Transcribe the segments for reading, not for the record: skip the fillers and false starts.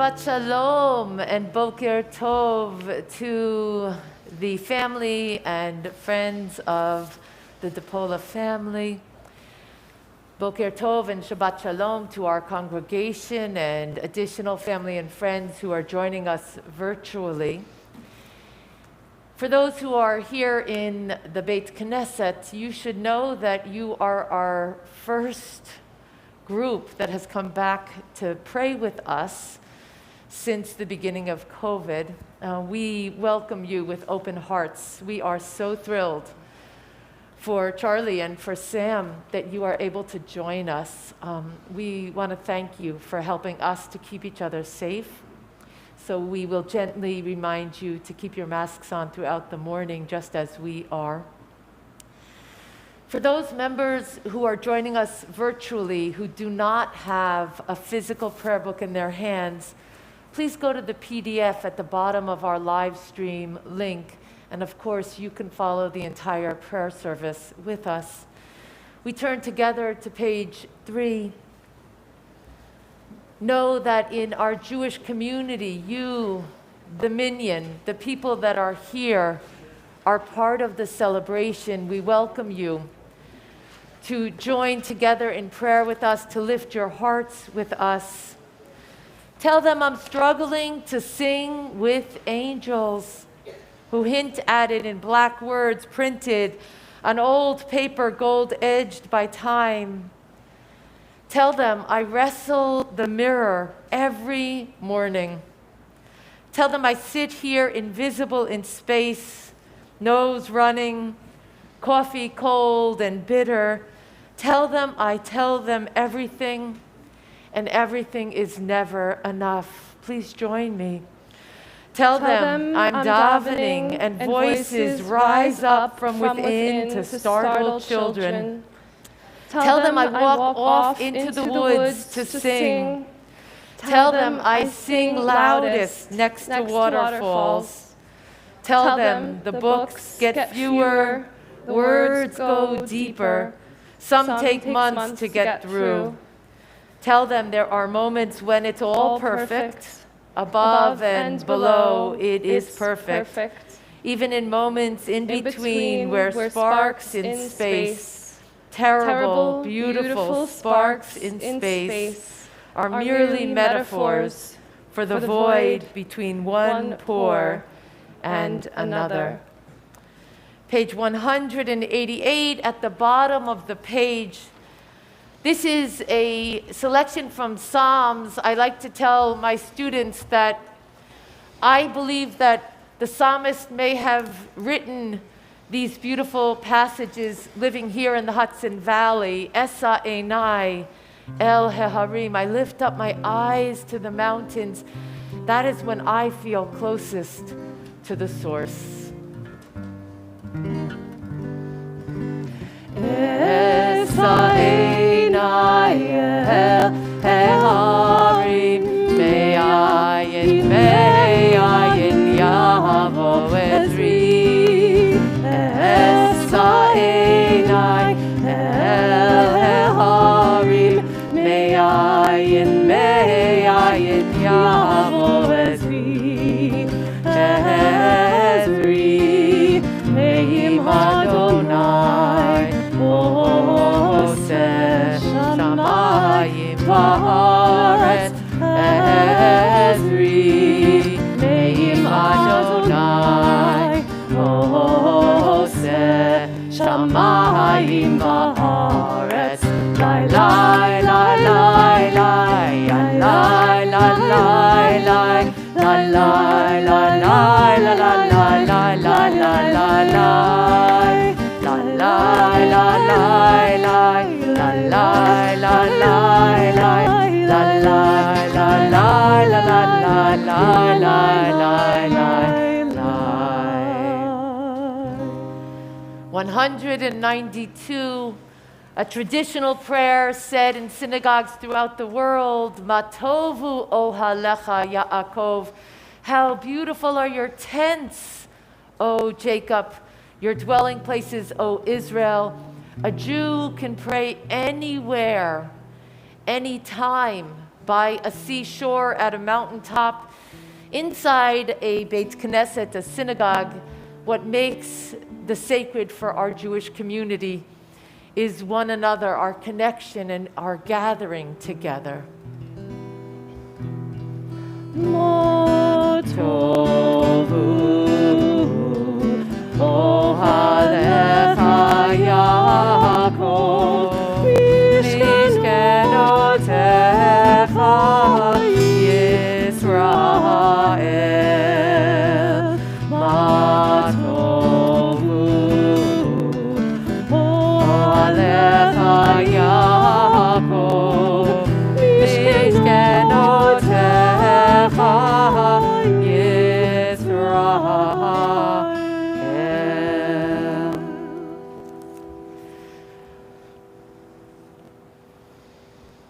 Shabbat Shalom and Boker Tov to the family and friends of the DePoala family. Boker Tov and Shabbat Shalom to our congregation and additional family and friends who are joining us virtually. For those who are here in the Beit Knesset, you should know that you are our first group that has come back to pray with us since the beginning of COVID. We welcome you with open hearts. We are so thrilled for Charlie and for Sam that you are able to join us. We want to thank you for helping us to keep each other safe. So we will gently remind you to keep your masks on throughout the morning, just as we are. For those members who are joining us virtually who do not have a physical prayer book in their hands, please go to the PDF at the bottom of our live stream link. And of course, you can follow the entire prayer service with us. We turn together to page 3. Know that in our Jewish community, you, the minyan, the people that are here, are part of the celebration. We welcome you to join together in prayer with us, to lift your hearts with us. Tell them I'm struggling to sing with angels who hint at it in black words printed on old paper, gold-edged by time. Tell them I wrestle the mirror every morning. Tell them I sit here invisible in space, nose running, coffee cold and bitter. Tell them I tell them everything, and everything is never enough. Please join me. Tell them I'm davening, and voices rise up from within to startle children. Tell them I walk off into the woods to sing. Tell them I sing loudest next to waterfalls. Tell them the books get fewer, words go deeper. Some take months to get through. Tell them there are moments when it's all perfect. Above and below, it is perfect. Even in moments in between where sparks in space, terrible, beautiful sparks in space, are merely metaphors for the void between one pore and another. Page 188 at the bottom of the page. This is a selection from Psalms. I like to tell my students that I believe that the psalmist may have written these beautiful passages living here in the Hudson Valley. Esa einai el heharim. I lift up my eyes to the mountains. That is when I feel closest to the source. Esa einai el heharim me'ayin yavo ezri. Esa einai el heharim me'ayin yavo ezri. Ezri me'im Adonai Oseh shamayim va'aretz. Ezri me'im Adonai Oseh shamayim va'aretz. Lai lai lai lai lai lai lai lai lai lai lai lai lai lai lai lai lai lai. La la la la la la la la la la la la la la la la. 192, a traditional prayer said in synagogues throughout the world. Matovu ohalecha Yaakov. How beautiful are your tents, O Jacob, your dwelling places, O Israel. A Jew can pray anywhere, anytime, by a seashore at a mountaintop, inside a Beit Knesset, a synagogue. What makes the sacred for our Jewish community is one another, our connection and our gathering together.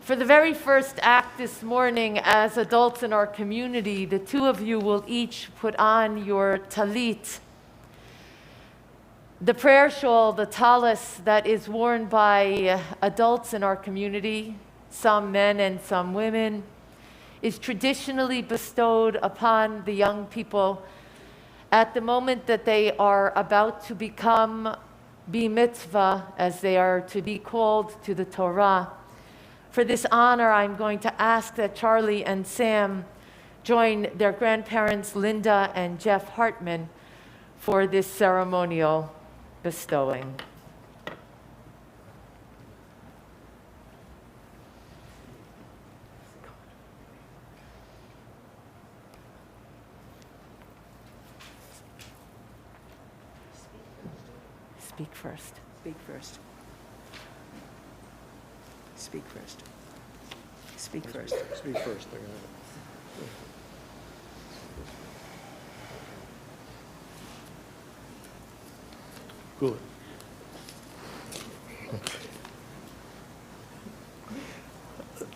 For the very first act this morning, as adults in our community, the two of you will each put on your talit, the prayer shawl, the talis that is worn by adults in our community, some men and some women, is traditionally bestowed upon the young people at the moment that they are about to become Mitzvah, as they are to be called to the Torah. For this honor, I'm going to ask that Charlie and Sam join their grandparents, Linda and Jeff Hartman, for this ceremonial bestowing. Speak first. Speak first. Speak first. Speak first. Speak first. Good.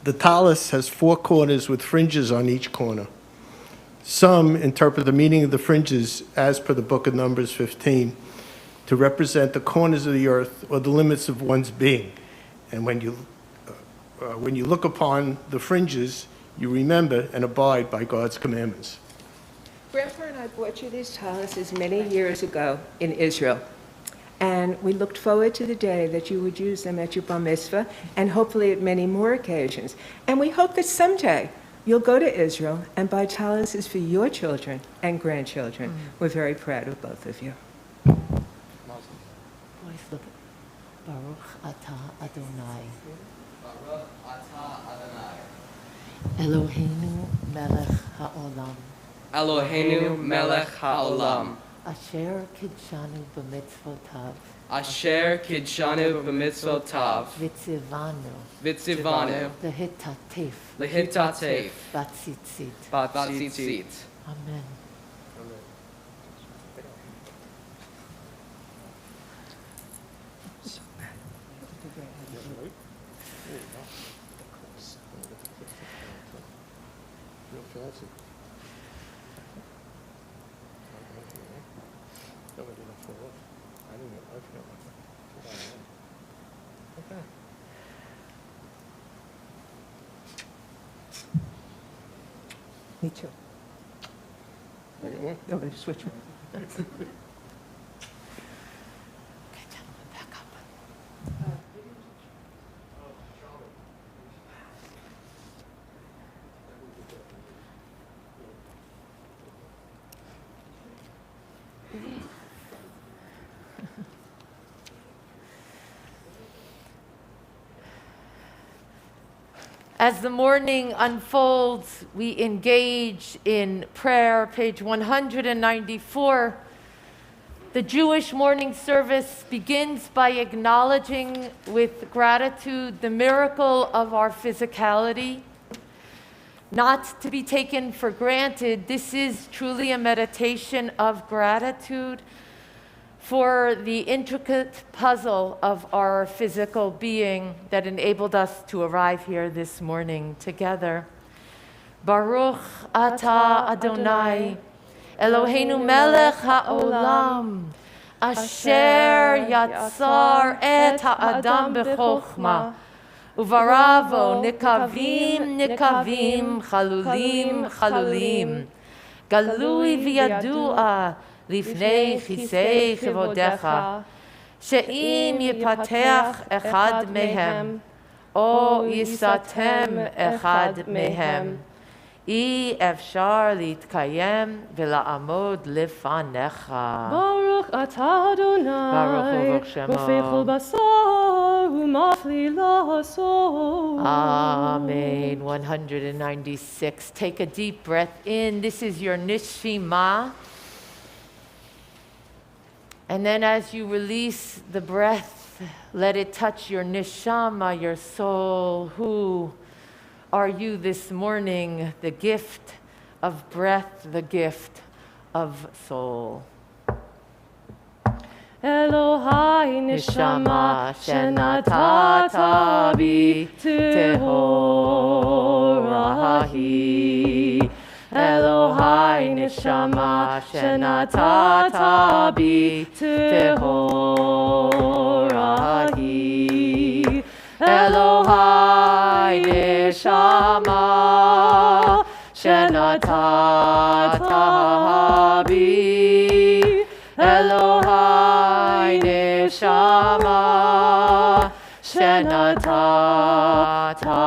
The tallis has 4 corners with fringes on each corner. Some interpret the meaning of the fringes as per the book of Numbers 15 to represent the corners of the earth or the limits of one's being. And when you look upon the fringes, you remember and abide by God's commandments. Grandpa and I bought you these talis many years ago in Israel. And we looked forward to the day that you would use them at your bar mitzvah and hopefully at many more occasions. And we hope that someday you'll go to Israel and buy talis for your children and grandchildren. We're very proud of both of you. Baruch atah Adonai. Baruch atah Adonai. Eloheinu melech ha'olam. Eloheinu melech ha'olam. Asher kidshanu b'mitzvotav. Asher kidshanu b'mitzvotav. Vitzivanu. Vitzivanu. Lehitatef. Lehitatef. Batzitzit. Batzitzit. Amen. Me too. No, but switch me. Okay, gentlemen, back up. As the morning unfolds, we engage in prayer. Page 194. The Jewish morning service begins by acknowledging with gratitude the miracle of our physicality. Not to be taken for granted, this is truly a meditation of gratitude for the intricate puzzle of our physical being that enabled us to arrive here this morning together. Baruch atah Adonai, Eloheinu melech ha'olam, asher yatzar et ha'adam b'chokhmah, Uvaravo nikavim nikavim chalulim chalulim. Galui v'yadua lifnei chisei chivodecha. She'im yipateach echad mehem, o yisatem echad mehem. I efshar litkayem v'la'amod lefanecha. Baruch atah Adonai, Baruch Hu Shemo. Rofei chol basar u'mafli la'asor. Amen. 196. Take a deep breath in. This is your nishima. And then as you release the breath, let it touch your neshama, your soul. Who are you this morning? The gift of breath, the gift of soul. Elohai neshama shenatata bi tehorahi. Elohai neshama shenatata bi tehorahi. Elohai neshama shenatata bi. Elohai neshama shenatata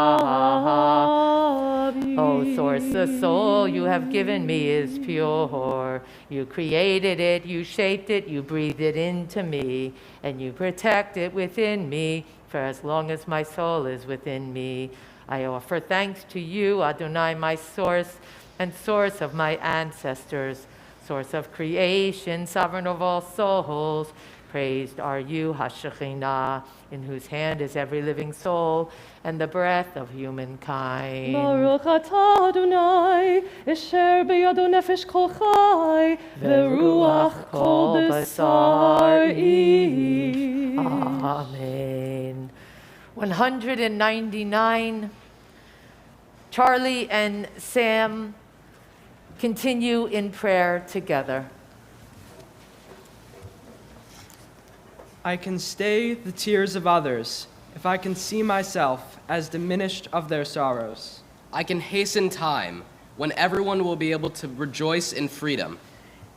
bi. Oh, source, the soul you have given me is pure. You created it, you shaped it, you breathed it into me, and you protect it within me. For as long as my soul is within me, I offer thanks to you, Adonai, my source and source of my ancestors, source of creation, sovereign of all souls. Praised are you, HaShekhinah, in whose hand is every living soul and the breath of humankind. Baruch atah Adonai, asher beyado nefesh kol chai, veruach kol basari. Amen. 199. Charlie and Sam continue in prayer together. I can stay the tears of others if I can see myself as diminished of their sorrows. I can hasten time when everyone will be able to rejoice in freedom.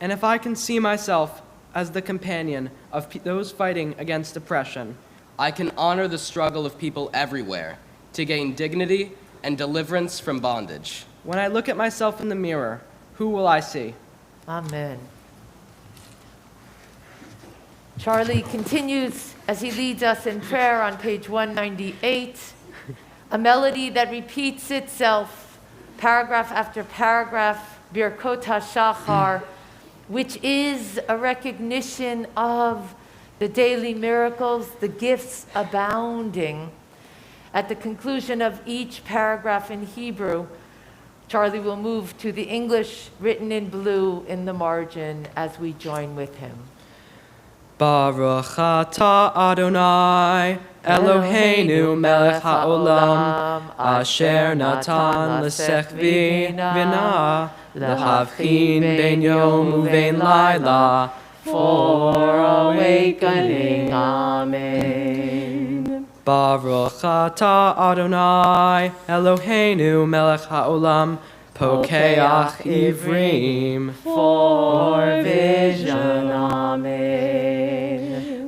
And if I can see myself as the companion of those fighting against oppression, I can honor the struggle of people everywhere to gain dignity and deliverance from bondage. when I look at myself in the mirror, who will I see? Amen. Charlie continues as he leads us in prayer on page 198, a melody that repeats itself paragraph after paragraph, Birkot HaShachar, which is a recognition of the daily miracles, the gifts abounding. At the conclusion of each paragraph in Hebrew, Charlie will move to the English written in blue in the margin as we join with him. Baruch atah Adonai, Eloheinu melech haolam, asher natan l'sechvi v'na, l'havchin ben yom u'ben laila, for awakening. Amen. Baruch atah Adonai, Eloheinu melech haolam, pokeach ivrim, For vision. Amen.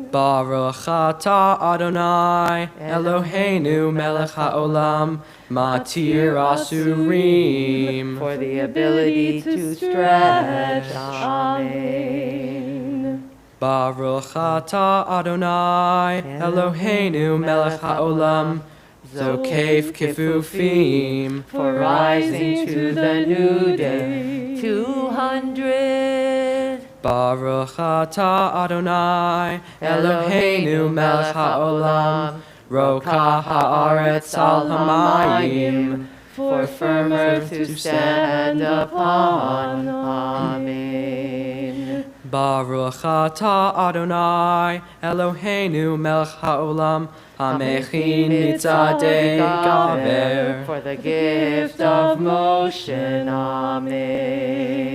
Baruch atah Adonai, Eloheinu melech haolam, matir asurim. For the ability to stretch. Amen. Baruch atah Adonai, Eloheinu melech haolam, zokef kifufim. For rising to the new day. 200. Baruch atah Adonai, Eloheinu melech haolam, roka haaretz al hamayim. For firm earth to stand upon. Amen. Baruch atah Adonai, Eloheinu melech haolam, hamechin mitzadei gaver. For the gift of motion. Amen.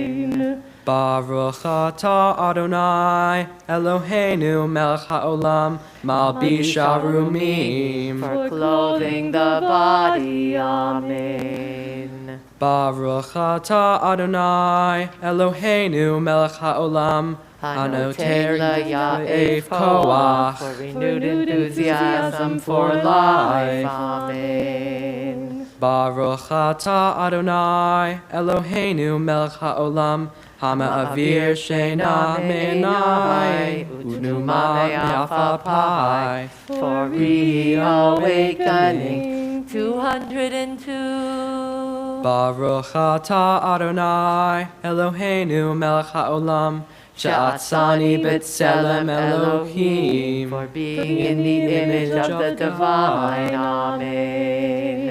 Baruch atah Adonai, Eloheinu melech haolam, malbish harumim. For clothing the body. Amen. Baruch atah Adonai, Eloheinu melech haolam, Hanoter la'ya'ef koach, for renewed enthusiasm for life. Amen. Baruch atah Adonai, Eloheinu melech haolam, hama'avir sheina me'enai, utnuma me'afapai. For reawakening 202. Baruch atah Adonai, Eloheinu melech haolam, she'atzani b'tselem Elohim. For being in the image of the divine. Amen.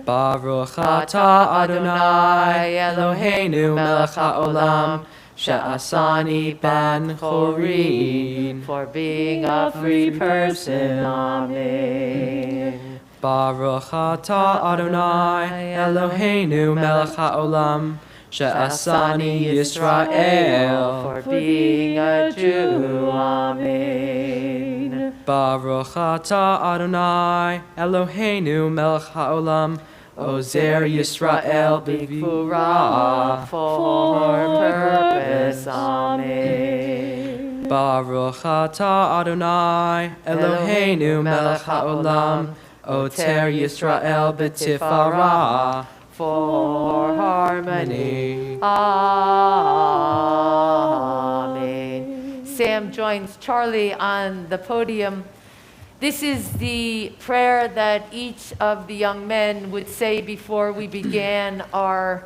Baruch atah Adonai, Eloheinu melech haolam, she'asani ben chorin. For being a free person. Amen. Baruch atah Adonai, Eloheinu melech haolam, she'asani Yisrael. For being a Jew. Amen. Baruch atah Adonai, Eloheinu melech haolam, Ozer Yisrael b'gvura. For purpose. Amen. Baruch atah Adonai, Eloheinu melech haolam, Oter Yisrael b'tifara. For harmony. Amen. Sam joins Charlie on the podium. This is the prayer that each of the young men would say before we began our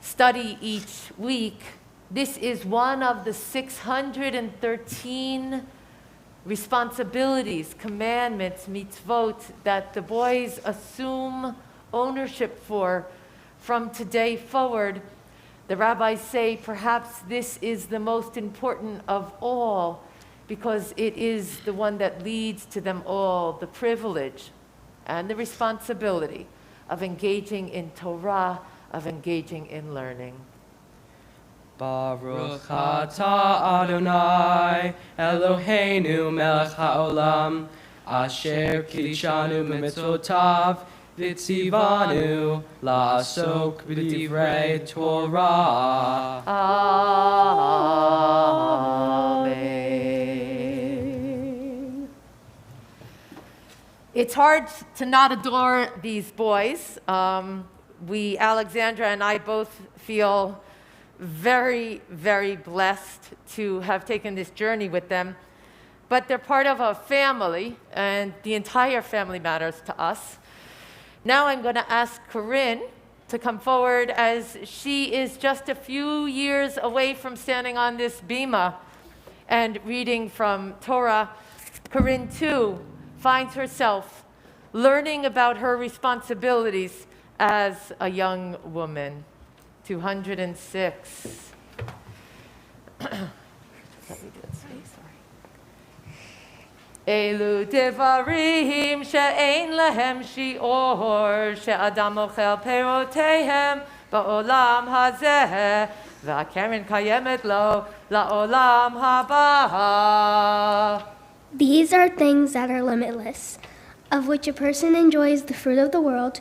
study each week. This is one of the 613 responsibilities, commandments, mitzvot, that the boys assume ownership for from today forward. The rabbis say perhaps this is the most important of all, because it is the one that leads to them all, the privilege and the responsibility of engaging in Torah, of engaging in learning. Baruch atah Adonai, Eloheinu melech haolam, asher kiddushanu b'mitzvotav, v'tzivanu la'asok b'divrei Torah. Amen. It's hard to not adore these boys. Alexandra and I both feel very, very blessed to have taken this journey with them. But they're part of a family, and the entire family matters to us. Now I'm going to ask Corinne to come forward, as she is just a few years away from standing on this bima and reading from Torah. Corinne, too, finds herself learning about her responsibilities as a young woman. 206. Let me do it, sorry. Elu devarim she'ein lehem shi'or she'adam ochel perotehem ba'olam hazeh v'akeren kayemet lo la'olam haba. These are things that are limitless, of which a person enjoys the fruit of the world,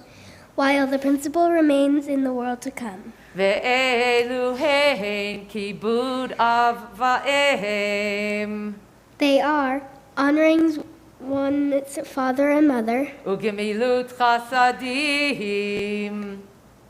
while the principle remains in the world to come. Ve'elu hein kibud avvaim. They are honoring one's father and mother, Ugemilut chasadim.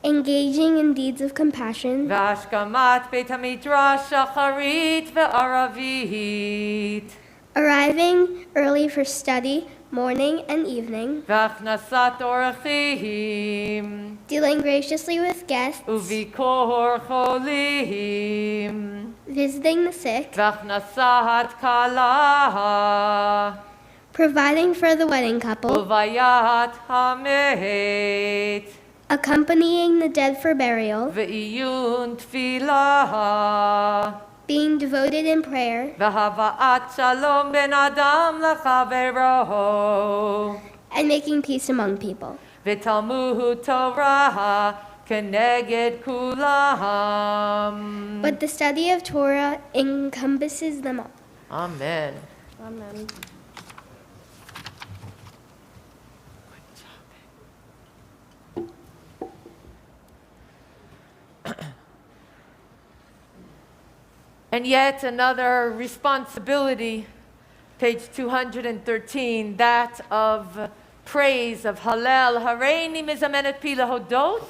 engaging in deeds of compassion, Vashkamat Beit HaMidrash Shacharit ve'aravit. arriving early for study, morning and evening, V'achnasat orachim. dealing graciously with guests, Uvikor cholim. visiting the sick, V'achnasat kala. providing for the wedding couple, Uvayat hamet. accompanying the dead for burial, Ve'iyun tfilah. being devoted in prayer, V'hava'at shalom ben adam l'chavero. and making peace among people. V'talmud Torah keneged kulam. But the study of Torah encompasses them all. Amen. Amen. And yet another responsibility, page 213, that of praise, of Hallel. Hareini mizamenet pi lehodot,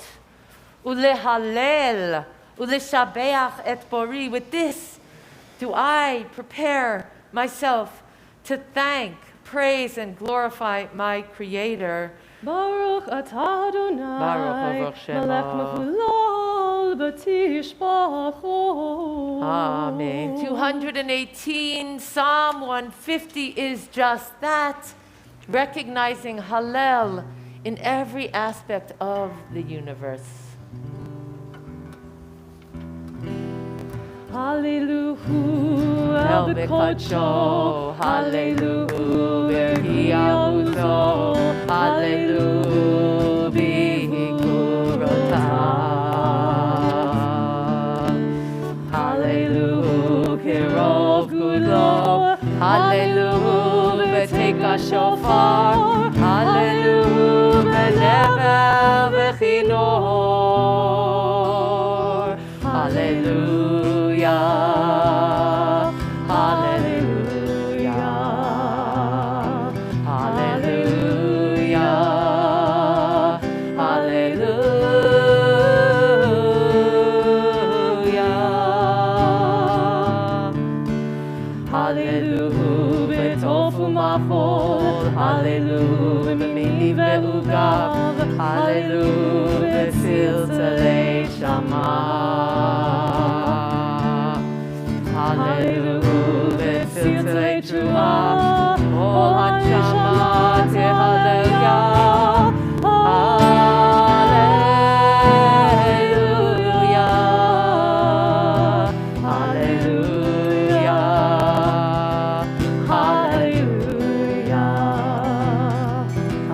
ulehalel, uleshabeach et bori. With this do I prepare myself to thank, praise, and glorify my Creator. Baruch atah Adonai, Baruch Shemo. melech mechulal v'tishbacho. Amen. 218, Psalm 150 is just that, recognizing Hallel in every aspect of the universe. Hallelujah, El Bekacho, Hallelujah, Behiavuzo, Hallelujah, Behikurota, Hallelujah, Kirov Gulo, Hallelujah, Beteka Shofar, Hallelujah, Benevel Bechinor, Hallelujah. Hallelujah. Hallelujah. Hallelujah. Hallelujah. Betofu machol. Hallelujah. B'mili ve'ugav. Hallelujah. B'siltalei shama. Hallelujah, Siltei Trua, Ol Hanshama, Tehaleluya, Hallelujah, Hallelujah, Hallelujah,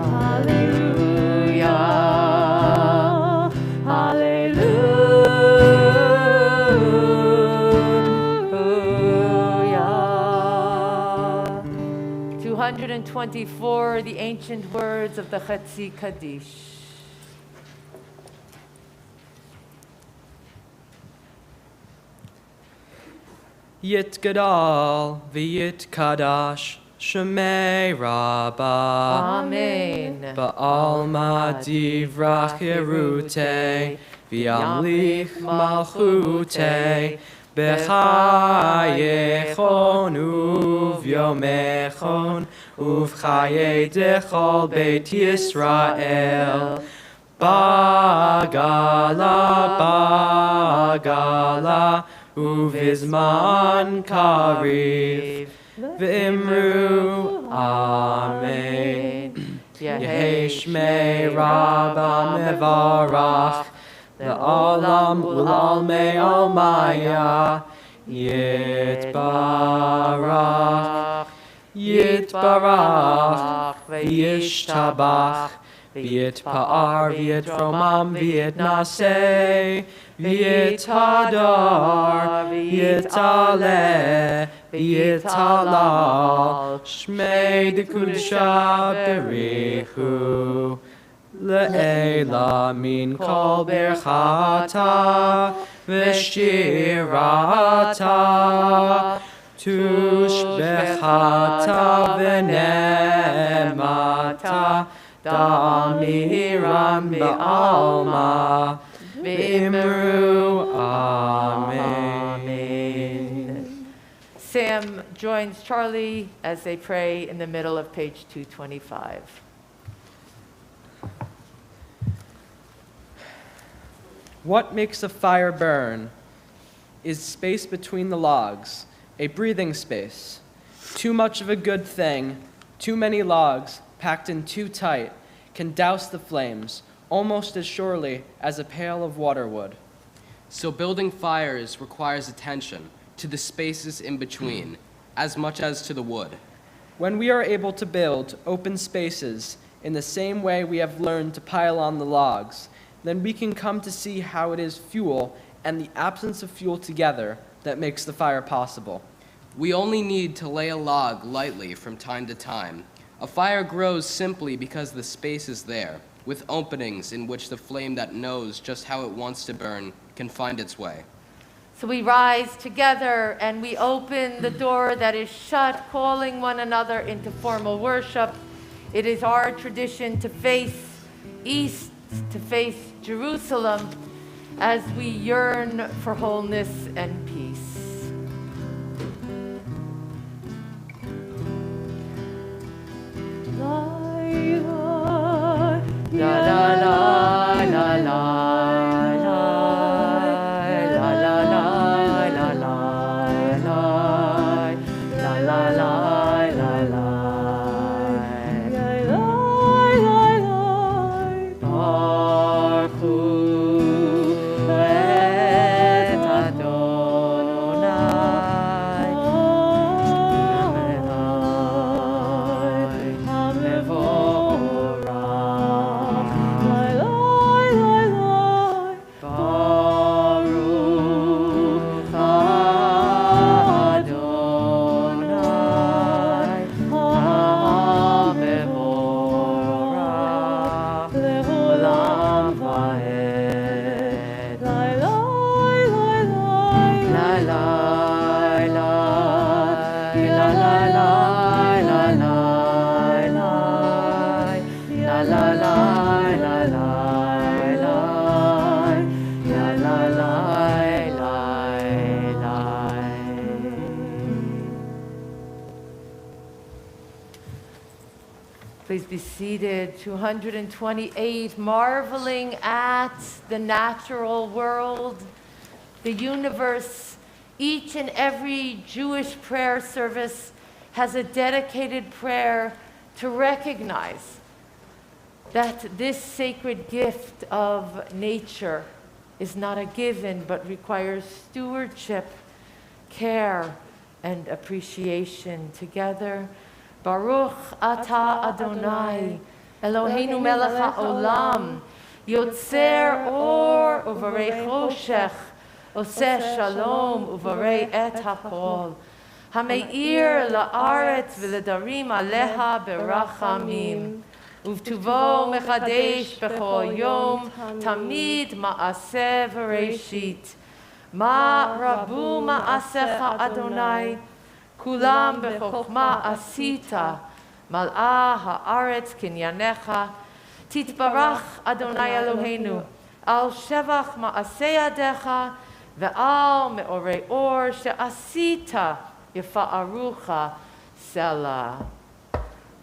Hallelujah, Hallelujah. 224, the ancient words of the Chetzi Kaddish. Yit Gadal, V'yit Kadash, Shemei Rabbah. Amen. Ba'alma divrach Yerute, V'yamlich malchute, B'chayechon uv'yomechon, uv'chaye dechol Beit Yisrael. Bagala, uvizman kariv, v'imru, amen. Yehi shmei Rabba mevarach, le'olam u'almei almaya, yitbarach, v'yishtabach, v'yitpa'ar, v'yitromam, v'yitnaseh, v'yitadar, v'yitaleh, v'yitalal, shmei dekudesha berichu, le'ela min kol berchata, v'shirata, tushbechata v'nemata, da'amiram be'alma, v'imru, amen. Sam joins Charlie as they pray in the middle of page 225. What makes a fire burn is space between the logs, a breathing space. Too much of a good thing, too many logs, packed in too tight, can douse the flames almost as surely as a pail of water would. So building fires requires attention to the spaces in between, as much as to the wood. When we are able to build open spaces in the same way we have learned to pile on the logs, then we can come to see how it is fuel and the absence of fuel together that makes the fire possible. We only need to lay a log lightly from time to time. A fire grows simply because the space is there, with openings in which the flame that knows just how it wants to burn can find its way. So we rise together and we open the door that is shut, calling one another into formal worship. It is our tradition to face east, to face Jerusalem, as we yearn for wholeness and peace. La la la la la la la la la la la la la la. Baruch hu et Adonai Please be seated. 228, marveling at the natural world, the universe. Each and every Jewish prayer service has a dedicated prayer to recognize that this sacred gift of nature is not a given, but requires stewardship, care, and appreciation. Together, Baruch atah Adonai, Eloheinu melech haolam, yotzer or uvarei choshech, oseh shalom uvarei et hakol, hameir la'aretz v'ledarim aleha berachamim, uvtuvo mechadesh bechol yom, tamid ma'aseh v'reishit, ma rabu ma'asecha Adonai, kulam bechokma asita, mal'ah ha'aretz kinyanecha, titbarach Adonai Eloheinu, al shevach ma'aseh yadecha, ve'al me'orei or she'asita yifa'arucha selah.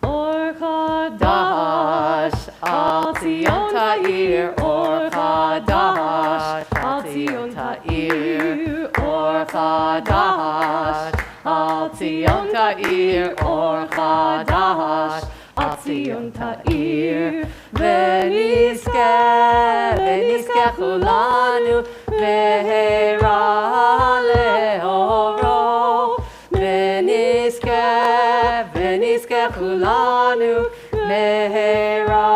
Or Chadash al Tzion ta'ir, Or Chadash al Tzion ta'ir, Or Chadash al Tzion ta'ir, Or Chadash al Tzion ta'ir. V'nizke chulanu v'heira le'oro, v'nizke chulanu v'heira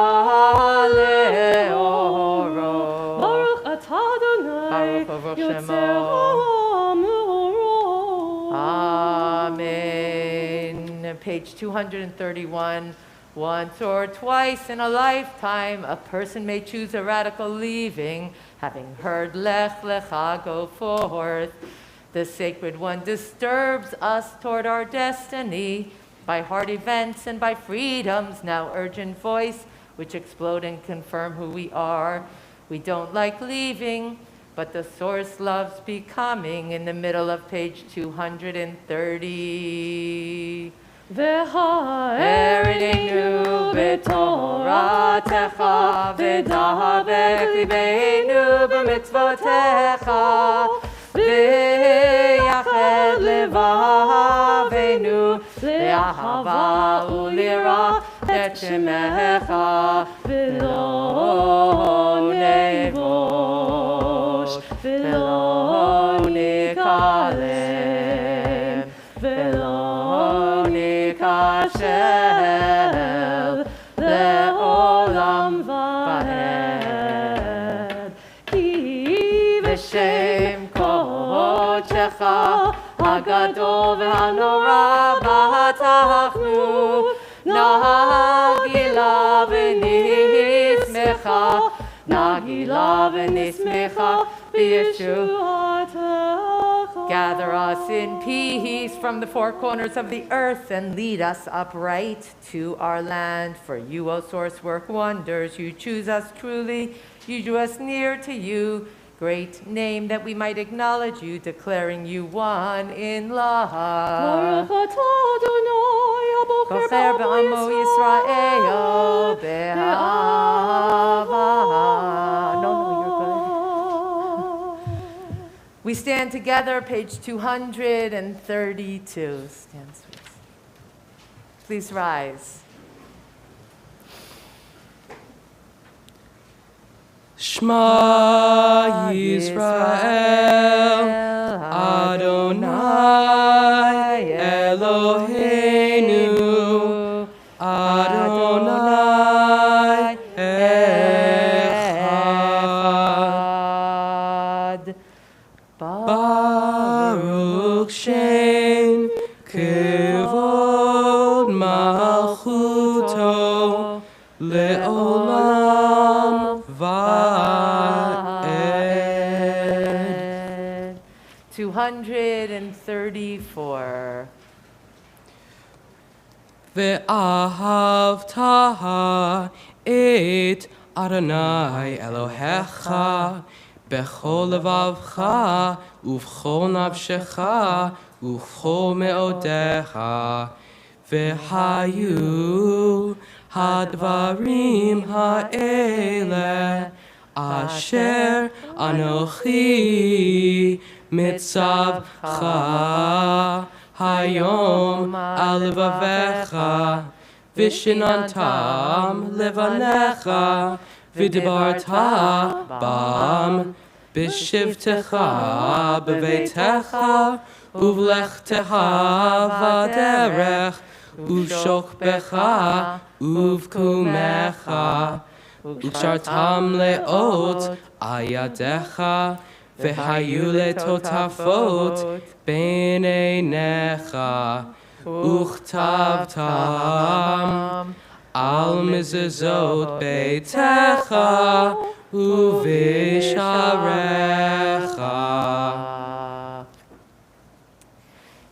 le'oro. Baruch atah Adonai, Baruch yotzer ha'amuro. Amen. Page 231. Once or twice in a lifetime, a person may choose a radical leaving, having heard Lech Lecha go forth. The Sacred One disturbs us toward our destiny by hard events and by freedom's now urgent voice, which explode and confirm who we are. We don't like leaving, but the source loves becoming, in the middle of page 230. V'ha'ereinu b'toratecha, v'dahabek libeinu b'mitzvotecha, v'yached levaveinu le'ahava u'lira et shemecha, v'lo nevosh, v'lo nikalem, v'lo nikashel le'olam va'ed. הגדול והנורא בטחנו, נגילה ונשמחה, נגילה ונשמחה בישועתך. Gather us in peace from the four corners of the earth and lead us upright to our land. For you, O source, work wonders. You choose us truly. You drew us near to you. Great name that we might acknowledge you, declaring you one in love. Bocher b'amo Yisrael be'ahava. No, you're good. We stand together, page 232. Stand, please. Please rise. Shema Yisrael, Adonai Eloheinu, Adonai Echad. Baruch Shem Kevod Malchuto Le'olam Va'ed. 234. Ve'ahavta et Adonai Elohecha bechol levavcha uvchol nafshecha uvchol meodecha vehayu hadvarim ha'ele asher anochi mitzavcha hayom al levavecha vishinantam levanecha v'dibarta bam b'shivtecha b'veitecha uvlechtecha v'derech uvshokbecha uvkumecha ukshartam leot ayadecha v'hayu letotafot b'neinecha uchtavtam al mezuzot beitecha uvisharecha.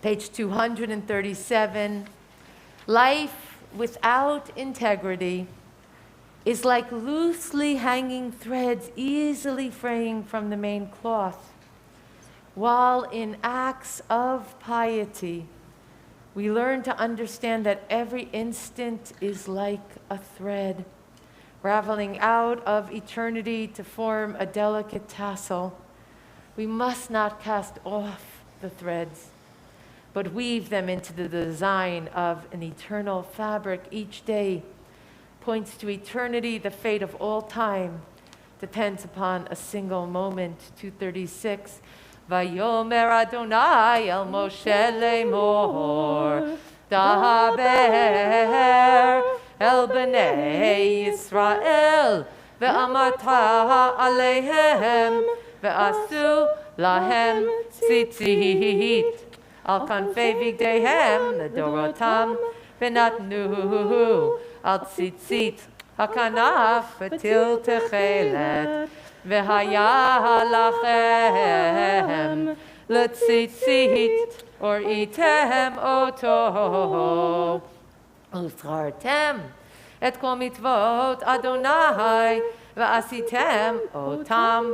Page 237. Life without integrity is like loosely hanging threads easily fraying from the main cloth, while in acts of piety, we learn to understand that every instant is like a thread, raveling out of eternity to form a delicate tassel. We must not cast off the threads, but weave them into the design of an eternal fabric. Each day points to eternity. The fate of all time depends upon a single moment. 236. Vayomer Adonai el Moshe lemor, daber el bnei Yisrael, ve'amarta aleihem, ve'asu lahem tzitzit, al kanfei vigdeihem ledorotam, ve'natnu al tzitzit hakanaf v'til techelet, V'haya lachem letzitzit or item oto uschartem et kol mitzvot Adonai v'asitem otam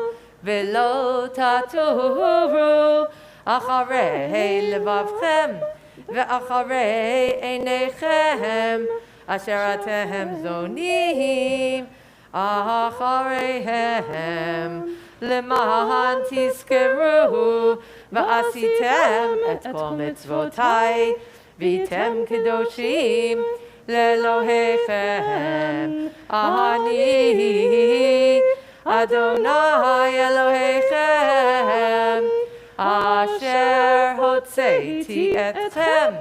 v'lo taturu acharei levavchem ve'acharei einechem asher atem zonim Achareihem למען תזכרו ועשיתם את כל מצוותיי והייתם קדושים לאלוהיכם. אני אדוני אלוהיכם אשר הוצאתי אתכם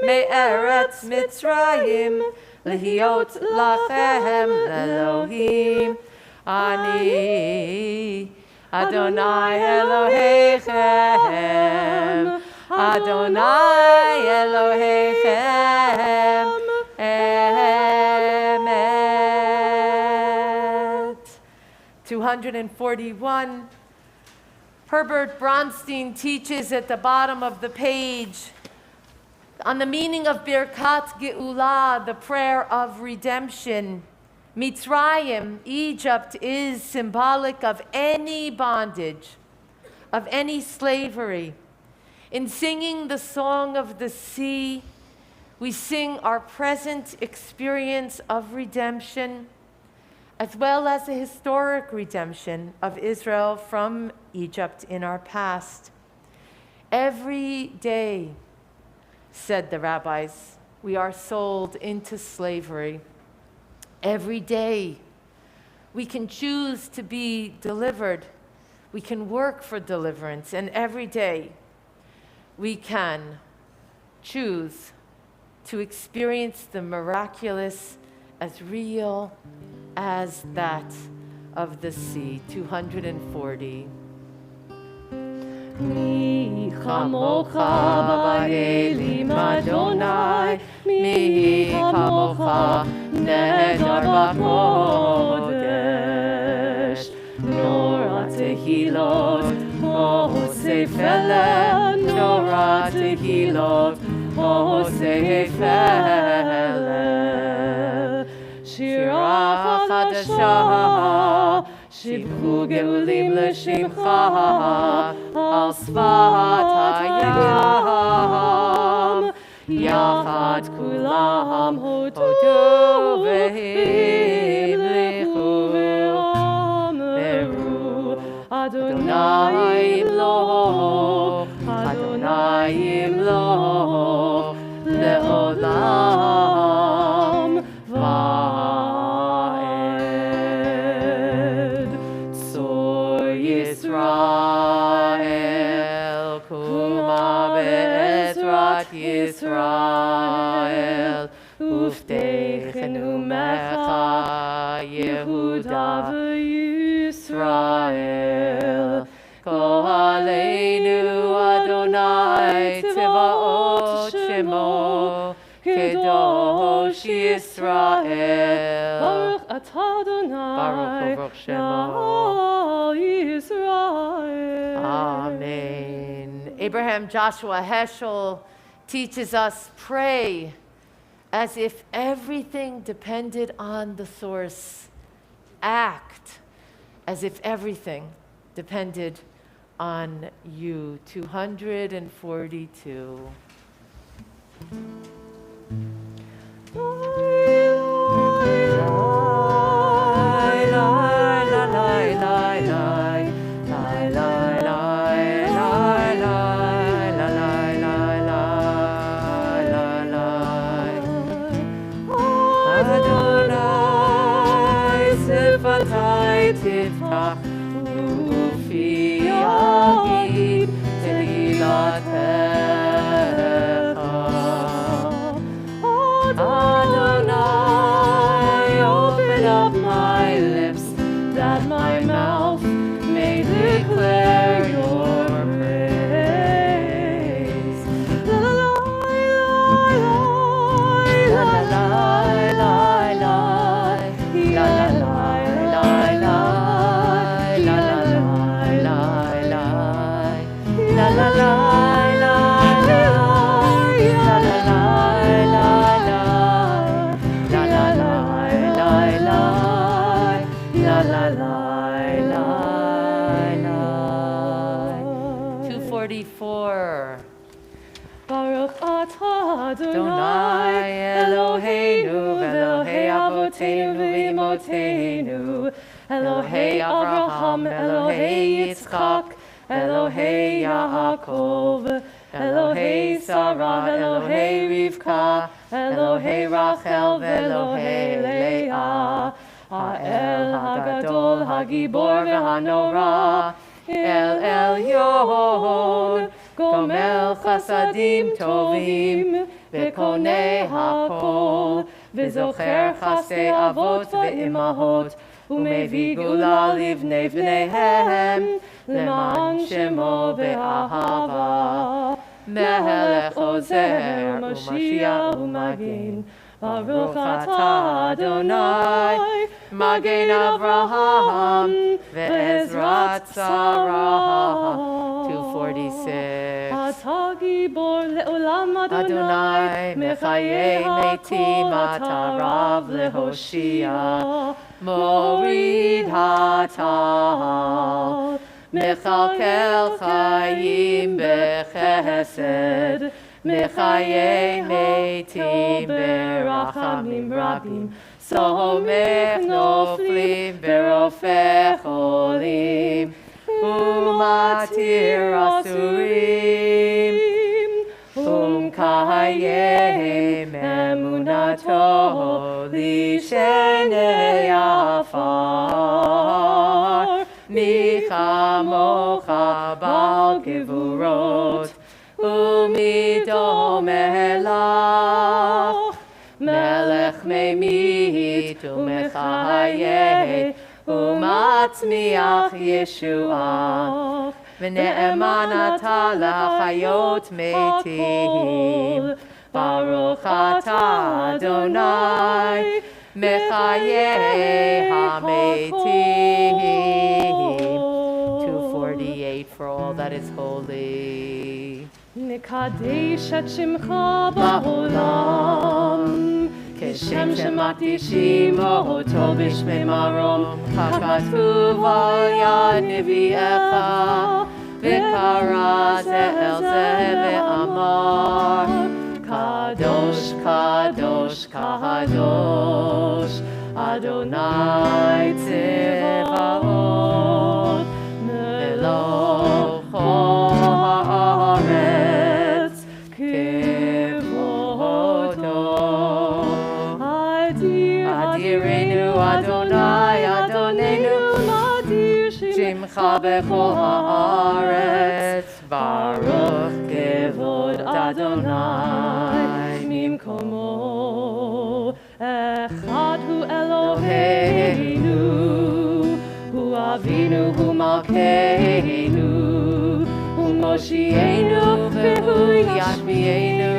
מארץ מצרים להיות לכם לאלוהים. אני אדוני אלוהיכם Adonai Elohechem Emet. 241. Herbert Bronstein teaches at the bottom of the page on the meaning of Birkat Geula, the prayer of redemption. Mitzrayim, Egypt, is symbolic of any bondage, of any slavery. In singing the song of the sea, we sing our present experience of redemption, as well as the historic redemption of Israel from Egypt in our past. Every day, said the rabbis, we are sold into slavery. Every day, we can choose to be delivered. We can work for deliverance. And every day, we can choose to experience the miraculous as real as that of the sea. 240. Mi chamocha ba'elim Adonai, mi chamocha nedar b'kodesh. Nora tehilot, hosei feleh, nora tehilot, hosei feleh. Shira chadasha, shibchu geulim l'shimcha, al sfat hayam, yachad kulam hodu v'himlichu v'ameru, Adonai imloch, Adonai imloch, le'olam va'ed. Tzor Yisrael, kuma be'ezrat Yisrael, uftechenu mecha Yehuda v'Yisrael. Kohaleinu Adonai Tzevaot Shemo, Kedosh Yisrael. Baruch atah Adonai, Baruch Shemo. Yisrael. Amen. Abraham Joshua Heschel teaches us pray as if everything depended on the source. Act as if everything depended on you. 242. Adonai sifatai tiftach ufi yagid tehilatecha. Adonai, open up my lips, that my mouth may declare your praise. La la la la la la la la la la la la la. Baruch atah Adonai Eloheinu v'Elohei Avoteinu v'Imoteinu, Elohei Avraham, Elohei Yitzchak, Elohei Yaakov, Elohei Sarah, Elohei Rivka, Elohei Rachel v'Elohei Leah, Ha'el Hagadol Hagibor v'Hanora, El Elyon, Gomel Chasadim Tovim, V'konei hakol, V'zocher chasei avot v'imahot, U'mevi gula livnei v'neihem, Leman shemo be'ahava. Melech Ozer Umashiach Umagin. Baruch atah Adonai, Magen Avraham, ve'ezrat Sarah. 246. Atah gibor le'olam Adonai, mechayei metim, atah rav lehoshia, morid hatal, mechalkel chayim bechesed, mechayei metim berachamim rabim, somech noflim berofeh cholim, umatir asurim, umkayem emunato lishenei afar, michamocha bal gevurot, umido melach, melech memit umechayeh, umatzmiach Yeshuach, v'ne'eman atah lachayot metim, Baruch atah Adonai, mechayeh hametim. 248 for all that is holy. נקדש את שמך בעולם, כשם שמקדישים אותו בשמי מרום, ככתוב על יד נביאך, וקרא זה אל זה ואמר, קדוש, קדוש, קדוש, אדוני צבאות, מלוך הארץ, כבודו. אדירנו אדוני, אדוננו, שמך בכל הארץ, ברוך כבוד אדוני ממקומו. אחד הוא אלוהינו, הוא אבינו, הוא מלכנו, הוא מושיענו והוא ישמיענו,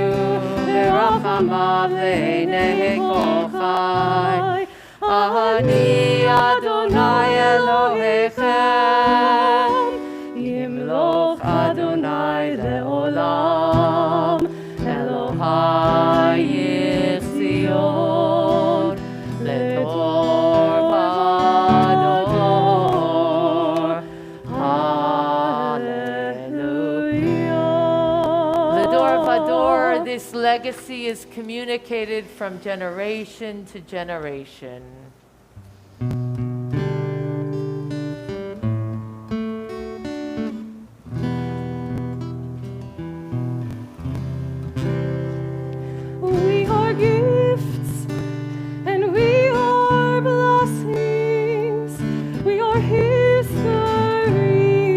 ורחמיו לעיני כל חי. אני אדוני אלוהיכם, ימלוך אדוני לעולם, אלוהי ציון, לדור ודור. Hallelujah. לדור ודור, this legacy is communicated from generation to generation. We are gifts and we are blessings. We are history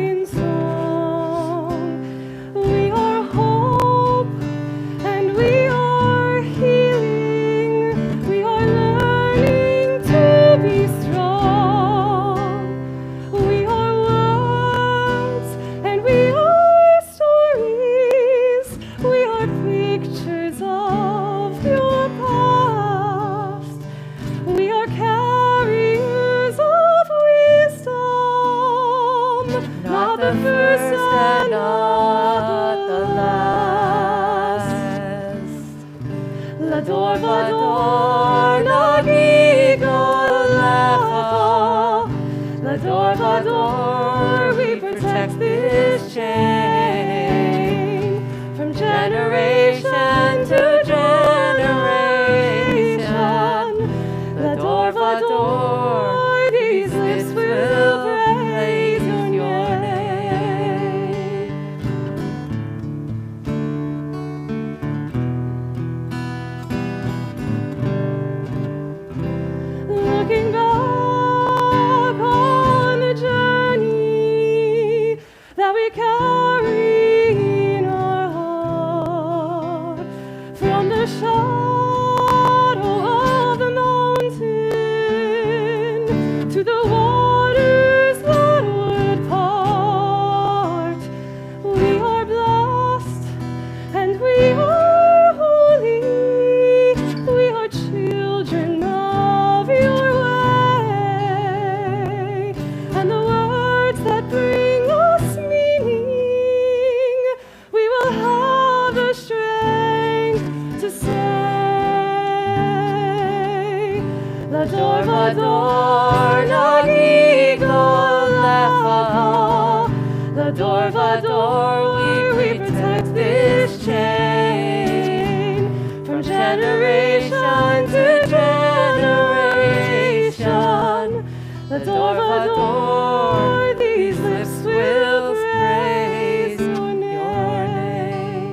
in song. We are hope and we are healing. We are learning to be strong. We are words and we are stories. We are pictures of your past. We are carriers of wisdom, not the first and not the last. Lador vador nagigol lecha. Lador vador, we protect this chain from generation to generation. Lador vador, these lips will praise your name. Looking back on the journey that we carry in our heart, from the shadow of the mountain to the waters that would part, we are blessed vador nagidol lecha. Lador vador we protect this chain from generation to generation. Lador vador these lips will praise your name.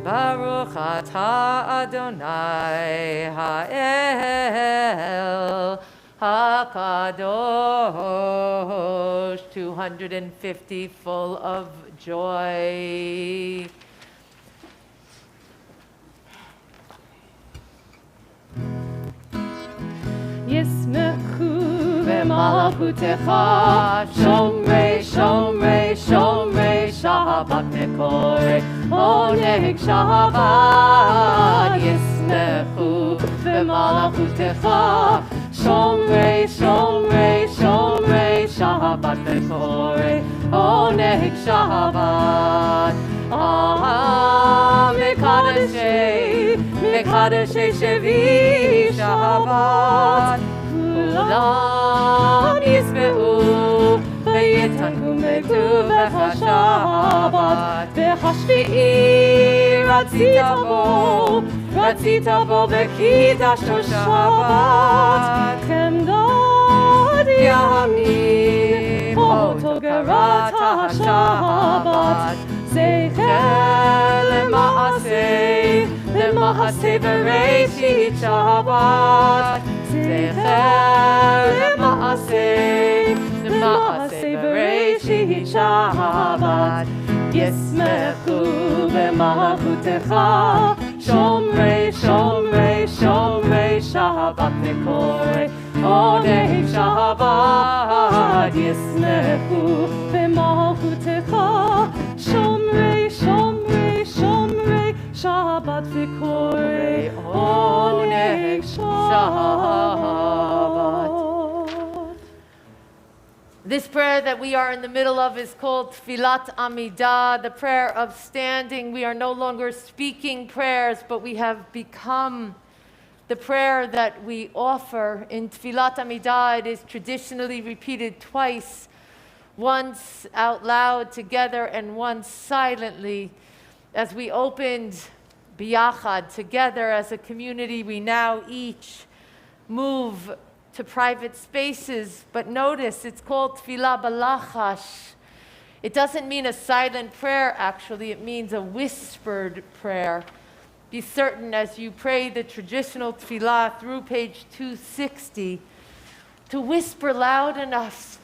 Baruch atah Adonai ha'el hakadosh. 250 full of joy. ישמחו במלכותך, שומרי שומרי שומרי שבת מקורי עונג שבת. ישמחו במלכותך, שומרי שומרי שומרי שבת מקורי עונג שבת. מקדשי שבי שבת. כולם ישמעו ויתקוממו בשבת. והשביעי רצית בו וקידשנו שבת. חמדת ימים אותו גרת השבת. זכר למעשה בראשית שבת. זכר למעשה בראשית שבת. ישמחו במלכותך, שומרי שומרי שומרי שבת מקורי עונג שבת. ישמחו במלכותך, שומרי שומרי שומרי שבת וקורי עונג שבת. This prayer that we are in the middle of is called Tfilat Amidah, the prayer of standing. We are no longer speaking prayers, but we have become the prayer that we offer. In Tfilat Amidah, it is traditionally repeated twice, once out loud together and once silently. As we opened Biyachad together as a community, we now each move to private spaces, but notice it's called Tfilah Balachash. It doesn't mean a silent prayer, actually. It means a whispered prayer. Be certain as you pray the traditional Tfilah through page 260 to whisper loud enough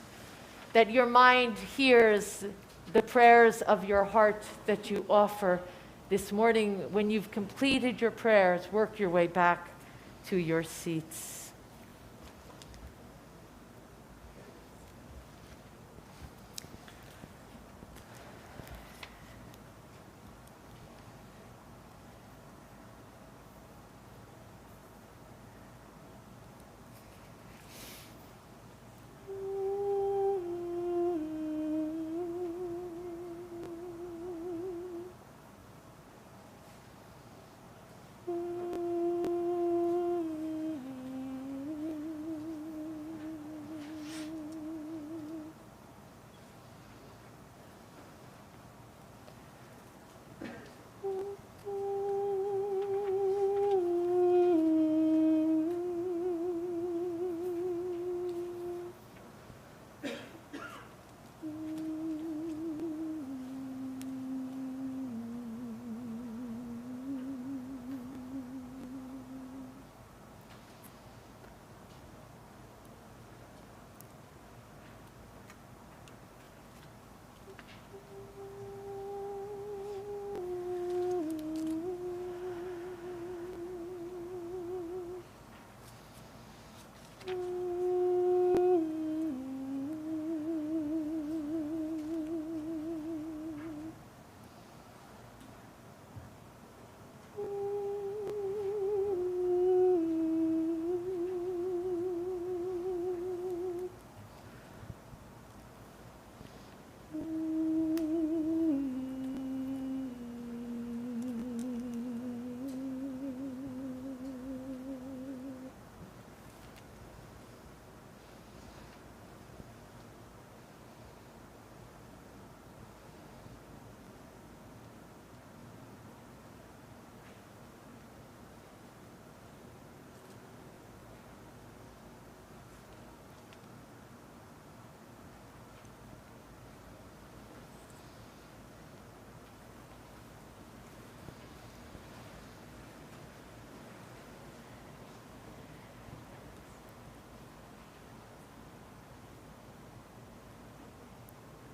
that your mind hears the prayers of your heart that you offer this morning. When you've completed your prayers, work your way back to your seats.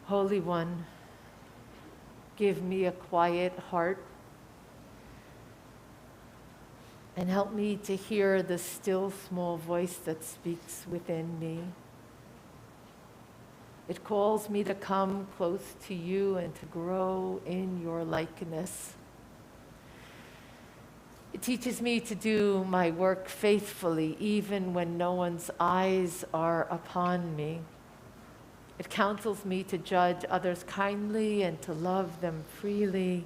Holy One, give me a quiet heart and help me to hear the still small voice that speaks within me. It calls me to come close to you and to grow in your likeness. It teaches me to do my work faithfully, even when no one's eyes are upon me. It counsels me to judge others kindly and to love them freely,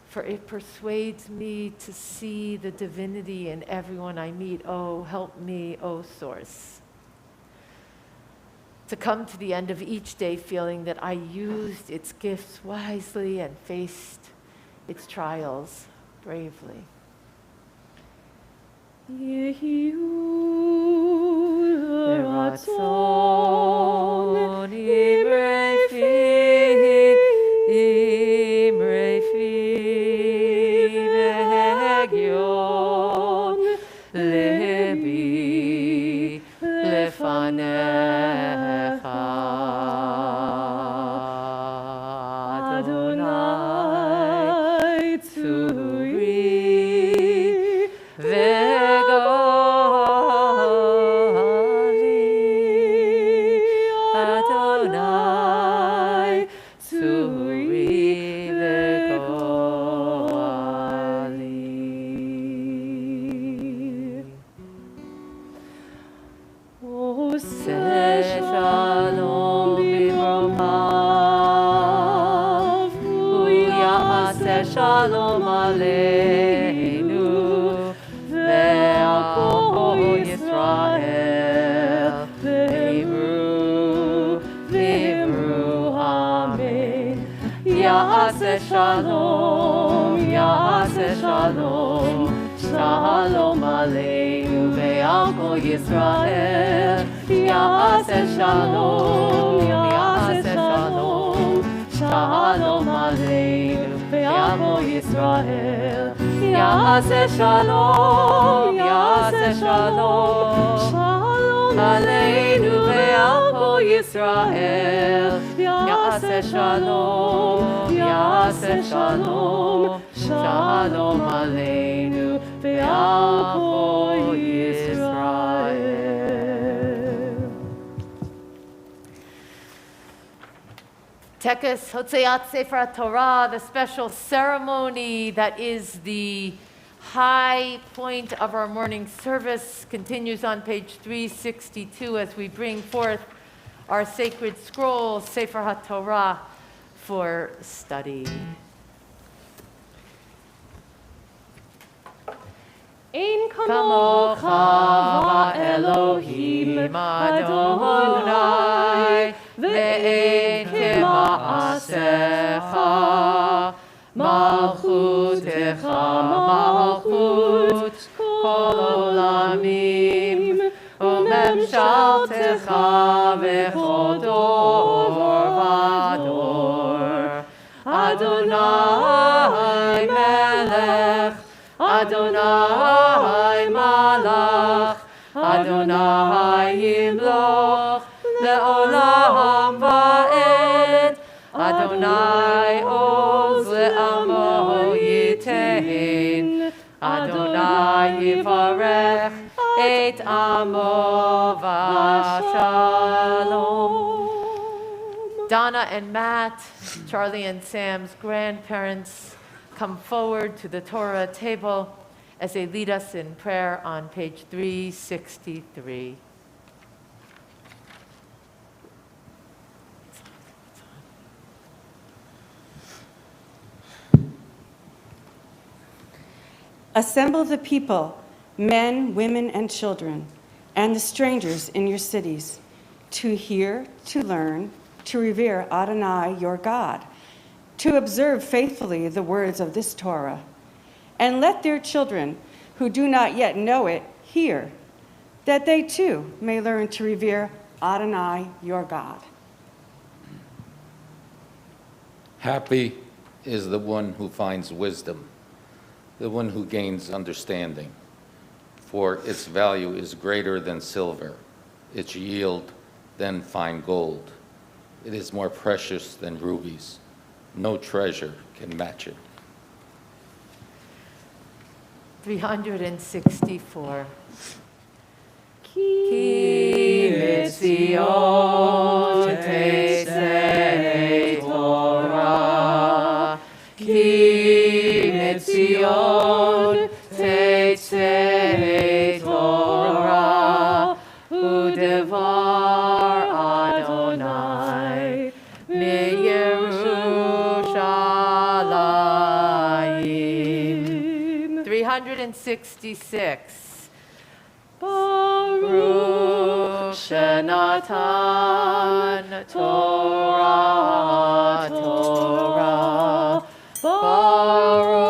for it persuades me to see the divinity in everyone I meet. Oh, help me, oh Source, to come to the end of each day feeling that I used its gifts wisely and faced its trials bravely. Yehi ratzon imrei fi v'hegyon lebi lefanecha Adonai tzuri v'gali Adonai tzuri v'gali Oseh shalom b'mromav Uyaseh shalom aleinu ve'al Yisrael v'imru amen Ya'aseh shalom Shalom aleinu ve'al kol Yisrael Ya'aseh shalom Shalom aleinu ve'al kol Yisrael Ya'aseh shalom Shalom aleinu ve'al kol Yisrael Ya'aseh shalom Shalom aleinu ve'al kol Yisrael. Tekes Hotzeat Sefer Torah, the special ceremony that is the high point of our morning service, continues on page 362 as we bring forth our sacred scroll, Sefer HaTorah, for study. Ein kamocha Elohim Adonai ve'ein kema'asecha malchutecha malchut kol olamim umemshaltecha v'chol dor v'dor Adonai melech Adonai malach, Adonai yimloch, le'olam va'ed, Adonai oz le'amo yitein, Adonai yivarech et amo v'shalom. Donna and Matt, Charlie and Sam's grandparents, come forward to the Torah table as they lead us in prayer on page 363. Assemble the people, men, women, and children, and the strangers in your cities, to hear, to learn, to revere Adonai, your God, to observe faithfully the words of this Torah, and let their children who do not yet know it hear, that they too may learn to revere Adonai, your God. Happy is the one who finds wisdom, the one who gains understanding, for its value is greater than silver, its yield than fine gold. It is more precious than rubies. No treasure can match it. 364. Ki Mitzion Teisei Torah. Ki Mitzion Teisei Torah. Udevar Adonai MiYerushalayim. 366. Baruch Shenatan Torah, Torah. Baruch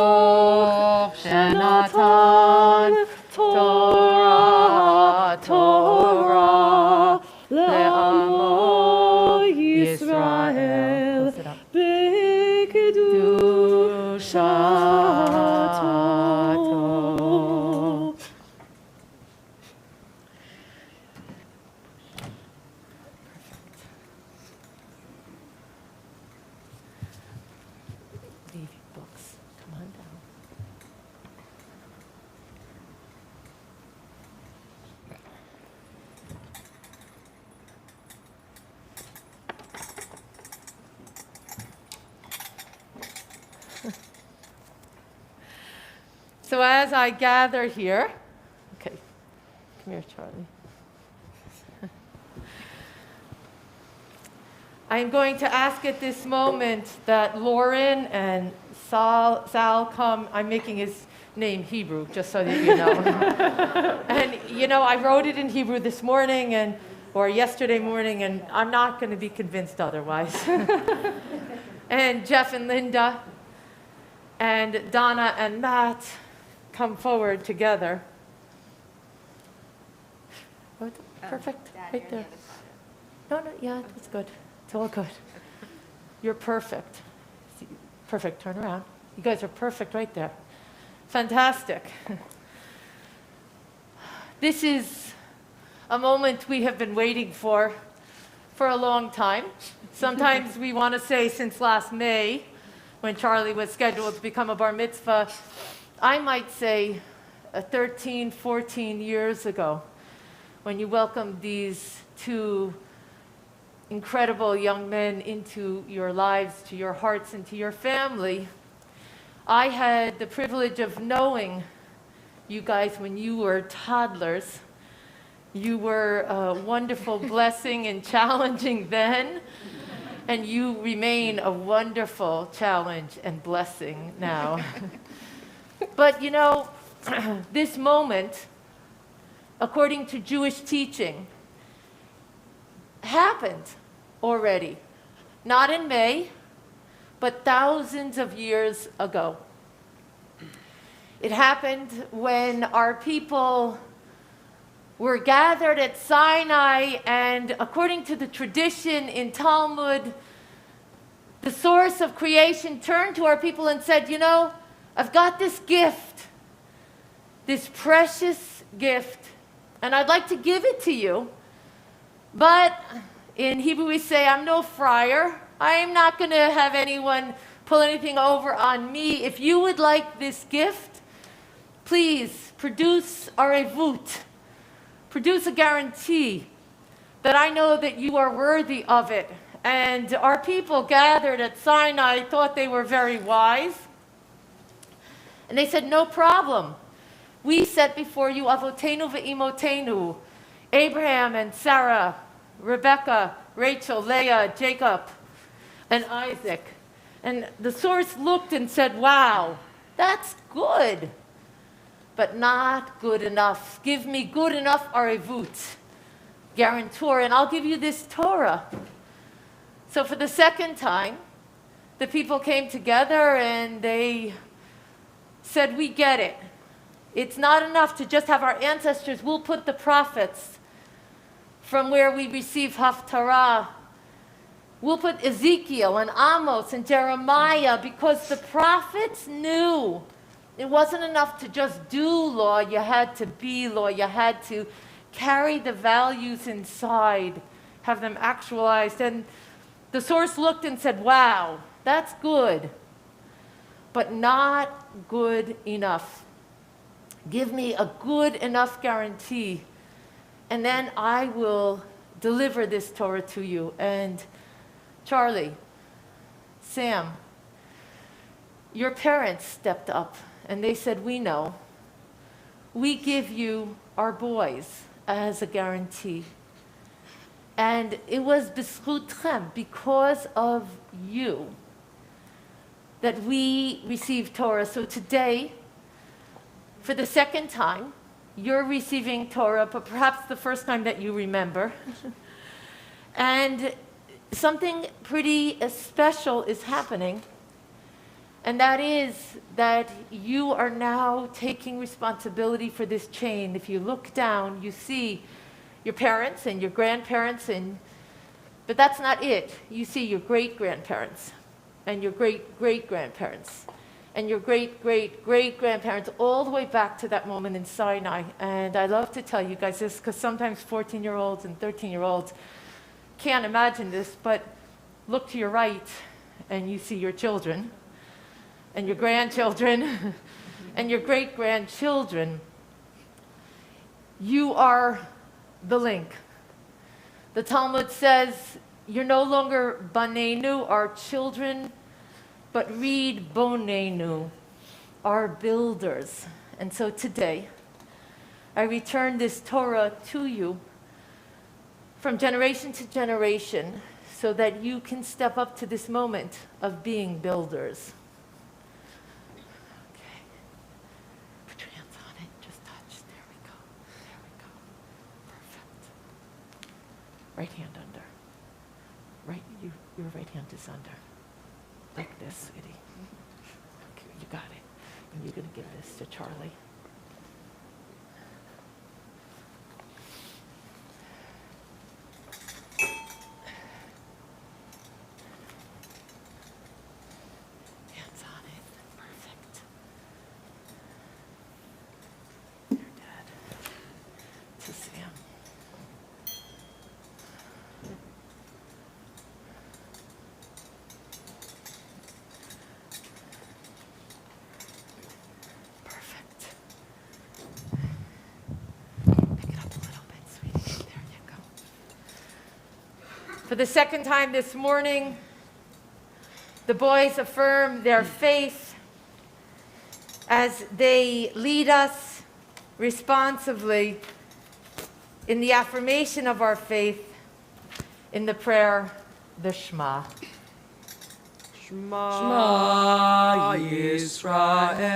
Shenatan Torah, Torah. Le'amo Yisrael b'kedushato. Leave your books. Come on down. So as I gather here, okay, come here, Charlie. I am going to ask at this moment that Lauren and Sal come. I'm making his name Hebrew, just so that you know. And you know, I wrote it in Hebrew this morning or yesterday morning, and I'm not going to be convinced otherwise. And Jeff and Linda and Donna and Matt come forward together. Oh, perfect, right there. No, yeah, that's good. It's all good. You're perfect. Perfect, turn around. You guys are perfect right there. Fantastic. This is a moment we have been waiting for a long time. Sometimes we want to say since last May, when Charlie was scheduled to become a bar mitzvah. I might say 13, 14 years ago, when you welcomed these two incredible young men into your lives, to your hearts, and to your family. I had the privilege of knowing you guys when you were toddlers. You were a wonderful blessing and challenging then, and you remain a wonderful challenge and blessing now. But you know, this moment, according to Jewish teaching, happened already. Not in May, but thousands of years ago. It happened when our people were gathered at Sinai, and according to the tradition in Talmud, the source of creation turned to our people and said, you know, I've got this gift, this precious gift, and I'd like to give it to you. But in Hebrew we say, I'm no friar. I am not going to have anyone pull anything over on me. If you would like this gift, please produce a revut, produce a guarantee that I know that you are worthy of it. And our people gathered at Sinai thought they were very wise. And they said, no problem. We set before you avotenu ve'imotenu, Abraham and Sarah, Rebecca, Rachel, Leah, Jacob, and Isaac. And the source looked and said, wow, that's good, but not good enough. Give me good enough arevut, guarantor, and I'll give you this Torah. So for the second time, the people came together and they said, we get it. It's not enough to just have our ancestors. We'll put the prophets from where we receive Haftarah. We'll put Ezekiel and Amos and Jeremiah, because the prophets knew it wasn't enough to just do law. You had to be law. You had to carry the values inside, have them actualized. And The source looked and said, wow, that's good, but not good enough. Give me a good enough guarantee, and then I will deliver this Torah to you. And Charlie, Sam, your parents stepped up and they said, we know. We give you our boys as a guarantee. And it was b'zchutchem, because of you, that we received Torah. So today, for the second time, you're receiving Torah, but perhaps the first time that you remember. And something pretty special is happening, and that is that you are now taking responsibility for this chain. If you look down, you see your parents and your grandparents, but that's not it. You see your great-grandparents and your great-great-grandparents and your great-great-great-grandparents, all the way back to that moment in Sinai. And I love to tell you guys this, because sometimes 14-year-olds and 13-year-olds can't imagine this, but look to your right and you see your children and your grandchildren and your great-grandchildren. You are the link. The Talmud says, you're no longer banenu, our children, but read bonenu, our builders. And so today, I return this Torah to you from generation to generation, so that you can step up to this moment of being builders. Okay. Put your hands on it, just touch. There we go. There we go. Perfect. Right hand under. Your right hand is under. Like this, sweetie. Okay, you got it. And you're going to give this to Charlie. Hands on it. Perfect. Your dad. To Sam. For the second time this morning, the boys affirm their faith as they lead us responsively in the affirmation of our faith in the prayer, the Shema. Shema Yisrael,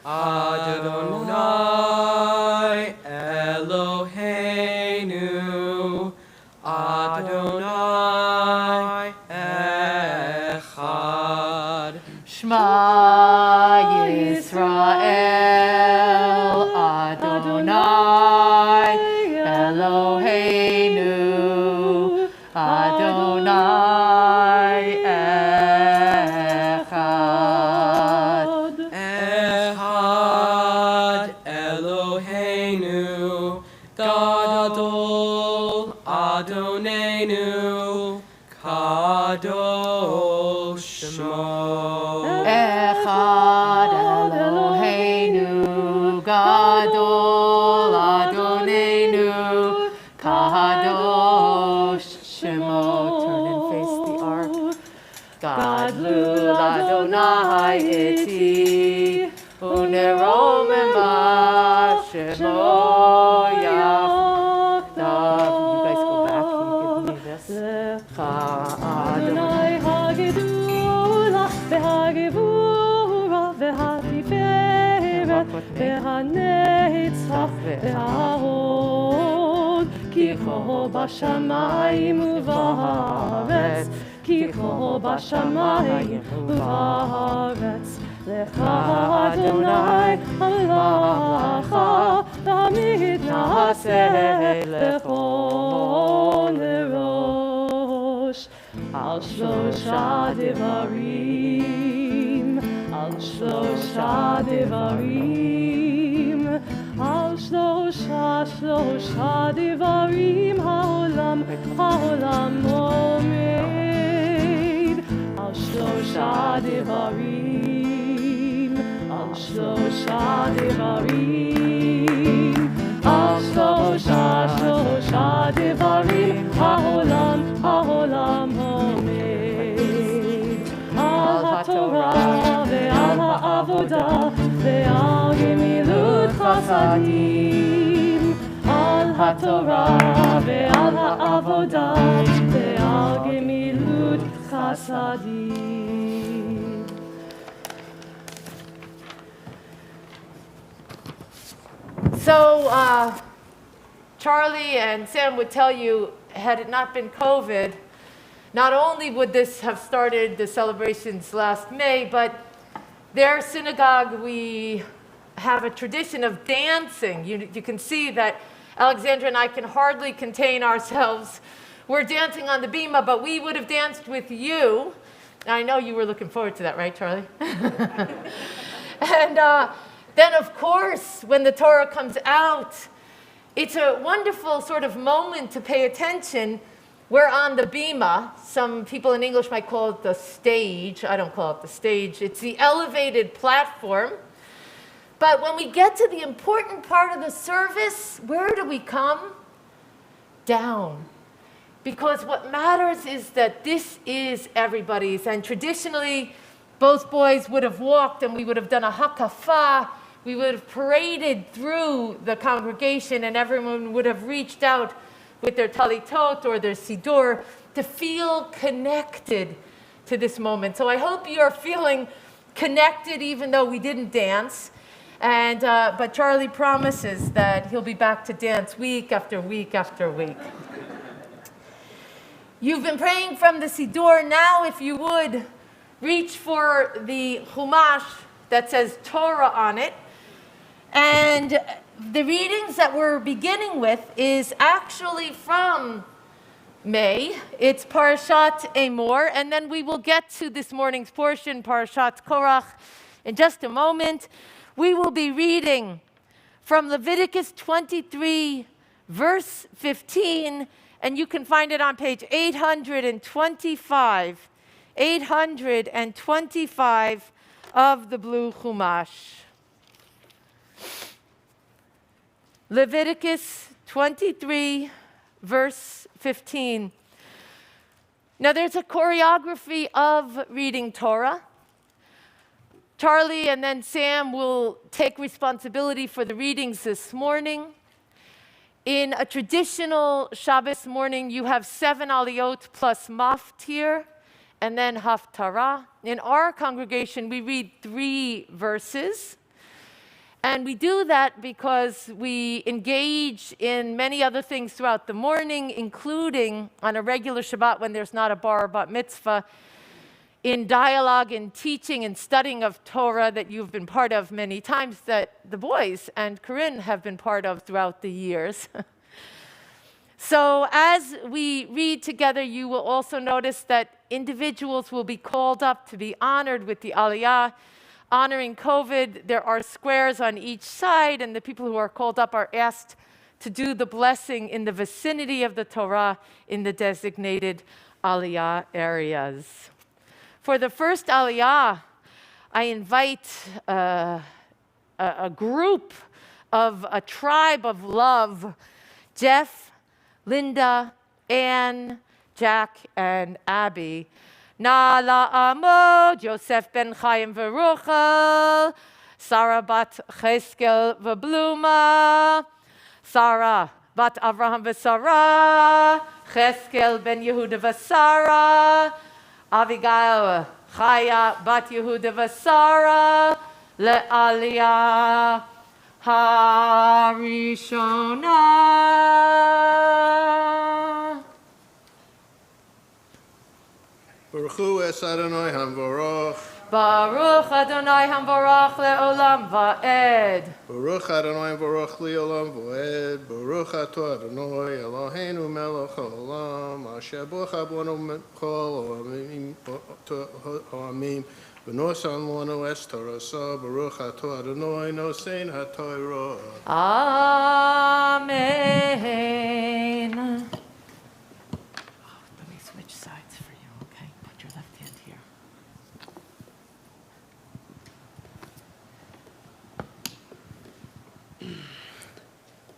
Adonai Eloheinu, Adonai Echad. Shema Yisrael, Adonai Eloheinu, Adonai Echad. Echad Eloheinu, Gadol Adonenu, Kadosh Shemo. Echad Eloheinu, Gadol Adonenu, Kadosh Shemo. Turn and face the ark. Gadlu Adonai eti, uneromema Shemo Yachdav. You guys go back. Can you give me this? Adonai hagedula v'hagevura v'hatiferet v'hanetzach v'hahod ki ho b'shamayim u'ba'aretz ki ho b'shamayim u'ba'aretz lecha Adonai halacha v'hamid na'aseh lechol nerosh al shlosha devarim, al shlosha devarim, al shlosha devarim ha'olam omer שלושה דברים, על שלושה דברים, על שלושה דברים, העולם עומד, על התורה ועל העבודה ועל גמילות חסדים, על התורה ועל העבודה ועל גמילות חסדים. So, Charlie and Sam would tell you, had it not been COVID, not only would this have started the celebrations last May, but their synagogue, we have a tradition of dancing. You can see that Alexandra and I can hardly contain ourselves. We're dancing on the bima, but we would have danced with you. I know you were looking forward to that, right, Charlie? And then, of course, when the Torah comes out, it's a wonderful sort of moment to pay attention. We're on the bima. Some people in English might call it the stage. I don't call it the stage. It's the elevated platform. But when we get to the important part of the service, where do we come? Down. Because what matters is that this is everybody's. And traditionally, both boys would have walked and we would have done a hakafah. We would have paraded through the congregation and everyone would have reached out with their talitot or their siddur to feel connected to this moment. So I hope you're feeling connected even though we didn't dance. And but Charlie promises that he'll be back to dance week after week after week. You've been praying from the siddur. Now, if you would, reach for the Chumash that says Torah on it. And the readings that we're beginning with is actually from May. It's Parashat Emor, and then we will get to this morning's portion, Parashat Korach, in just a moment. We will be reading from Leviticus 23, verse 15, and you can find it on page 825, 825 of the Blue Chumash. Leviticus 23, verse 15. Now there's a choreography of reading Torah. Charlie and then Sam will take responsibility for the readings this morning. In a traditional Shabbos morning, you have 7 aliyot plus maftir, and then haftarah. In our congregation, we read 3 verses. And we do that because we engage in many other things throughout the morning, including on a regular Shabbat when there's not a bar or bat mitzvah, in dialogue and teaching and studying of Torah that you've been part of many times, that the boys and Corinne have been part of throughout the years. So as we read together, you will also notice that individuals will be called up to be honored with the aliyah. Honoring COVID, there are squares on each side, and the people who are called up are asked to do the blessing in the vicinity of the Torah in the designated aliyah areas. For the first aliyah, I invite a group of a tribe of love, Jeff, Linda, Ann, Jack, and Abby. Na la'amod, Yosef ben Chaim v'Ruchel, Sarah bat Cheskel v'Bluma, Sarah bat Avraham v'Sarah, Cheskel ben Yehuda v'Sarah, Avigail Chaya bat Yehuda v'Sarah, le'aliyah harishonah. Baruch Hu es Adonai Hamvorach. Baruch Adonai Hamvorach le'olam va'ed. Baruch Adonai Hamvorach le'olam va'ed. Baruch Ato Adonai Eloheinu melech haolam. Asher bocha bonu kol ha'amim. V'nosan lanu es torasa. Baruch Ato Adonai nosein ha'torah. Amen. Let me switch sides for you, okay? Put your left hand here.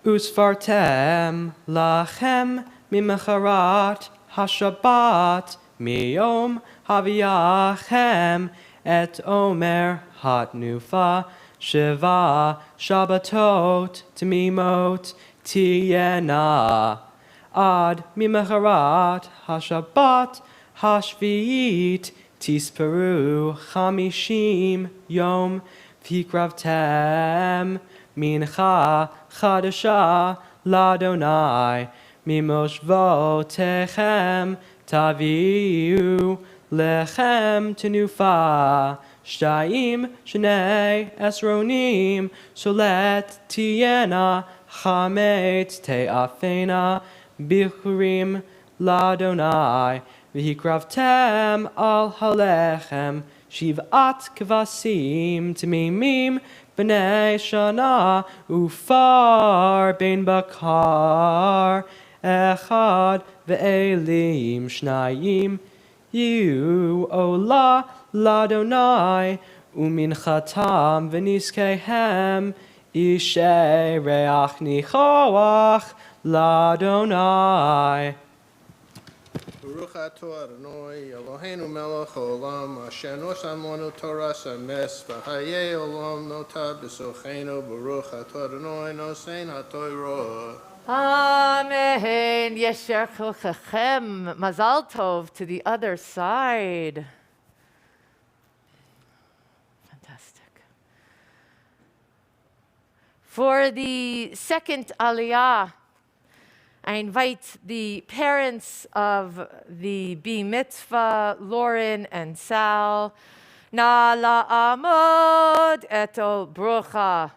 Usfartem lachem mimecharat hashabat miyom haviachem et omer hatnufa shiva shabbatot tmimot tiena ad mimecharat hashabat hashviit tisperu chamishim yom vikravtem mincha chadasha ladonai mimoshvotechem taviu lechem tenufa shtaim shnei esronim solet tiena chametz te'afena bichurim ladonai v'hikravtem al halechem shivat kvasim tmimim b'nei shana ufar ben bakar echad ve'elim shnayim yu ola ladonai uminchatam v'niskehem ishe reach nichoach ladonai. Baruch atah Adonai Eloheinu melech haolam asher nosan lanu toras hames v'hayei olam notah b'sochenu Baruch atah Adonai nosein haTorah. Amen. Yesher Chilchachem. Mazal Tov to the other side. Fantastic. For the second Aliyah, I invite the parents of the Mitzvah, Lauren and Sal, Na la'amod eto brucha.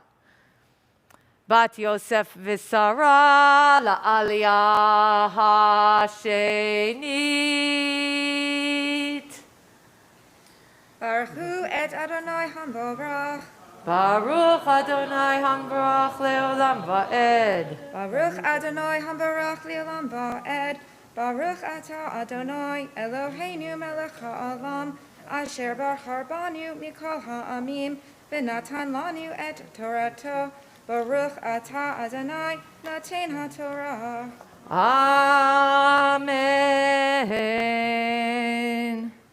Bat Yosef v'Sara la'aliyah ha'shenit. Baruch Hu et Adonai Hamborach. Baruch Adonai Hamborach le'olam va'ed. Baruch Adonai Hamborach le'olam va'ed. Baruch atah Adonai Eloheinu melech ha'olam asher bachar banu mikol ha'amim v'natan lanu et Torato. Baruch atah Adonai noten ha'Torah. Amen.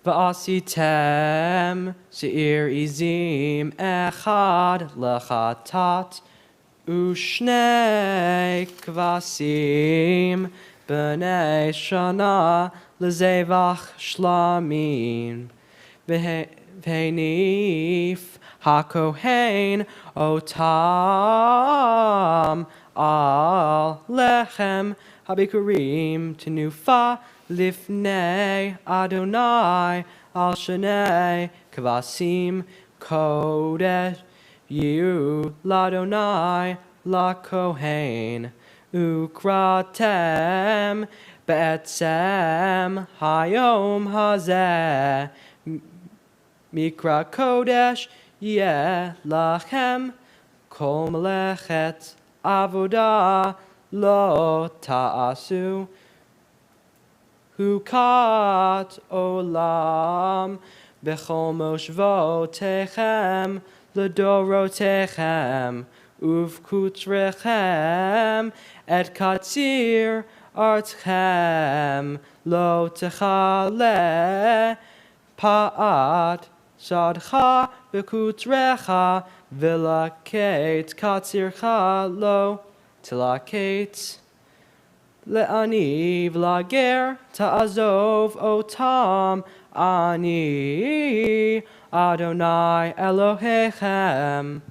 Va'asitem se'ir izim echad lechatat u'shnei kvasim b'nei shana lezevach shlamim v'henif hakohen otam al lechem habikurim tenufa lifnei Adonai al shenei kvasim kodesh yu ladonai la kohen ukratem be'etzem hayom hazeh mikra kodesh yeh lachem kol melechet avodah lo ta'asu hukat olam bechol moshvotechem ledorotechem uvkutrechem et katzir artchem lo techale pa'at sadcha bekutrecha vilaket katzircha lo tilaket le'ani v'lager ta'azov otam ani Adonai Elohechem.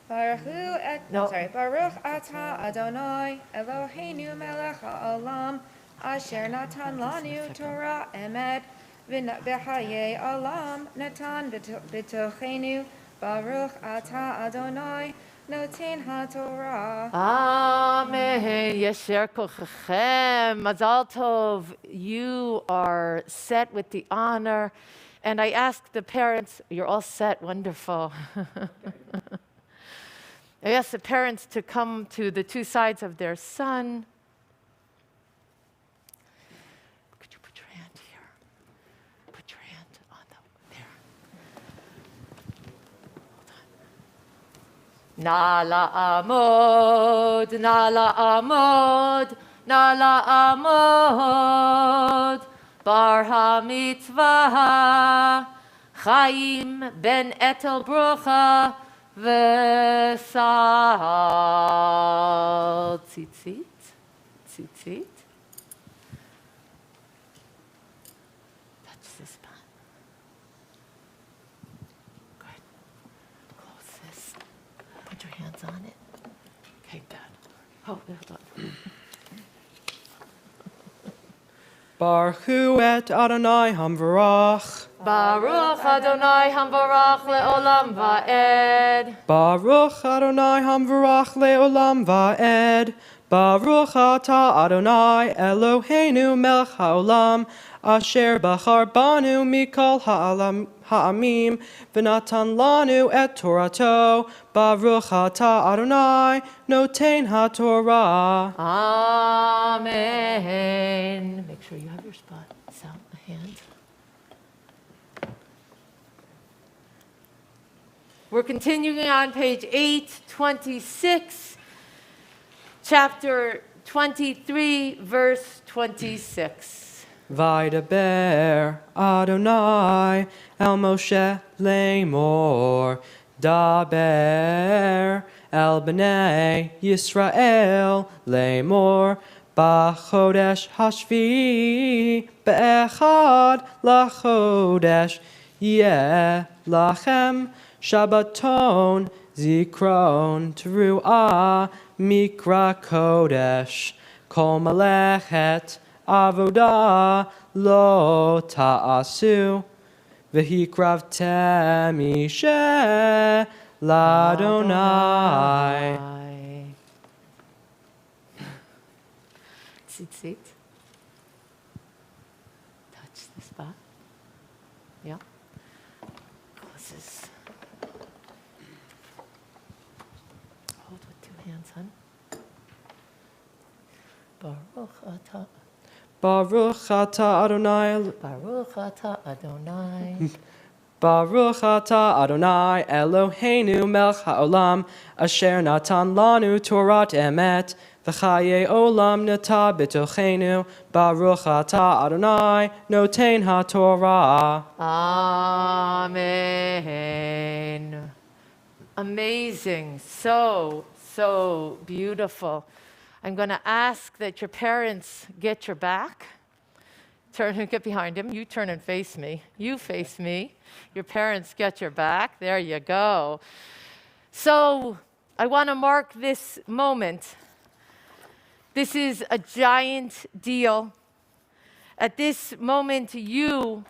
Baruch Hu et Baruch atah Adonai Eloheinu melech ha'olam asher natan lanu Torah emet v'hayei olam natan b'tochenu. Baruch atah Adonai noten ha'Torah. Amen. Yesher kochachem. Mazal tov. You are set with the honor. And I ask the parents, you're all set, wonderful. I ask the parents to come to the two sides of their son. Could you put your hand here? Put your hand on there. Na la'amod, na la'amod, na la'amod. Bar ha-mitzvah, Chaim ben Etel Brocha v'sal. Tzitzit, tzitzit. Touch this spot. Good. Close this. Put your hands on it. Okay, good. Oh, hold on. Baruch Hu et Adonai Hamvarach. Baruch Adonai Hamvarach le'olam va'ed. Baruch Adonai Hamvarach le'olam va'ed. Baruch atah Adonai Eloheinu melech haolam, asher bachar banu mikol ha'amim, v'natan lanu et Torato. Baruch atah Adonai noten ha'torah. Amen. Make sure you have your spot. Sound a hand. We're continuing on page 826, chapter 23, verse 26. Vaydaber Adonai el Moshe lemor, daber el bnei Yisrael lemor, b'chodesh hashvi be'echad lachodesh yeh lachem Shabbaton zikron teruah mikra kodesh kol malechet avodah lo ta'asu v'hikravtem ishe ladonai. Tzitzit. Touch the spot. Yeah. Close this. Hold with two hands, hon. Baruch atah. Baruch atah Adonai. Baruch atah Adonai. Baruch atah Adonai Eloheinu melech haolam, asher natan lanu Torat emet, v'chaye olam nata b'tochenu. Baruch atah Adonai noten ha'torah. Amen. Amazing. So beautiful. I'm going to ask that your parents get your back. Turn and get behind him. You turn and face me. You face me. Your parents get your back. There you go. So I want to mark this moment. This is a giant deal. At this moment, you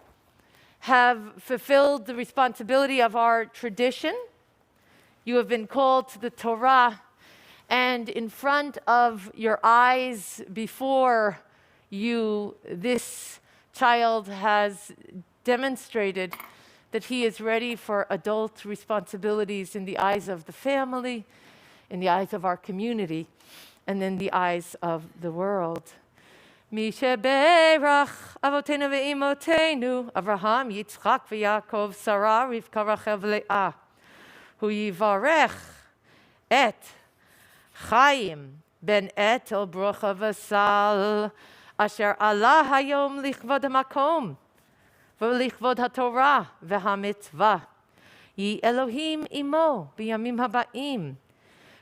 have fulfilled the responsibility of our tradition. You have been called to the Torah, and in front of your eyes, before you, this child has demonstrated that he is ready for adult responsibilities in the eyes of the family, in the eyes of our community, and in the eyes of the world. Mi sheberach avotenu ve'imotenu, Avraham, Yitzchak, ve'Yaakov, Sarah, Rivka, Rachel, ve'Leah, hu yivarech et Chaim ben Etel Brocha v'sal, asher Allah hayom lichvod hamakom, v'lichvod haTorah v'hamitzvah. Yi Elohim imo b'yamim haba'im,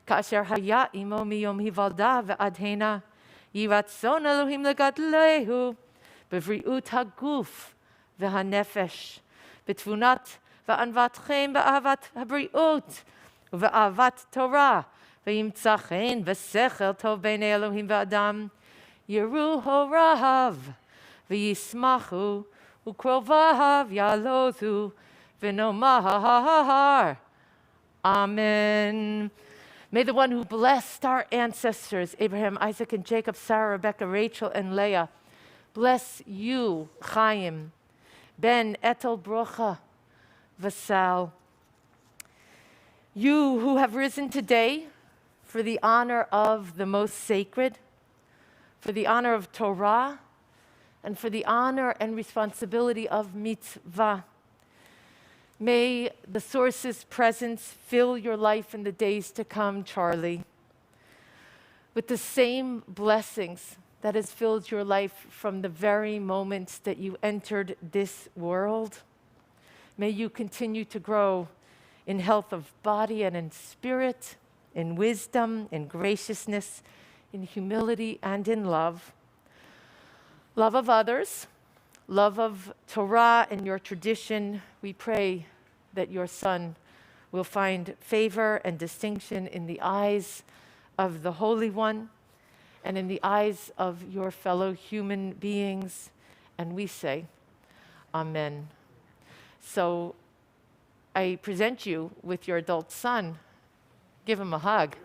ka'asher haya imo miyom hivalda v'ad hena. Yi ratzon Elohim legadlehu, b'vriut haguf v'hanefesh, b'tvunat v'anvatchem b'ahavat habriut, v'ahavat Torah, וימצא חן ושכל טוב בעיני אלוהים ואדם, יראו הוריו וישמחו, וקרוביו יעלוזו, ונאמר, Amen. May the one who blessed our ancestors, Abraham, Isaac, and Jacob, Sarah, Rebecca, Rachel, and Leah, bless you, Chaim, ben Etel Brocha Vasal. You who have risen today for the honor of the most sacred, for the honor of Torah, and for the honor and responsibility of Mitzvah. May the source's presence fill your life in the days to come, Charlie, with the same blessings that has filled your life from the very moments that you entered this world. May you continue to grow in health of body and in spirit, in wisdom, in graciousness, in humility, and in love. Love of others, love of Torah and your tradition. We pray that your son will find favor and distinction in the eyes of the Holy One and in the eyes of your fellow human beings. And we say, Amen. So I present you with your adult son. Give him a hug.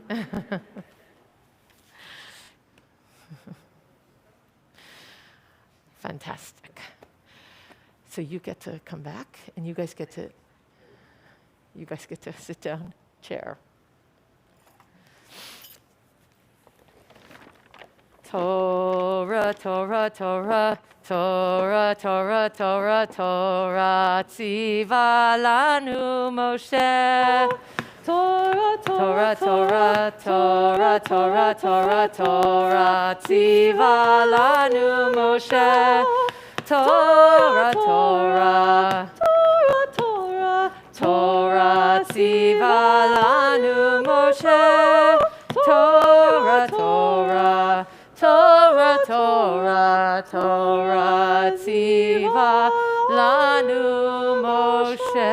Fantastic. So you get to come back, and you guys get to sit down, chair. Torah, Torah, Torah, Torah, Torah, Torah, Torah, tziva lanu Moshe. Torah, Torah, Torah, Torah, Torah, Torah, Torah, tziva lanu Moshe. Torah, Torah, Torah, Torah, Torah, tziva lanu Moshe. Torah, Torah, Torah, Torah, Torah, tziva lanu Moshe.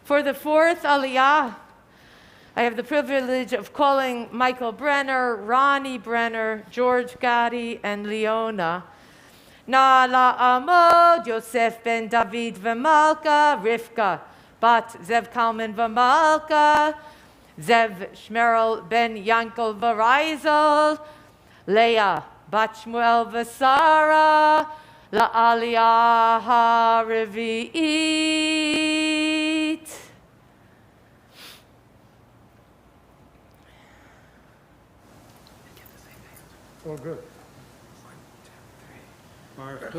For the fourth Aliyah, I have the privilege of calling Michael Brenner, Ronnie Brenner, George Gotti, and Leona. Nala Amod, Yosef ben David v'Malka, Rivka, bat Zev Kalman v'Malka, Zev Shmerel ben Yankel v'Reisel, Leah bat Shmuel v'Sara, la'aliyah ha'revi'it. Oh, good. Baruch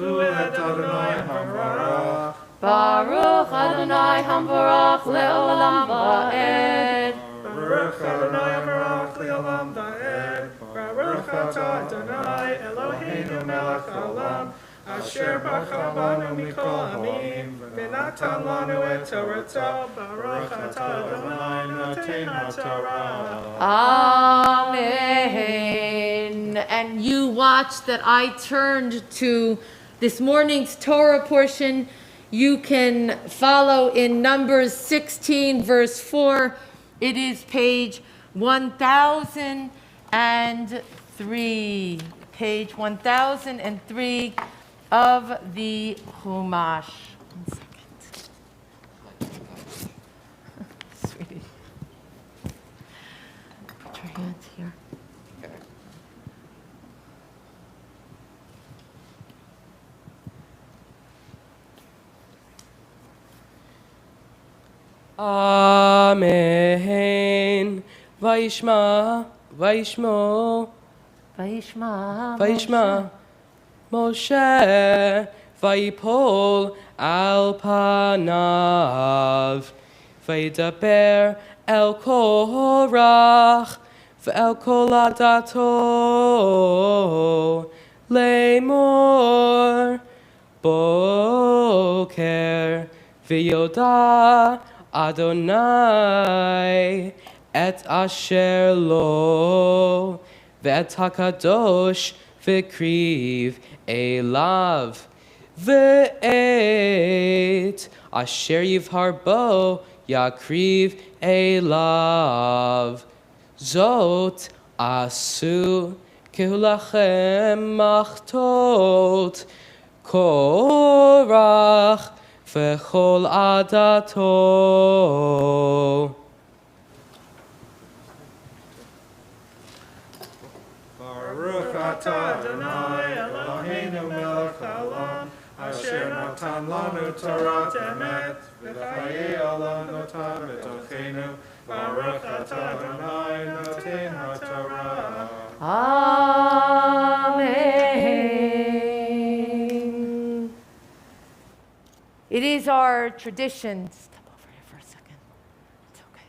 Adonai Hamvarach le'olam va'ed. Baruch Adonai Hamvarach le'olam va'ed. Baruch atah Adonai Eloheinu melech haolam, asher bacha banu mikol amim, v'natan lanu et Torato. Baruch atah Adonai noten haTorah. Amen. And you watched that I turned to this morning's Torah portion. You can follow in Numbers 16, verse 4. It is page 1003. Page 1003 of the Chumash. 1 second. Sweetie. Put your hands here. Amen. Vayishma, Vayishmo, Vayishma, Moshe, Vayipol al panav, Vaydaber el korach, ve'el kol adato, lemor, boker, v'yoda, Adonai et asher lo ve'et hakadosh v'kriv elav ve'et asher yivhar bo yakriv elav zot asu kehulachem machtot korach v'chol adato. Baruch atah Adonai Eloheinu melech haolam, asher natan lanu Torah emet, v'chayei olam notam b'tochenu. Baruch atah Adonai noten haTorah. Amen. It is our tradition. Step over here for a second. It's okay.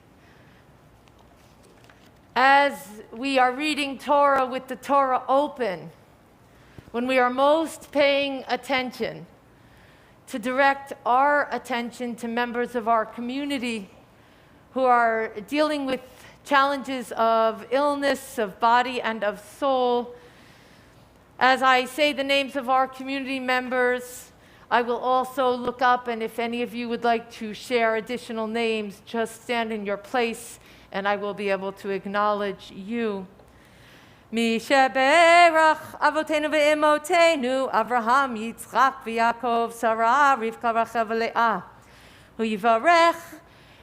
As we are reading Torah with the Torah open, when we are most paying attention, to direct our attention to members of our community who are dealing with challenges of illness, of body, and of soul. As I say the names of our community members, I will also look up, and if any of you would like to share additional names, just stand in your place, and I will be able to acknowledge you. Mi sheberach avotenu ve'imotenu, Avraham, Yitzchak, v'Yaakov, Sarah, Rivka, Rachel, v'Leah. Hu yivarech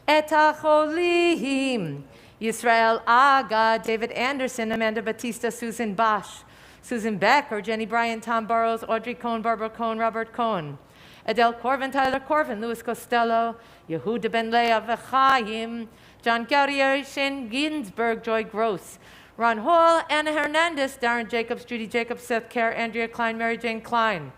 et hacholim. Yisrael Aga, David Anderson, Amanda Batista, Susan Bosch, Susan Becker, Jenny Bryan, Tom Burrows, Audrey Cohn, Barbara Cohn, Robert Cohn, Adele Corvin, Tyler Corvin, Louis Costello, Yehuda Ben Leah V'Chaim, John Gautier, Shane Ginsberg, Joy Gross, Ron Hall, Anna Hernandez, Darren Jacobs, Judy Jacobs, Seth Kerr, Andrea Klein, Mary Jane Klein,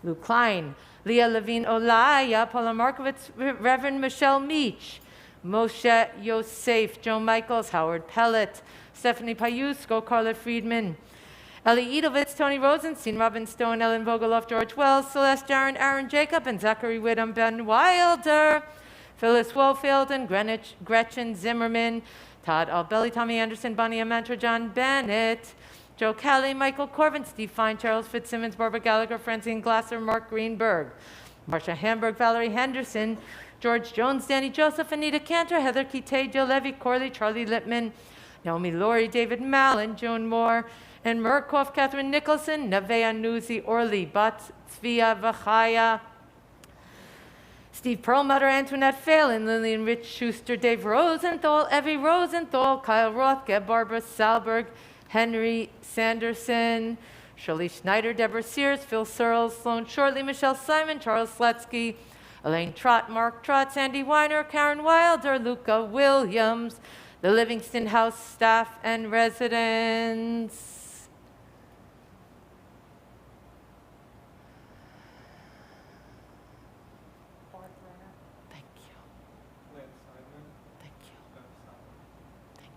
Lou Klein, Leah Levine Olaya, Paula Markovitz, Reverend Michelle Meach, Moshe Yosef, Joe Michaels, Howard Pellet, Stephanie Payusko, Carla Friedman, Ellie Edovitz, Tony Rosenstein, Robin Stone, Ellen Vogeloff, George Wells, Celeste Jaron, Aaron Jacob, and Zachary Whittam, Ben Wilder, Phyllis Wofield, and Gretchen Zimmerman, Todd Albelli, Tommy Anderson, Bonnie Amantra, John Bennett, Joe Kelly, Michael Corvin, Steve Fine, Charles Fitzsimmons, Barbara Gallagher, Francine Glasser, Mark Greenberg, Marsha Hamburg, Valerie Henderson, George Jones, Danny Joseph, Anita Cantor, Heather Kite, Joe Levy, Corley, Charlie Lippman, Naomi Laurie, David Mallon, Joan Moore, and Murkoff, Catherine Nicholson, Nevea Nuzi, Orly, Butts, Svia Vachaya, Steve Perlmutter, Antoinette Phelan, Lillian Rich Schuster, Dave Rosenthal, Evie Rosenthal, Kyle Rothke, Barbara Salberg, Henry Sanderson, Shirley Schneider, Deborah Sears, Phil Searles, Sloan Shortley, Michelle Simon, Charles Sletsky, Elaine Trott, Mark Trott, Sandy Weiner, Karen Wilder, Luca Williams, the Livingston House staff and residents. Thank you. Thank you. Thank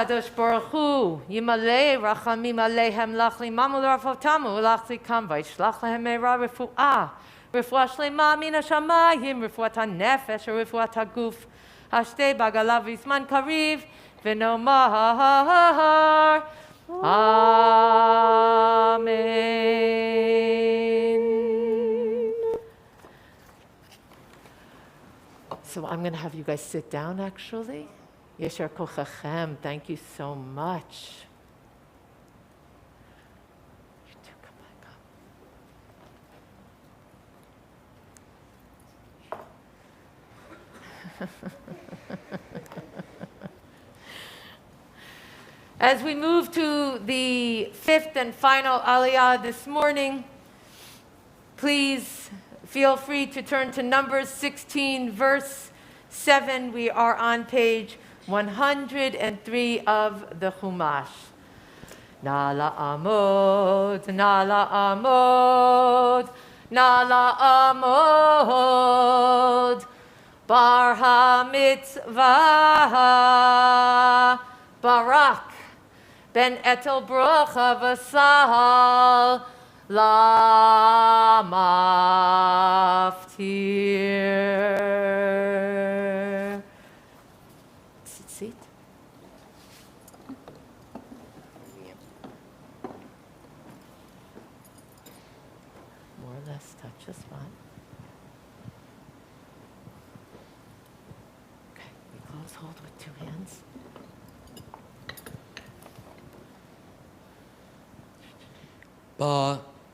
you. HaKadosh Baruch Hu, Yimalei Rachamim Aleihem Lachli Mamu L'Rafotamu Lachli Kam Vaishlach Lehem Meira Refuah Refuah Shlema Min HaShamayim Refuat HaNefesh Refuat HaGuf Hashtei Bagalav Yisman Kariv V'nomar Amen. So I'm going to have you guys sit down actually. Yesher Kochachem, thank you so much. You two come back up. As we move to the fifth and final Aliyah this morning, please feel free to turn to Numbers 16, verse 7. We are on page 103 of the Chumash. Nala Amod, Nala Amod, Nala Amod, Bar HaMitzvah, Barak, Ben Etel Brocha V'Sahal, La Maftir. Seat. More or less touch the spot. Okay, we close hold with two hands.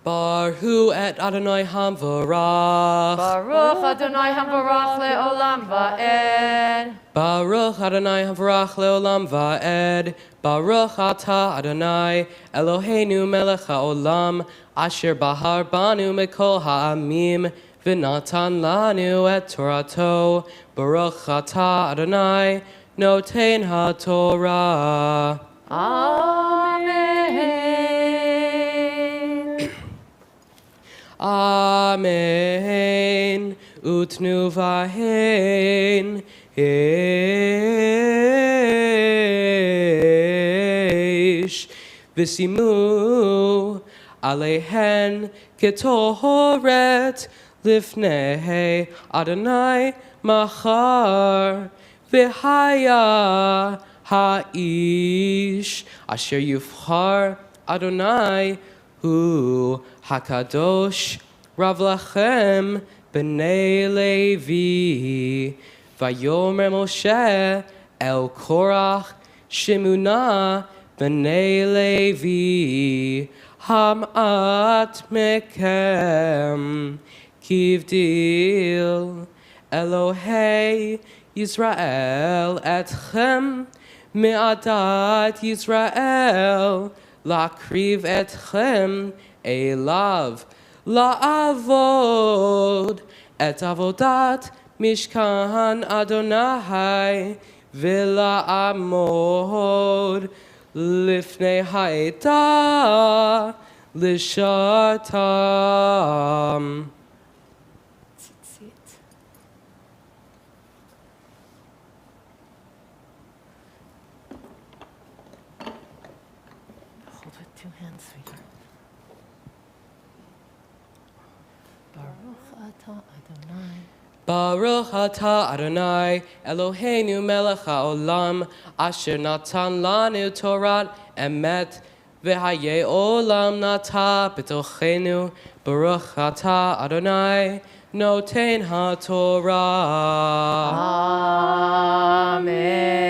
Baruch et Adonai Hamvarach. Baruch Adonai Hamvarach le'olam va'ed. Baruch Adonai Hamvarach le'olam va'ed. Baruch atah Adonai Eloheinu melech ha'olam asher bahar banu mikol ha'amim v'natan lanu et Torato. Baruch atah Adonai noten ha'torah. Amen. Amen. Utnu vahen. Eish. Visimu. Alehen. Ketohoret. Lifnei Adonai. Machar. Vihaya. Ha'ish. Asher yufchar. Adonai. Hu Hakadosh Rav Lachem B'nei Levi Vayomer Moshe El Korach Shimuna B'nei Levi Hamat Mekem Kivdil Elohei Yisrael Etchem Me'adat Yisrael Lakriv etchem elav la'avod et avodat mishkan Adonai v'la'amod lifnei ha'eta lishatam. Hold with two hands, sweetheart. Baruch atah Adonai. Baruch atah Adonai Eloheinu melech haolam asher natan lanu Torat emet v'hayei olam nata b'tochenu Baruch atah Adonai noten haTorah. Amen.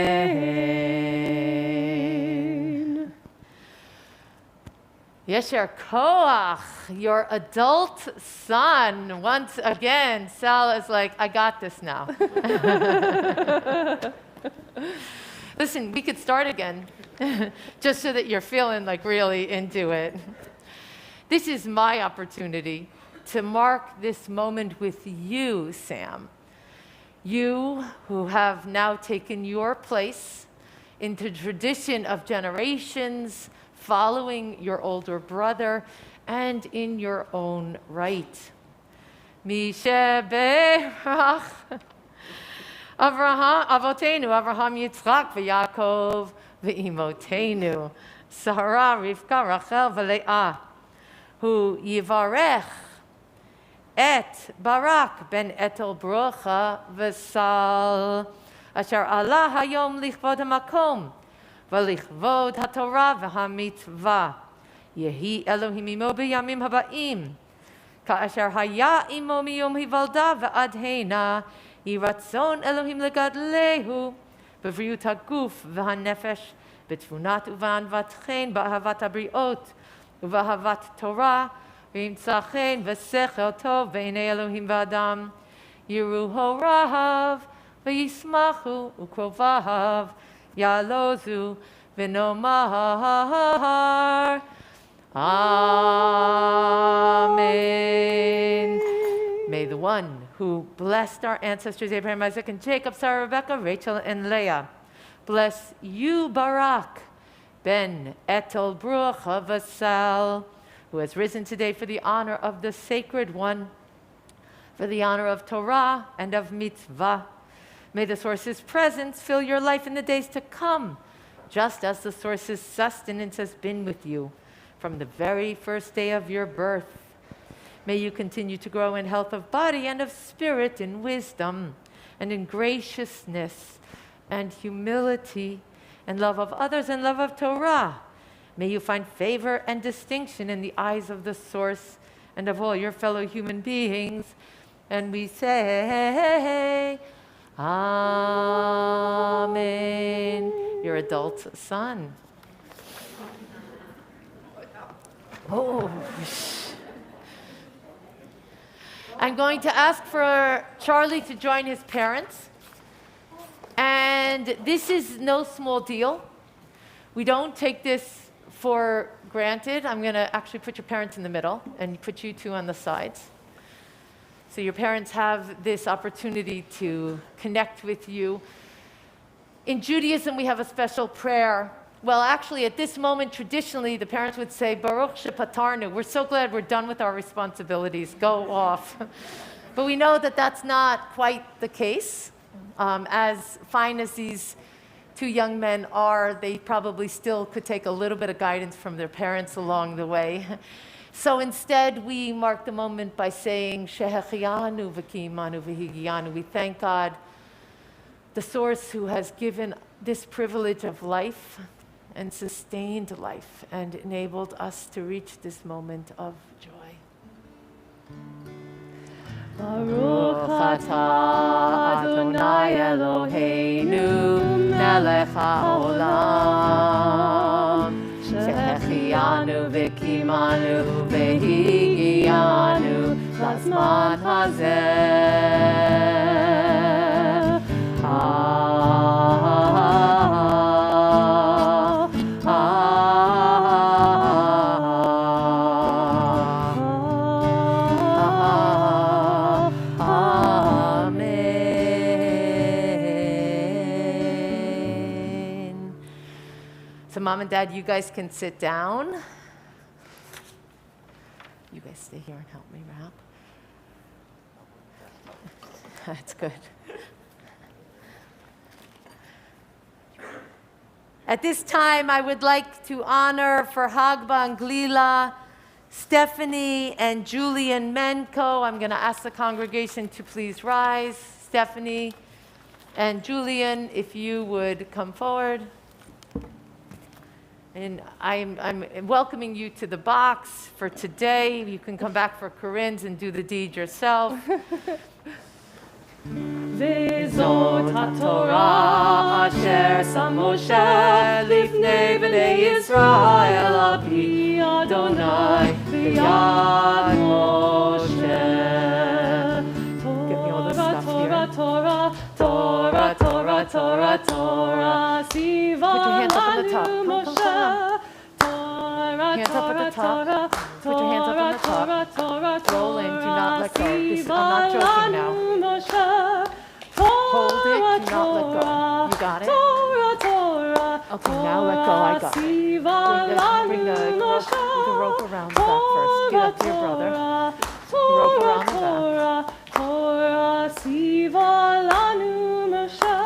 Yesher Koach, your adult son. Once again, Sal is like, I got this now. Listen, we could start again, just so that you're feeling like really into it. This is my opportunity to mark this moment with you, Sam. You who have now taken your place in the tradition of generations, following your older brother, and in your own right. Misheberach Avraham, Avotenu, Avraham, Yitzchak, v'Yaakov, v'Imotenu, Sarah, Rivka, Rachel, v'Leah, hu yivarech et Barak ben Etel Brocha v'Sal, asher Allah hayom lichvod hamakom, v'lichvod haTorah v'hamitzvah. Yehi Elohim imo b'yamim haba'im, ka'asher haya imo miyom hivalda v'ad heina, yiratzon Elohim legadlehu, b'vriyut haguf v'hanefesh, b'tfunat u'v'anvat chen, b'ahavat habriot, u'v'ahavat Torah, v'imtza chen v'sechel tov b'nei Elohim v'adam, yiru horahav v'yismachu u'krovahav, yalozu v'nomar. Amen. May the one who blessed our ancestors Abraham, Isaac, and Jacob, Sarah, Rebecca, Rachel, and Leah, bless you, Barak ben Etel Brucha Vasal, who has risen today for the honor of the sacred one, for the honor of Torah and of Mitzvah. May the source's presence fill your life in the days to come, just as the source's sustenance has been with you from the very first day of your birth. May you continue to grow in health of body and of spirit, in wisdom and in graciousness and humility and love of others and love of Torah. May you find favor and distinction in the eyes of the source and of all your fellow human beings. And we say, Amen. Your adult son. Oh. I'm going to ask for Charlie to join his parents. And this is no small deal. We don't take this for granted. I'm going to actually put your parents in the middle and put you two on the sides. So your parents have this opportunity to connect with you. In Judaism, we have a special prayer Well, actually, at this moment, traditionally, the parents would say, Baruch shepatarnu. We're so glad we're done with our responsibilities. Go off. But we know that that's not quite the case. As fine as these two young men are, they probably still could take a little bit of guidance from their parents along the way. So instead, we mark the moment by saying, Shehechianu v'kimanu v'higianu. We thank God, the source who has given this privilege of life and sustained life and enabled us to reach this moment of joy. Baruch atah Adonai Eloheinu melech haolam shehechianu v'kimanu v'higianu lazman hazeh. So Mom and Dad, you guys can sit down. You guys stay here and help me wrap. That's good. At this time, I would like to honor for Hagba and Glila, Stephanie and Julian Menko. I'm going to ask the congregation to please rise. Stephanie and Julian, if you would come forward. And I'm welcoming you to the box for today. You can come back for Corinne's and do the deed yourself. Vezot haTorah asher sam Moshe lifnei bnei Yisrael api Adonai b'yad Moshe. Torah, Siva lanu Moshe. Hands up at the top. Put your hands up on the top. Roll in. Do not let go. I'm not joking now. Hold it. Do not let go. You got it? Okay, now let go. I got it. Bring the rope around the back first. Give that to your brother. The rope around the back.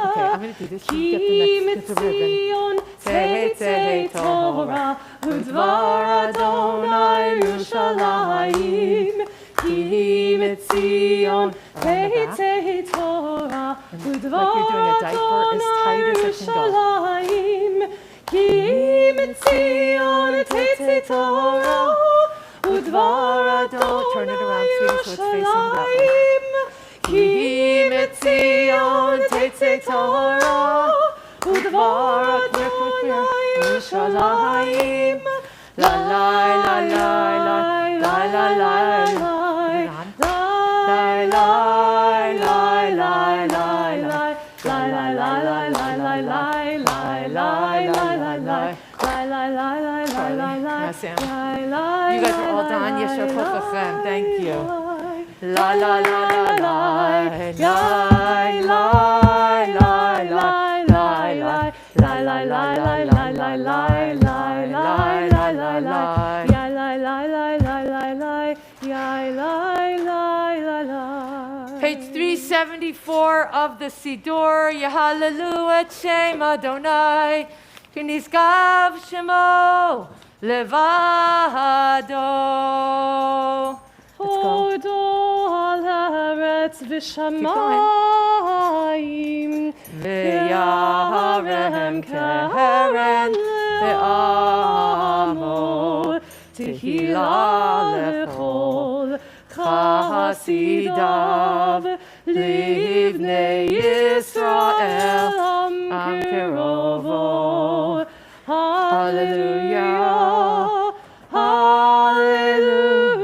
Okay, I'm going to do this. You get the ribbon. Tehei Torah, udvar Adonai Yerushalayim, ki mitzion. Tehei Torah, udvar Adonai Yerushalayim, ki mitzion. Tehei Torah, udvar Adonai Turn it around, sweetie, so it's facing that way. Ki mitzion. Tehei Torah, udvar Adonai Yerushalayim, la la la la la la la la la Sam. You guys are all done. Yeshua Kochachem. Thank you. La la la la la la Page 374 of the Siddur, Yehallelu et Shem Adonai, ki nizkav shemo levado. Hodo al haaretz v'shamayim, Ve'yaharem keren ve'amo, tehillah lechol chasidav, livnei Yisrael am kerovo. Hallelujah, hallelujah.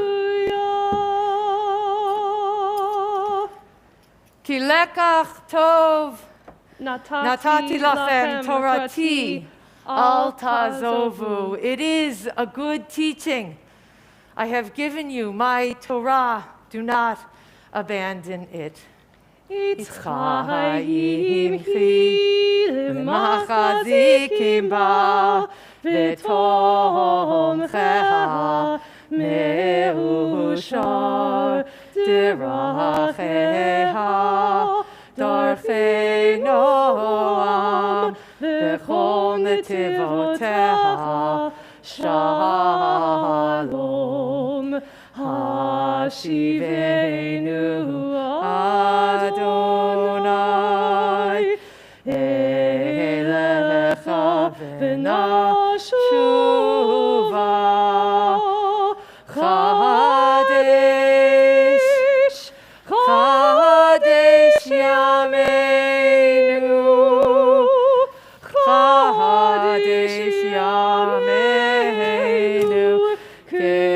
Ki lekach tov natati lachem torati al tazovu. It is a good teaching. I have given you my Torah. Do not abandon it. Itzchayim chil machazikim ba v'tomcheha meushar deracheha darchei noam v'chol netivoteha shalom hashivenu Adonai elecha v'nashuva Chadesh Chadesh Yameinu Chadesh Yameinu Kekedem.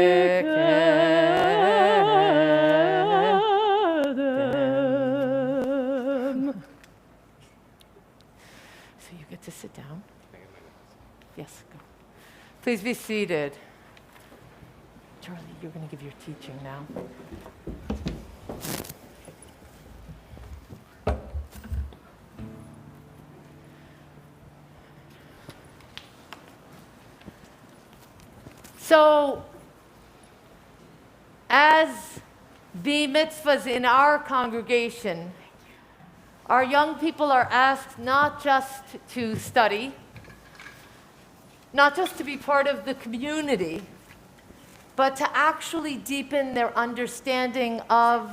So you get to sit down. Yes, go. Please be seated. Charlie, you're going to give your teaching now. So, as the mitzvahs in our congregation, our young people are asked not just to study, not just to be part of the community, but to actually deepen their understanding of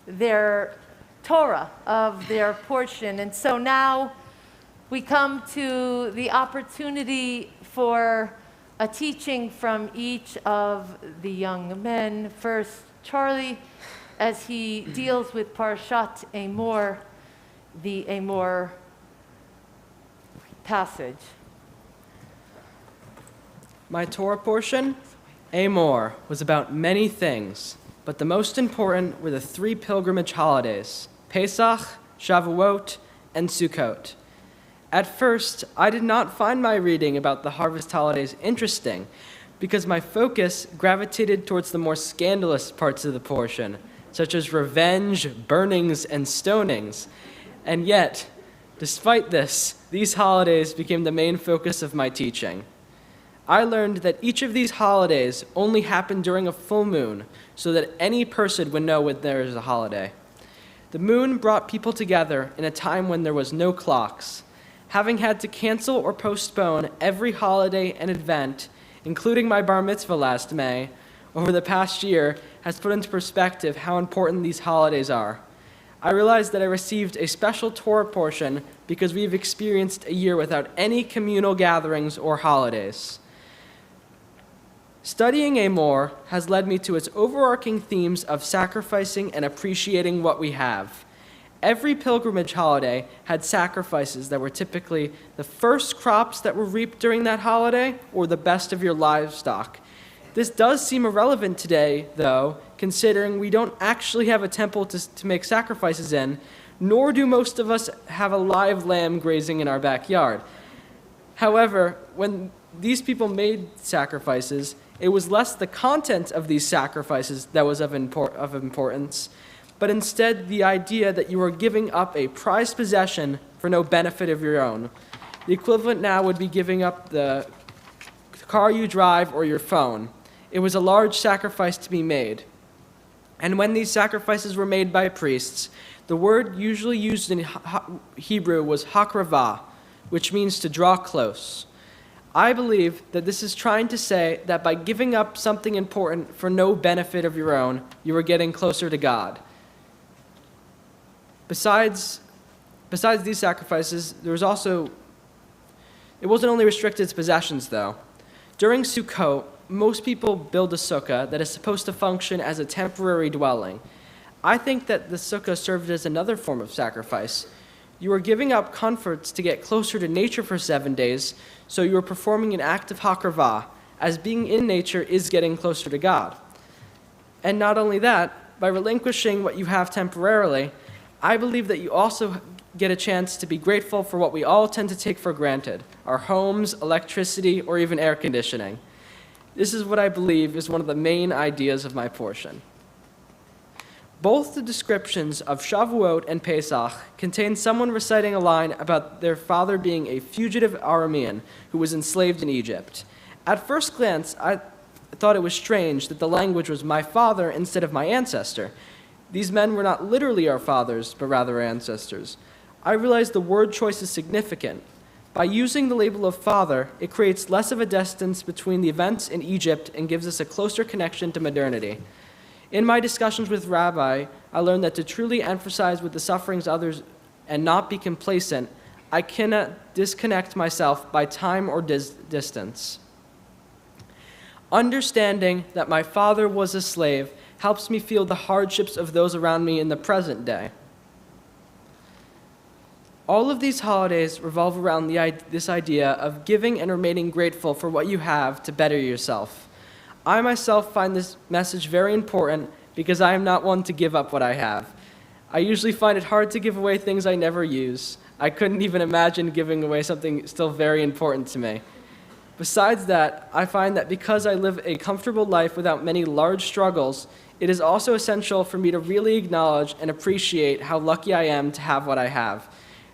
their Torah, of their portion. And so now we come to the opportunity for a teaching from each of the young men. First, Charlie, as he deals with Parshat Emor, the Emor passage. My Torah portion, Emor, was about many things, but the most important were the 3 pilgrimage holidays, Pesach, Shavuot, and Sukkot. At first, I did not find my reading about the harvest holidays interesting because my focus gravitated towards the more scandalous parts of the portion, such as revenge, burnings, and stonings. And yet, despite this, these holidays became the main focus of my teaching. I learned that each of these holidays only happened during a full moon so that any person would know when there is a holiday. The moon brought people together in a time when there was no clocks. Having had to cancel or postpone every holiday and event, including my bar mitzvah last May, over the past year has put into perspective how important these holidays are. I realized that I received a special Torah portion because we've experienced a year without any communal gatherings or holidays. Studying Emor has led me to its overarching themes of sacrificing and appreciating what we have. Every pilgrimage holiday had sacrifices that were typically the first crops that were reaped during that holiday or the best of your livestock. This does seem irrelevant today, though, considering we don't actually have a temple to make sacrifices in, nor do most of us have a live lamb grazing in our backyard. However, when these people made sacrifices, it was less the content of these sacrifices that was of importance, but instead the idea that you are giving up a prized possession for no benefit of your own. The equivalent now would be giving up the car you drive or your phone. It was a large sacrifice to be made. And when these sacrifices were made by priests, the word usually used in Hebrew was hakravah, which means to draw close. I believe that this is trying to say that by giving up something important for no benefit of your own, you are getting closer to God. Besides these sacrifices, it wasn't only restricted to possessions, though. During Sukkot, most people build a sukkah that is supposed to function as a temporary dwelling. I think that the sukkah served as another form of sacrifice. You are giving up comforts to get closer to nature for 7 days, so you are performing an act of hakravah, as being in nature is getting closer to God. And not only that, by relinquishing what you have temporarily, I believe that you also get a chance to be grateful for what we all tend to take for granted, our homes, electricity, or even air conditioning. This is what I believe is one of the main ideas of my portion. Both the descriptions of Shavuot and Pesach contain someone reciting a line about their father being a fugitive Aramean who was enslaved in Egypt. At first glance, I thought it was strange that the language was my father instead of my ancestor. These men were not literally our fathers, but rather our ancestors. I realized the word choice is significant. By using the label of father, it creates less of a distance between the events in Egypt and gives us a closer connection to modernity. In my discussions with Rabbi, I learned that to truly emphasize with the sufferings of others and not be complacent, I cannot disconnect myself by time or distance. Understanding that my father was a slave helps me feel the hardships of those around me in the present day. All of these holidays revolve around this idea of giving and remaining grateful for what you have to better yourself. I myself find this message very important because I am not one to give up what I have. I usually find it hard to give away things I never use. I couldn't even imagine giving away something still very important to me. Besides that, I find that because I live a comfortable life without many large struggles, it is also essential for me to really acknowledge and appreciate how lucky I am to have what I have.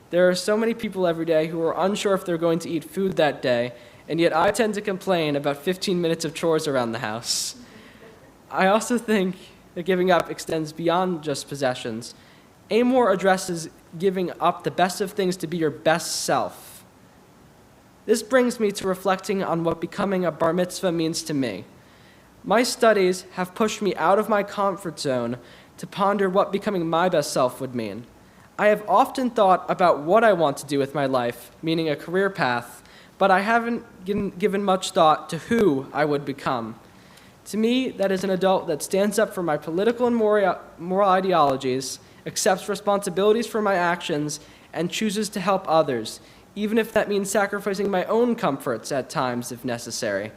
There are so many people every day who are unsure if they're going to eat food that day, and yet I tend to complain about 15 minutes of chores around the house. I also think that giving up extends beyond just possessions. Amor addresses giving up the best of things to be your best self. This brings me to reflecting on what becoming a bar mitzvah means to me. My studies have pushed me out of my comfort zone to ponder what becoming my best self would mean. I have often thought about what I want to do with my life, meaning a career path, but I haven't given much thought to who I would become. To me, that is an adult that stands up for my political and moral ideologies, accepts responsibilities for my actions, and chooses to help others, even if that means sacrificing my own comforts at times if necessary.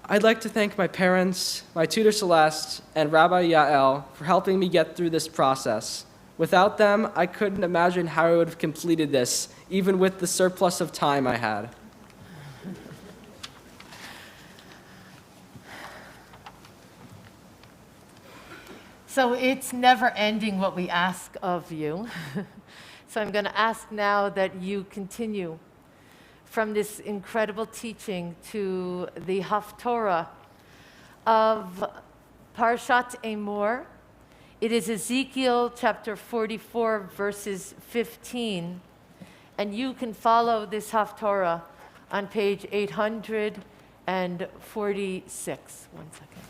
I'd like to thank my parents, my tutor Celeste, and Rabbi Yael for helping me get through this process. Without them, I couldn't imagine how I would have completed this, even with the surplus of time I had. So it's never ending what we ask of you. So I'm going to ask now that you continue from this incredible teaching to the Haftorah of Parshat Emor. It is Ezekiel chapter 44, verses 15. And you can follow this Haftorah on page 846. One second.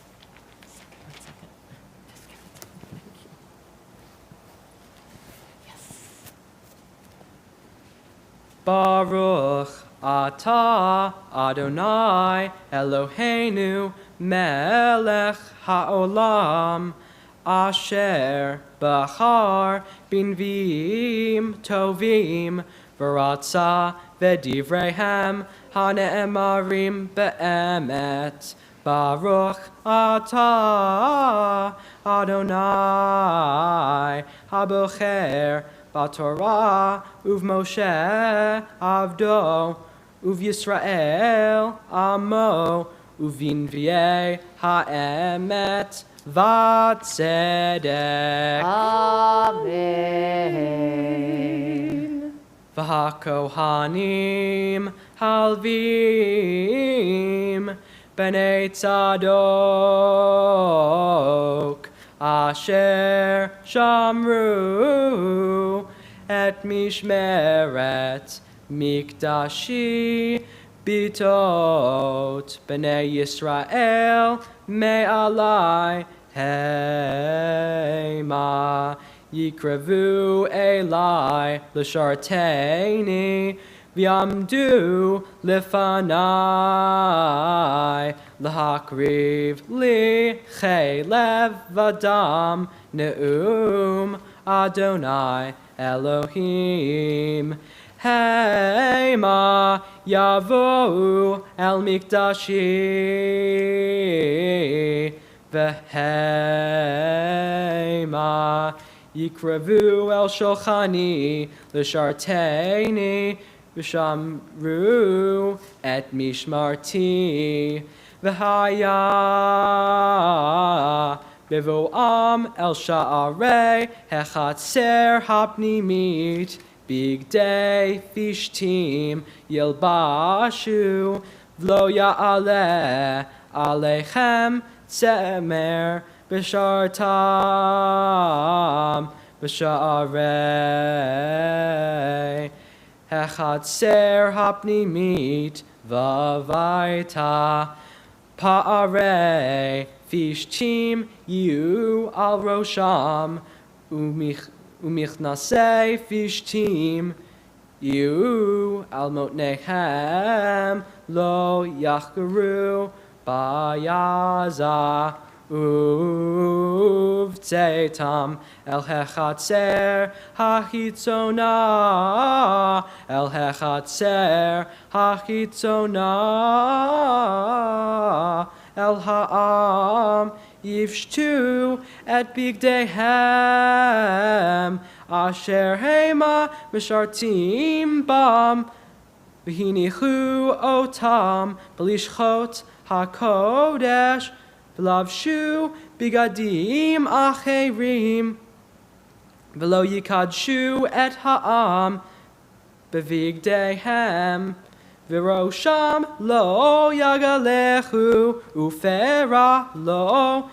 Baruch atah Adonai Eloheinu melech haolam asher bachar binvim tovim v'ratza v'divrehem hane'emarim be'emet. Baruch atah Adonai habocher Batorah uv Moshe Avdo uv Yisrael Amo uvinviei ha'emet v'tzedek. Amen. V'hakohanim halvim b'nei tzadok asher shamru et mishmeret mikdashi bitot b'nei Yisrael me'alai hema yikrevu elai l'sharteini v'yamdu lefanai lahakriv li chelev v'dam ne'um Adonai Elohim. Hema yavo'u el mikdashi v'hema yikrevu el shochani l'sharteini v'shamru et mishmarti v'haya Bevoam el sha'arei hechatzer hapnimit. Big day fishtim yilbashu v'lo ya'aleh alechem tzemer b'shartam b'sha'arei hechatzer hapnimit v'vaita pa'arei fishtim yu al rosham umichnasei fishtim yu al motnehem lo yachgaru bayaza uvtzetam el hechatzer hachitzona el hechatzer hachitzona el ha'am yivshtu et bigdehem asher hema mishartim bam v'hinichu otam b'lishchot hakodesh v'lavshu bigadim acherim v'lo yikadshu et ha'am b'vigdehem v'rosham lo yagalechu ufera lo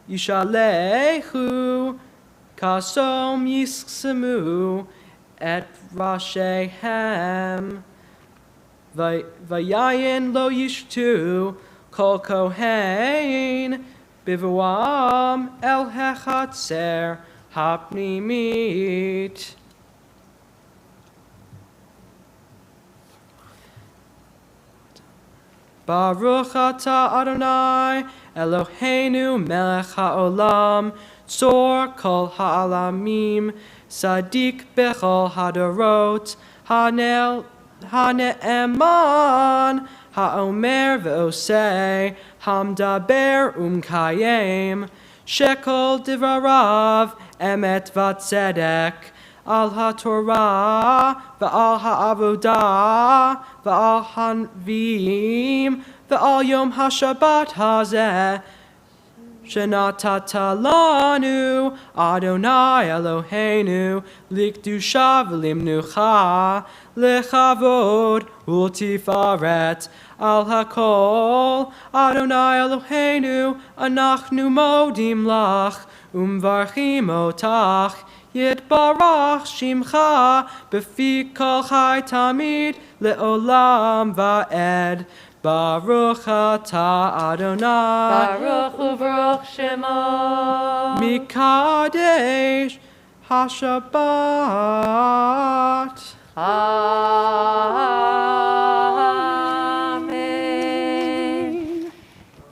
yishalechu kasom yisksemu et rashehem vayayin lo yishtu kol kohen bivuam el hechatzer hapnimit. Baruch atah Adonai Eloheinu melech haolam tzor kol ha'alamim sadik bechol hadarot hane'eman ha'omer ve'osei hamdaber umkayem shekel divrarav emet v'tzedek al haTorah ve'al ha'avodah ve'al hanvim ve'al yom ha'shabbat hazeh shenatata lanu Adonai Eloheinu likdusha v'limnucha lechavod ultifaret al hakol Adonai Eloheinu anachnu modim lach umvarchim otach Yitbarach Shimcha B'fi Kol Chai Tamid Le'olam Va'ed Baruch Atah Adonai Baruch u'baruch Shemo Mikadesh HaShabbat. Amen.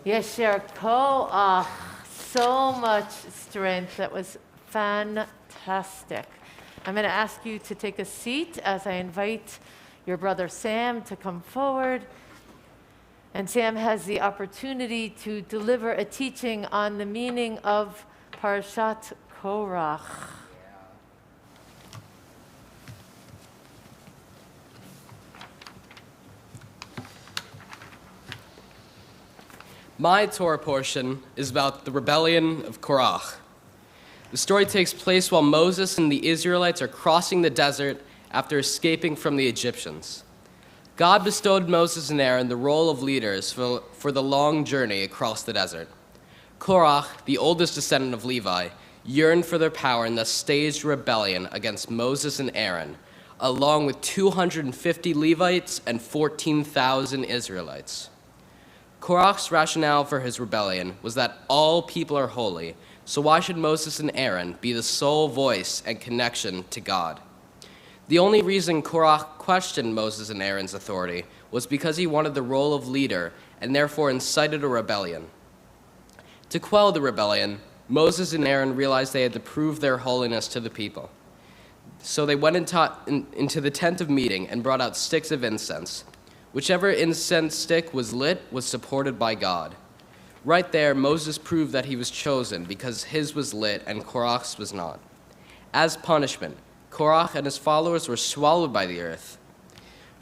Yesher Koach. So much strength. That was fantastic. I'm going to ask you to take a seat as I invite your brother Sam to come forward. And Sam has the opportunity to deliver a teaching on the meaning of Parashat Korach. My Torah portion is about the rebellion of Korach. The story takes place while Moses and the Israelites are crossing the desert after escaping from the Egyptians. God bestowed Moses and Aaron the role of leaders for the long journey across the desert. Korach, the oldest descendant of Levi, yearned for their power and thus staged a rebellion against Moses and Aaron, along with 250 Levites and 14,000 Israelites. Korach's rationale for his rebellion was that all people are holy, so why should Moses and Aaron be the sole voice and connection to God? The only reason Korach questioned Moses and Aaron's authority was because he wanted the role of leader and therefore incited a rebellion. To quell the rebellion, Moses and Aaron realized they had to prove their holiness to the people. So they went into the tent of meeting and brought out sticks of incense. Whichever incense stick was lit was supported by God. Right there, Moses proved that he was chosen because his was lit and Korach's was not. As punishment, Korach and his followers were swallowed by the earth.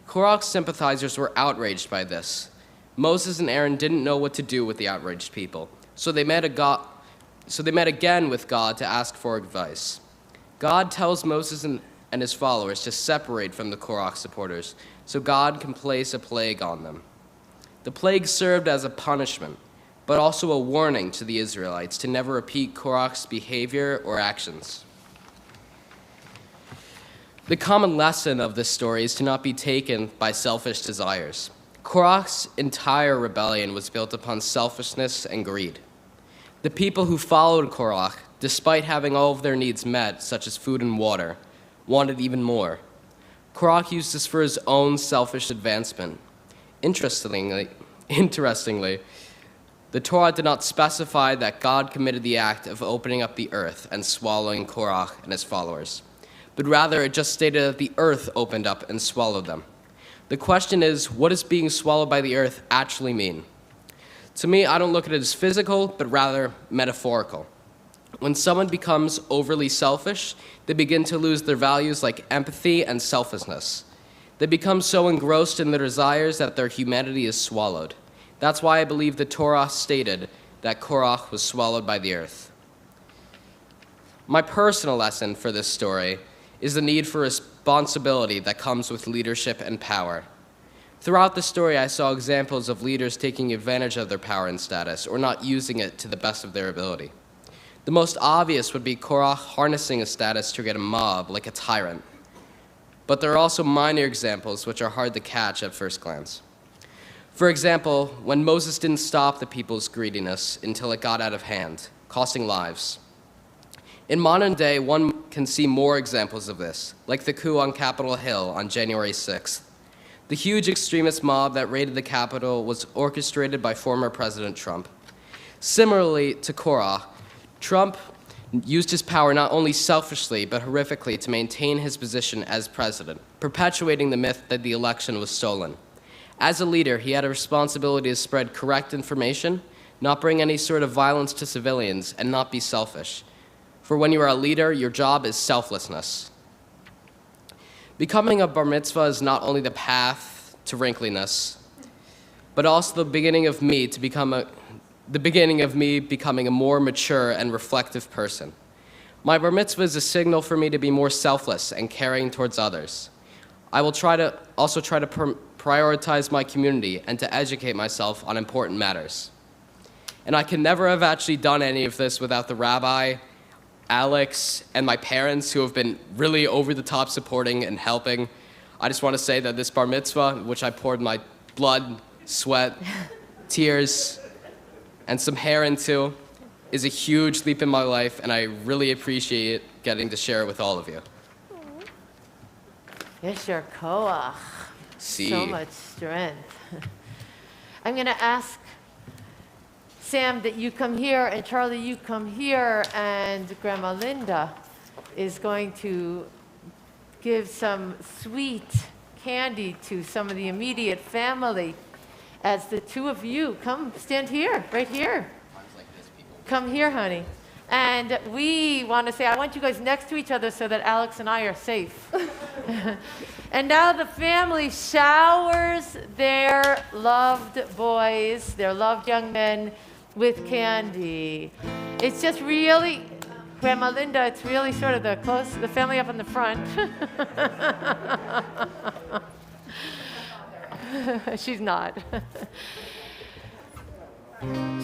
Korach's sympathizers were outraged by this. Moses and Aaron didn't know what to do with the outraged people. So they met again with God to ask for advice. God tells Moses and his followers to separate from the Korach supporters so God can place a plague on them. The plague served as a punishment, but also a warning to the Israelites to never repeat Korach's behavior or actions. The common lesson of this story is to not be taken by selfish desires. Korach's entire rebellion was built upon selfishness and greed. The people who followed Korach, despite having all of their needs met, such as food and water, wanted even more. Korach used this for his own selfish advancement. Interestingly, the Torah did not specify that God committed the act of opening up the earth and swallowing Korach and his followers, but rather it just stated that the earth opened up and swallowed them. The question is, what does being swallowed by the earth actually mean? To me, I don't look at it as physical, but rather metaphorical. When someone becomes overly selfish, they begin to lose their values like empathy and selflessness. They become so engrossed in their desires that their humanity is swallowed. That's why I believe the Torah stated that Korach was swallowed by the earth. My personal lesson for this story is the need for responsibility that comes with leadership and power. Throughout the story, I saw examples of leaders taking advantage of their power and status or not using it to the best of their ability. The most obvious would be Korach harnessing his status to get a mob like a tyrant. But there are also minor examples which are hard to catch at first glance. For example, when Moses didn't stop the people's greediness until it got out of hand, costing lives. In modern day, one can see more examples of this, like the coup on Capitol Hill on January 6th. The huge extremist mob that raided the Capitol was orchestrated by former President Trump. Similarly to Korach, Trump used his power not only selfishly, but horrifically to maintain his position as president, perpetuating the myth that the election was stolen. As a leader, he had a responsibility to spread correct information, not bring any sort of violence to civilians, and not be selfish. For when you are a leader, your job is selflessness. Becoming a bar mitzvah is not only the path to wrinkliness, but also the beginning of me becoming a more mature and reflective person. My bar mitzvah is a signal for me to be more selfless and caring towards others. I will try to prioritize my community and to educate myself on important matters. And I can never have actually done any of this without the rabbi, Alex, and my parents, who have been really over-the-top supporting and helping. I just want to say that this bar mitzvah, which I poured my blood, sweat, tears, and some hair into, is a huge leap in my life, and I really appreciate getting to share it with all of you. Yesher koach. See. So much strength. I'm going to ask Sam that you come here, and Charlie, you come here, and Grandma Linda is going to give some sweet candy to some of the immediate family as the two of you come stand here, right here. Come here, honey. And we want to say, I want you guys next to each other so that Alex and I are safe. And now the family showers their loved boys, their loved young men, with candy. It's just really, Grandma Linda, it's really sort of the family up in the front. She's not.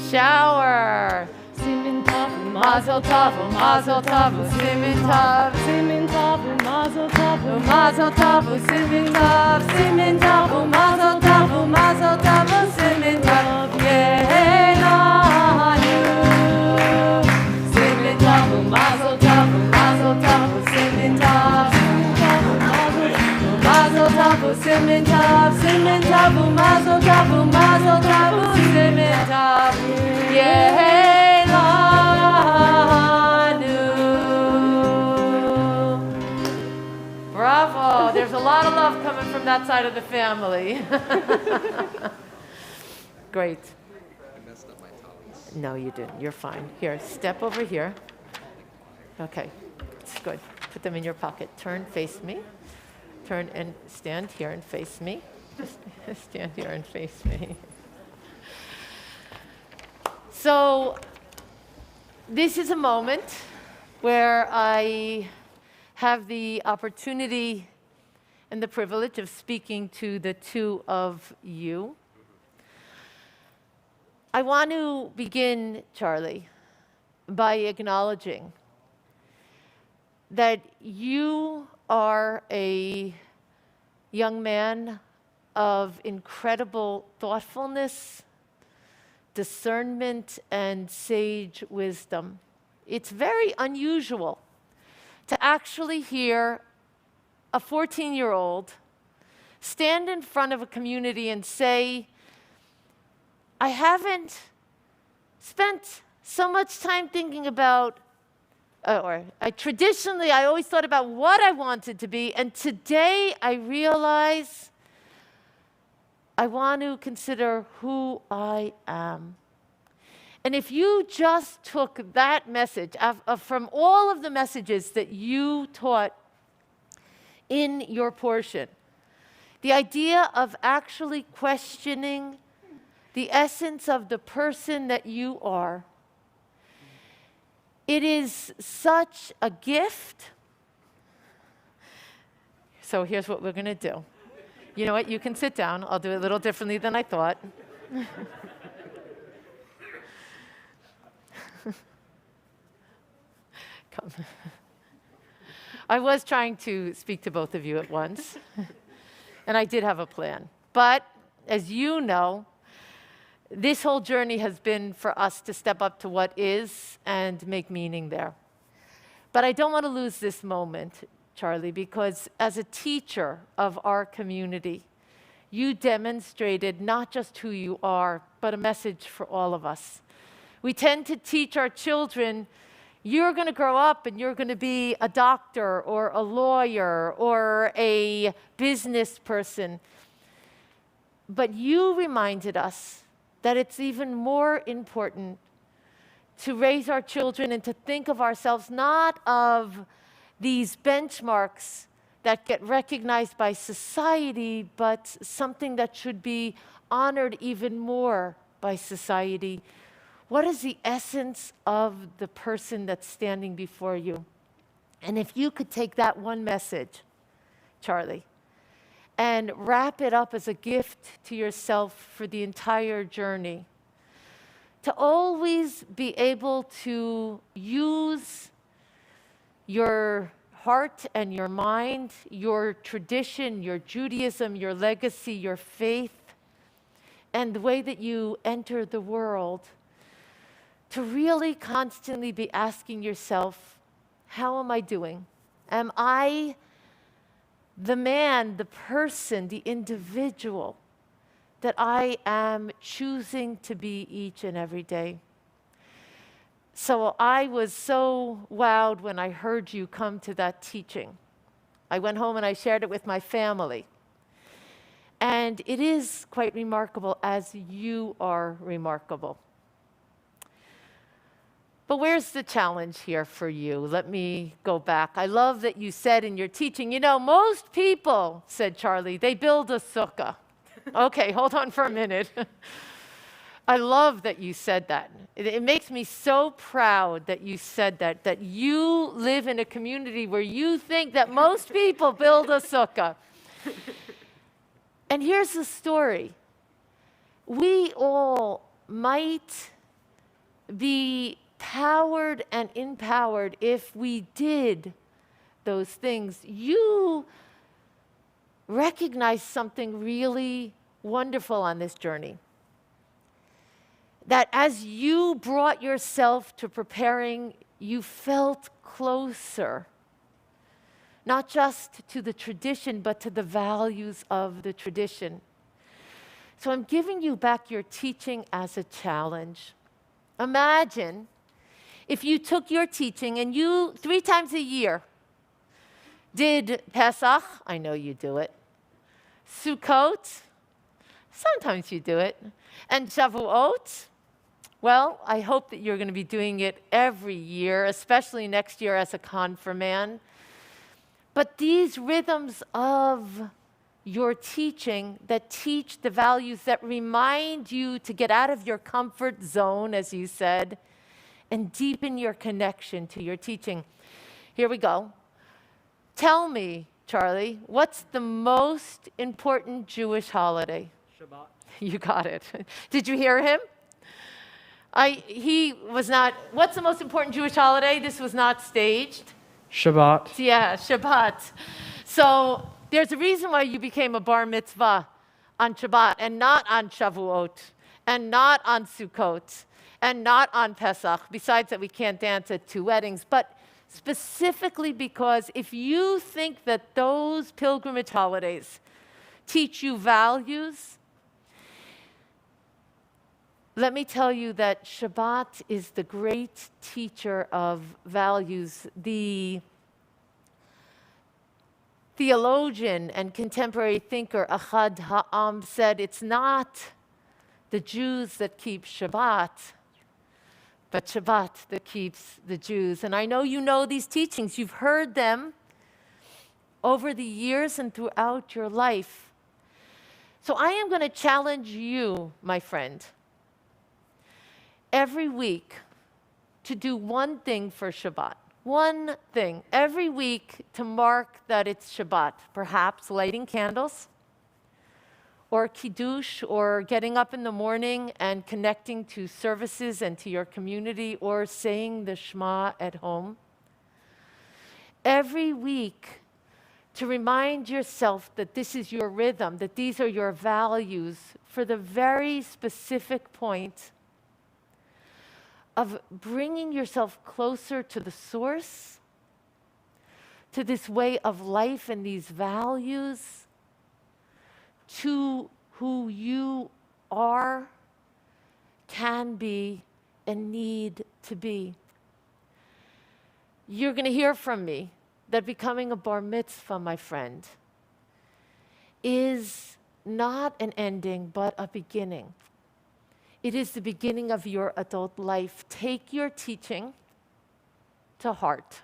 Shower. Simin tov, mazel tov, mazel tov, simin tov, simin tov, mazel tov, mazel tov, simin tov, simin tov, mazel tov, mazel tov, simin tov, yehelanu. Simin tov, mazel tov, mazel tov, simin tov, mazel tov, simin tov, simin tov, mazel tov, mazel tov, simin tov, yehelanu. Bravo. There's a lot of love coming from that side of the family. Great. I messed up my tongues. No, you didn't. You're fine. Here, step over here. Okay, it's good. Put them in your pocket. Turn, face me. Turn and stand here and face me. Just stand here and face me. So this is a moment where I have the opportunity and the privilege of speaking to the two of you. I want to begin, Charlie, by acknowledging that you are a young man of incredible thoughtfulness, discernment, and sage wisdom. It's very unusual to actually hear a 14-year-old stand in front of a community and say, I haven't spent so much time thinking about, traditionally, I always thought about what I wanted to be, and today I realize I want to consider who I am. And if you just took that message from all of the messages that you taught in your portion, the idea of actually questioning the essence of the person that you are, it is such a gift. So here's what we're going to do. You know what? You can sit down. I'll do it a little differently than I thought. Come. I was trying to speak to both of you at once, and I did have a plan. But as you know, this whole journey has been for us to step up to what is and make meaning there. But I don't want to lose this moment, Charlie, because as a teacher of our community, you demonstrated not just who you are, but a message for all of us. We tend to teach our children, you're going to grow up and you're going to be a doctor or a lawyer or a business person. But you reminded us that it's even more important to raise our children and to think of ourselves not of these benchmarks that get recognized by society, but something that should be honored even more by society. What is the essence of the person that's standing before you? And if you could take that one message, Charlie, and wrap it up as a gift to yourself for the entire journey, to always be able to use your heart and your mind, your tradition, your Judaism, your legacy, your faith, and the way that you enter the world, to really constantly be asking yourself, how am I doing? Am I the man, the person, the individual that I am choosing to be each and every day? So I was so wowed when I heard you come to that teaching. I went home and I shared it with my family. And it is quite remarkable, as you are remarkable. But where's the challenge here for you? Let me go back. I love that you said in your teaching, you know, most people, said Charlie, they build a sukkah. Okay, hold on for a minute. I love that you said that. It makes me so proud that you said that you live in a community where you think that most people build a sukkah. And here's the story. We all might be powered and empowered if we did those things. You recognize something really wonderful on this journey. That as you brought yourself to preparing, you felt closer, not just to the tradition, but to the values of the tradition. So I'm giving you back your teaching as a challenge. Imagine if you took your teaching and you 3 times a year did Pesach, I know you do it, Sukkot, sometimes you do it, and Shavuot. Well, I hope that you're going to be doing it every year, especially next year as a confirmand. But these rhythms of your teaching that teach the values that remind you to get out of your comfort zone, as you said, and deepen your connection to your teaching. Here we go. Tell me, Charlie, what's the most important Jewish holiday? Shabbat. You got it. Did you hear him? He was not, what's the most important Jewish holiday? This was not staged. Shabbat. Yeah, Shabbat. So there's a reason why you became a bar mitzvah on Shabbat and not on Shavuot and not on Sukkot and not on Pesach, besides that we can't dance at 2 weddings, but specifically because if you think that those pilgrimage holidays teach you values, let me tell you that Shabbat is the great teacher of values. The theologian and contemporary thinker Ahad Ha'am said it's not the Jews that keep Shabbat, but Shabbat that keeps the Jews. And I know you know these teachings. You've heard them over the years and throughout your life. So I am going to challenge you, my friend, every week to do one thing for Shabbat. One thing every week to mark that it's Shabbat. Perhaps lighting candles, or kiddush, or getting up in the morning and connecting to services and to your community, or saying the Shema at home. Every week to remind yourself that this is your rhythm, that these are your values for the very specific point of bringing yourself closer to the source, to this way of life and these values, to who you are, can be, and need to be. You're going to hear from me that becoming a bar mitzvah, my friend, is not an ending, but a beginning. It is the beginning of your adult life. Take your teaching to heart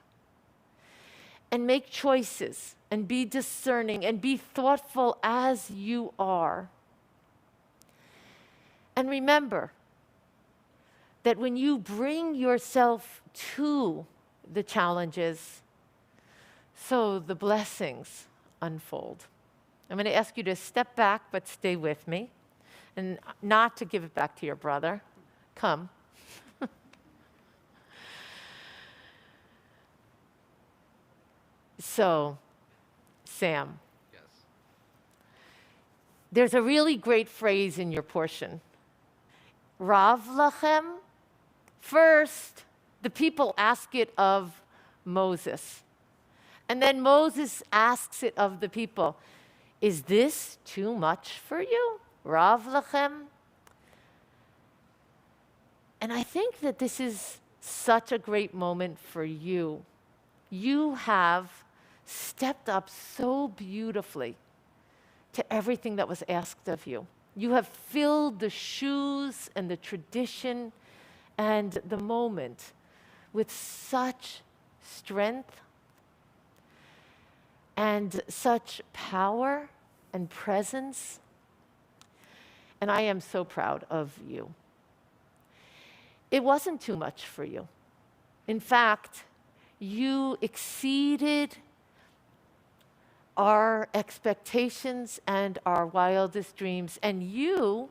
and make choices and be discerning and be thoughtful as you are. And remember that when you bring yourself to the challenges, so the blessings unfold. I'm going to ask you to step back, but stay with me. And not to give it back to your brother. Come. So, Sam. Yes. There's a really great phrase in your portion. Rav lachem. First, the people ask it of Moses. And then Moses asks it of the people. Is this too much for you? Rav lachem. And I think that this is such a great moment for you. You have stepped up so beautifully to everything that was asked of you. You have filled the shoes and the tradition and the moment with such strength and such power and presence. And I am so proud of you. It wasn't too much for you. In fact, you exceeded our expectations and our wildest dreams, and you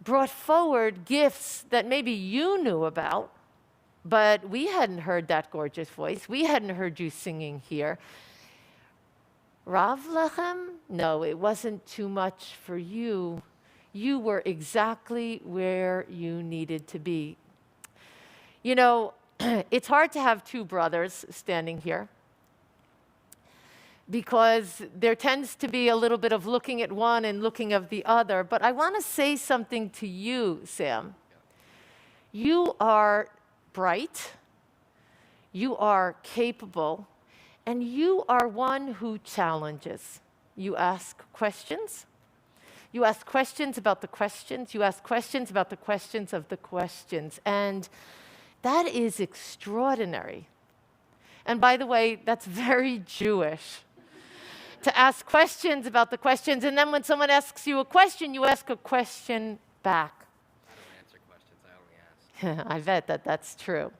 brought forward gifts that maybe you knew about, but we hadn't heard that gorgeous voice. We hadn't heard you singing here. Rav lachem? No, it wasn't too much for you. You were exactly where you needed to be. You know, it's hard to have two brothers standing here because there tends to be a little bit of looking at one and looking at the other. But I want to say something to you, Sam. You are bright, you are capable, and you are one who challenges. You ask questions. You ask questions about the questions. You ask questions about the questions of the questions. And that is extraordinary. And by the way, that's very Jewish. to ask questions about the questions, and then when someone asks you a question, you ask a question back. I don't answer questions, I only ask. I bet that that's true.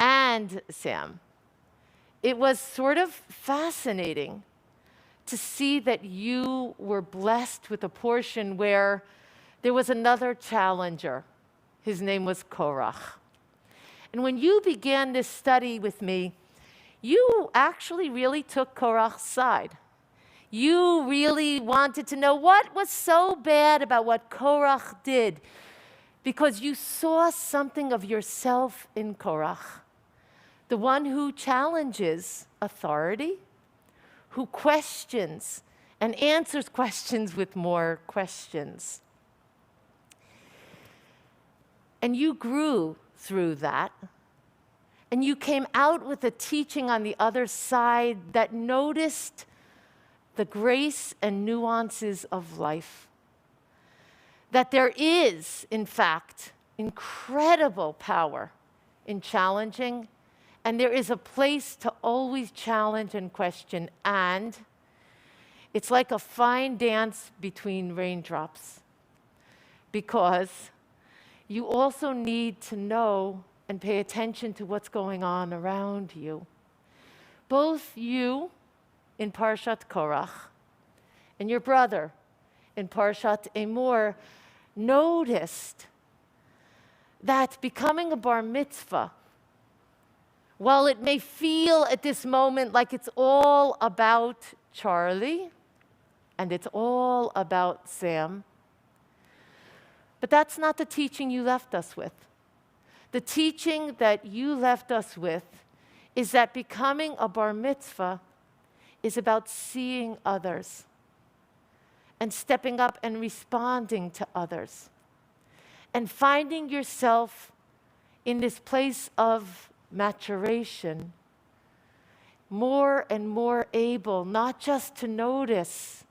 And Sam, it was sort of fascinating to see that you were blessed with a portion where there was another challenger. His name was Korach. And when you began this study with me, you actually really took Korach's side. You really wanted to know what was so bad about what Korach did, because you saw something of yourself in Korach, the one who challenges authority, who questions and answers questions with more questions. And you grew through that. And you came out with a teaching on the other side that noticed the grace and nuances of life. That there is, in fact, incredible power in challenging, and there is a place to always challenge and question, and it's like a fine dance between raindrops, because you also need to know and pay attention to what's going on around you. Both you in Parshat Korach and your brother in Parshat Emor noticed that becoming a bar mitzvah, while it may feel at this moment like it's all about Charlie and it's all about Sam, but that's not the teaching you left us with. The teaching that you left us with is that becoming a bar mitzvah is about seeing others and stepping up and responding to others and finding yourself in this place of maturation, more and more able not just to notice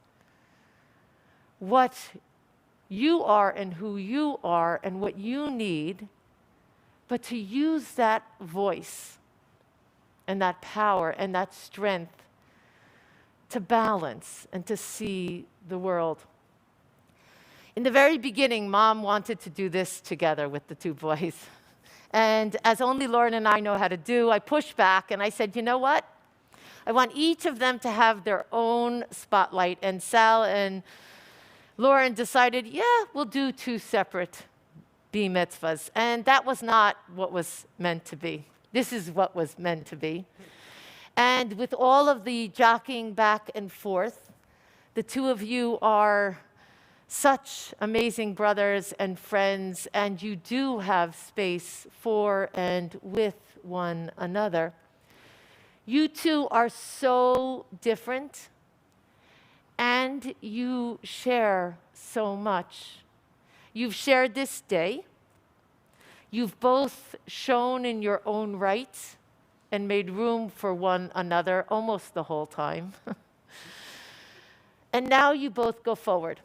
what you are and who you are and what you need, but to use that voice and that power and that strength to balance and to see the world. In the very beginning, Mom wanted to do this together with the two boys. And as only Lauren and I know how to do, I pushed back and I said, you know what? I want each of them to have their own spotlight. And Sal and Lauren decided, yeah, we'll do two separate be mitzvahs. And that was not what was meant to be. This is what was meant to be. And with all of the jockeying back and forth, the two of you are such amazing brothers and friends, and you do have space for and with one another. You two are so different, and you share so much. You've shared this day. You've both shown in your own right and made room for one another almost the whole time. And now you both go forward.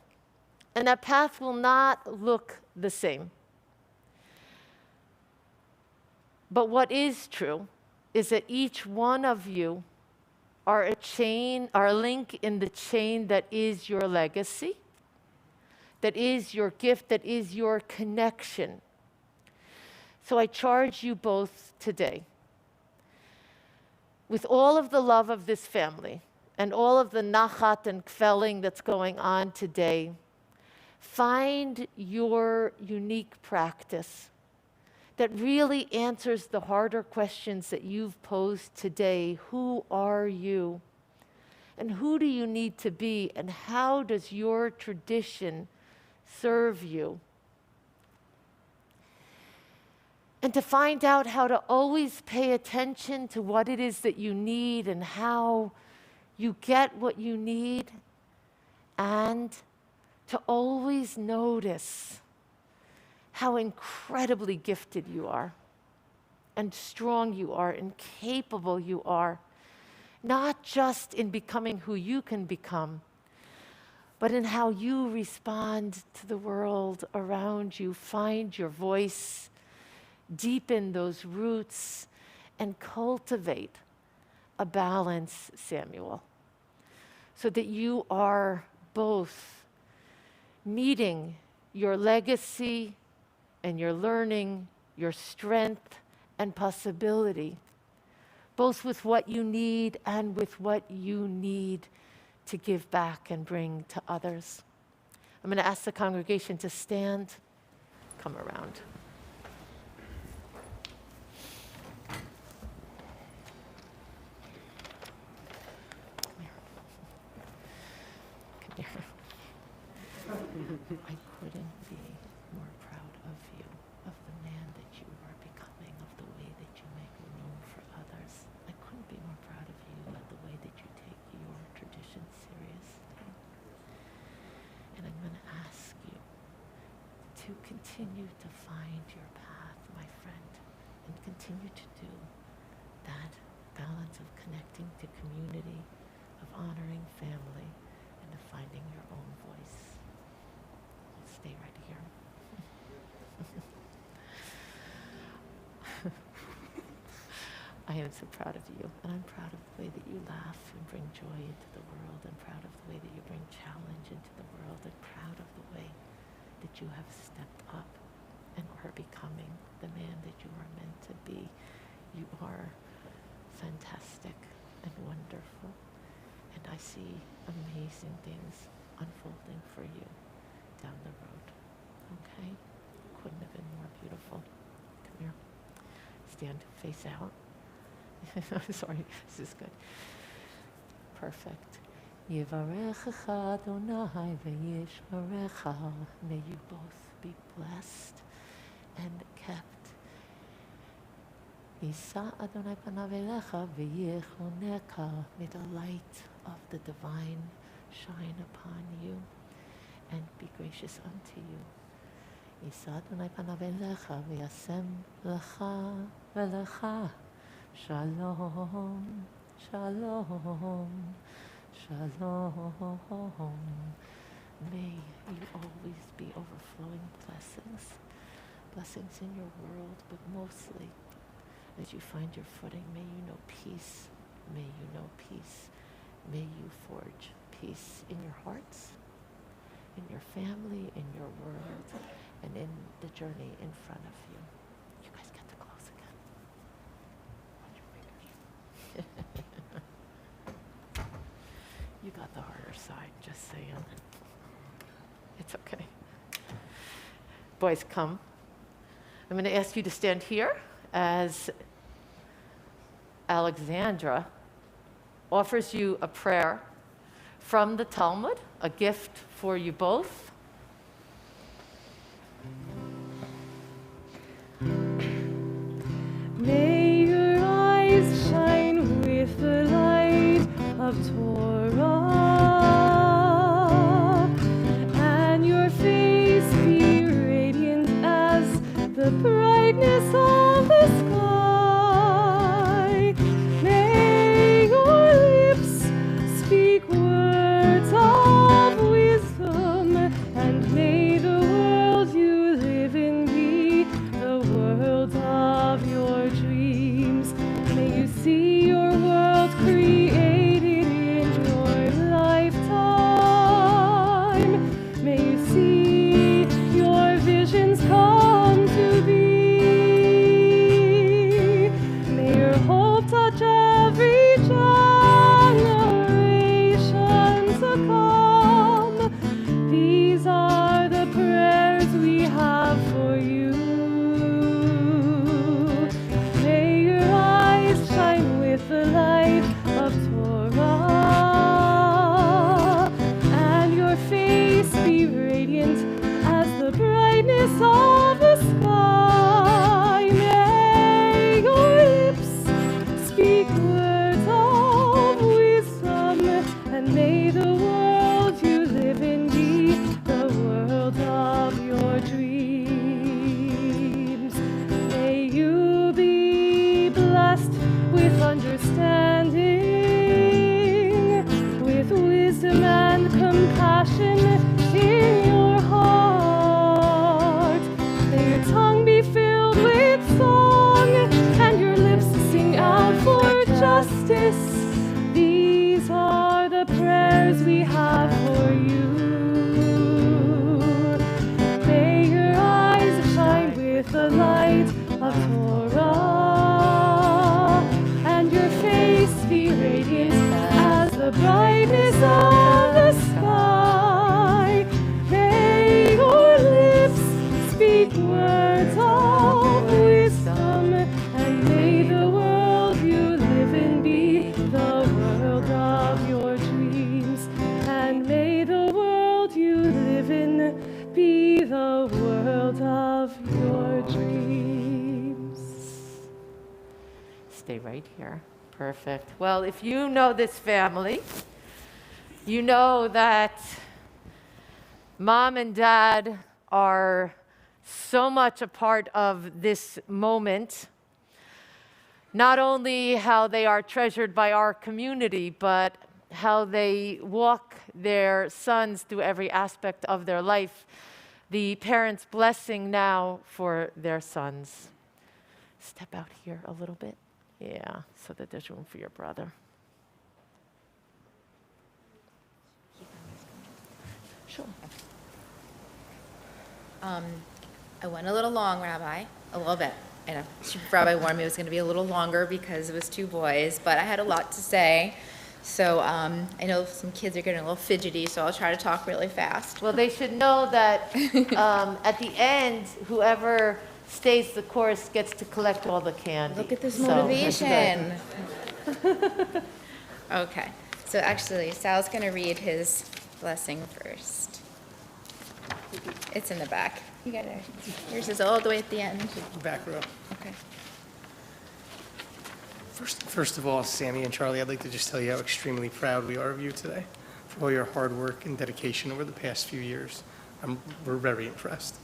And that path will not look the same. But what is true is that each one of you are a chain, are a link in the chain that is your legacy, that is your gift, that is your connection. So I charge you both today, with all of the love of this family and all of the nachat and kvelling that's going on today, find your unique practice that really answers the harder questions that you've posed today. Who are you? And who do you need to be? And how does your tradition serve you? And to find out how to always pay attention to what it is that you need and how you get what you need, and to always notice how incredibly gifted you are and strong you are and capable you are, not just in becoming who you can become, but in how you respond to the world around you. Find your voice, deepen those roots, and cultivate a balance, Samuel. so that you are both meeting your legacy and your learning, your strength and possibility, both with what you need and with what you need to give back and bring to others. I'm going to ask the congregation to stand. Come around. Come here. I couldn't be more proud of you, of the man that you are becoming, of the way that you make room for others. I couldn't be more proud of you, of the way that you take your tradition seriously. And I'm going to ask you to continue to find your path, my friend, and continue to do that balance of connecting to community, of honoring family, and of finding your own voice. Stay right here. I am so proud of you, and I'm proud of the way that you laugh and bring joy into the world. I'm proud of the way that you bring challenge into the world. I'm proud of the way that you have stepped up and are becoming the man that you are meant to be. You are fantastic and wonderful, and I see amazing things unfolding for you down the road. Okay? Couldn't have been more beautiful. Come here. Stand face out. Sorry, this is good. Perfect. Yivarechecha Adonai v'yishmerecha. May you both be blessed and kept. Yisa Adonai panav elecha v'yichoneka. May the light of the divine shine upon you and be gracious unto you. Yisa Adonai panav elecha v'yasem lecha v'lecha. Shalom, shalom, shalom. May you always be overflowing blessings, blessings in your world, but mostly as you find your footing, may you know peace, may you know peace. May you forge peace in your hearts, in your family, in your world, and in the journey in front of you. You guys get to close again. You got the harder side, just saying. It's okay. Boys, come. I'm going to ask you to stand here as Alexandra offers you a prayer from the Talmud, a gift for you both. May your eyes shine with the light of Torah, and your face be radiant as the brightness of the sky. May your lips speak words of wisdom, and may the world you live in be the world of your dreams. May you see your world created in right here. Perfect. Well, if you know this family, you know that Mom and Dad are so much a part of this moment. Not only how they are treasured by our community, but how they walk their sons through every aspect of their life. The parents' blessing now for their sons. Step out here a little bit. Yeah, so that there's room for your brother. Sure. I went a little long, Rabbi, a little bit. I know Rabbi warned me it was going to be a little longer because it was 2 boys, but I had a lot to say. So I know some kids are getting a little fidgety, so I'll try to talk really fast. Well, they should know that at the end, whoever stays the course gets to collect all the candy. Look at this So, motivation. Okay, so actually, Sal's going to read his blessing first. It's in the back. You got it. Yours is all the way at the end. Back row. Okay. First of all, Sammy and Charlie, I'd like to just tell you how extremely proud we are of you today for all your hard work and dedication over the past few years. We're very impressed.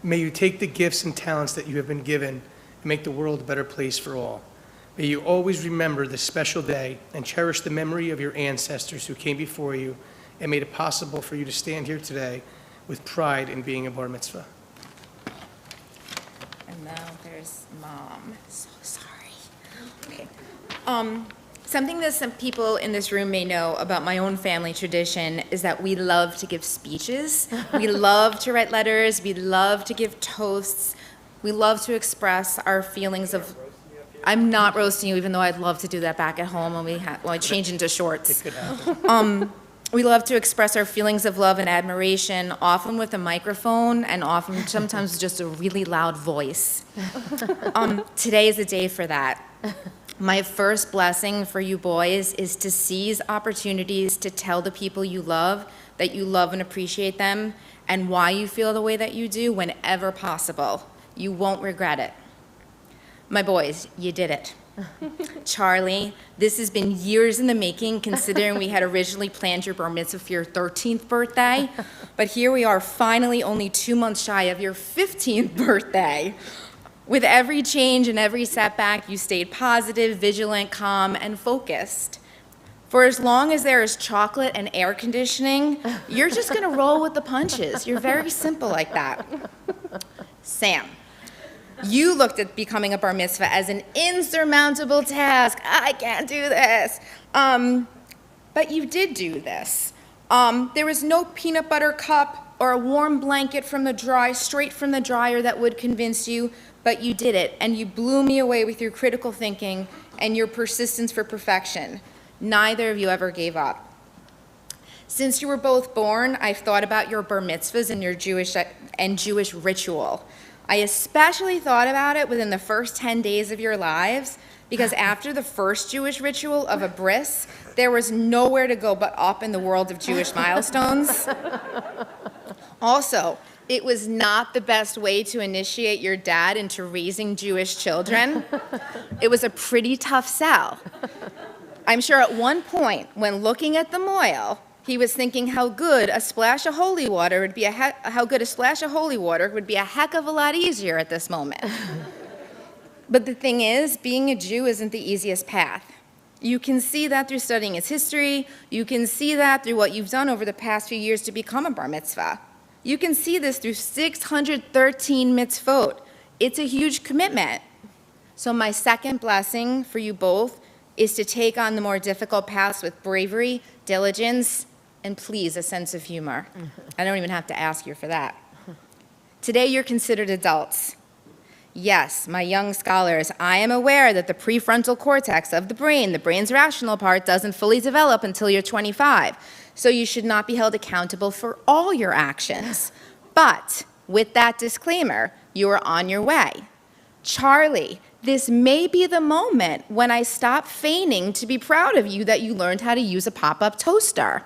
May you take the gifts and talents that you have been given and make the world a better place for all. May you always remember this special day and cherish the memory of your ancestors who came before you and made it possible for you to stand here today with pride in being a bar mitzvah. And now there's Mom. So sorry. Okay. Something that some people in this room may know about my own family tradition is that we love to give speeches. We love to write letters. We love to give toasts. We love to express our feelings of. I'm not roasting you, even though I'd love to do that back at home when I change into shorts. We love to express our feelings of love and admiration, often with a microphone and often sometimes just a really loud voice. Today is a day for that. My first blessing for you boys is to seize opportunities to tell the people you love that you love and appreciate them and why you feel the way that you do whenever possible. You won't regret it. My boys, you did it. Charlie, this has been years in the making, considering we had originally planned your bar mitzvah for your 13th birthday, but here we are finally only 2 months shy of your 15th birthday. With every change and every setback, you stayed positive, vigilant, calm, and focused. For as long as there is chocolate and air conditioning, you're just gonna roll with the punches. You're very simple like that. Sam. You looked at becoming a bar mitzvah as an insurmountable task. I can't do this. But you did do this. There was no peanut butter cup or a warm blanket straight from the dryer that would convince you, but you did it, and you blew me away with your critical thinking and your persistence for perfection. Neither of you ever gave up. Since you were both born, I've thought about your bar mitzvahs and your Jewish ritual. I especially thought about it within the first 10 days of your lives, because after the first Jewish ritual of a bris, there was nowhere to go but up in the world of Jewish milestones. Also, it was not the best way to initiate your dad into raising Jewish children. It was a pretty tough sell. I'm sure at one point, when looking at the moil, he was thinking how good a splash of holy water would be a heck of a lot easier at this moment. But the thing is, being a Jew isn't the easiest path. You can see that through studying its history. You can see that through what you've done over the past few years to become a bar mitzvah. You can see this through 613 mitzvot. It's a huge commitment. So my second blessing for you both is to take on the more difficult paths with bravery, diligence, and please, a sense of humor. I don't even have to ask you for that. Today, you're considered adults. Yes, my young scholars, I am aware that the prefrontal cortex of the brain's rational part, doesn't fully develop until you're 25, so you should not be held accountable for all your actions. But with that disclaimer, you are on your way. Charlie, this may be the moment when I stop feigning to be proud of you that you learned how to use a pop-up toaster.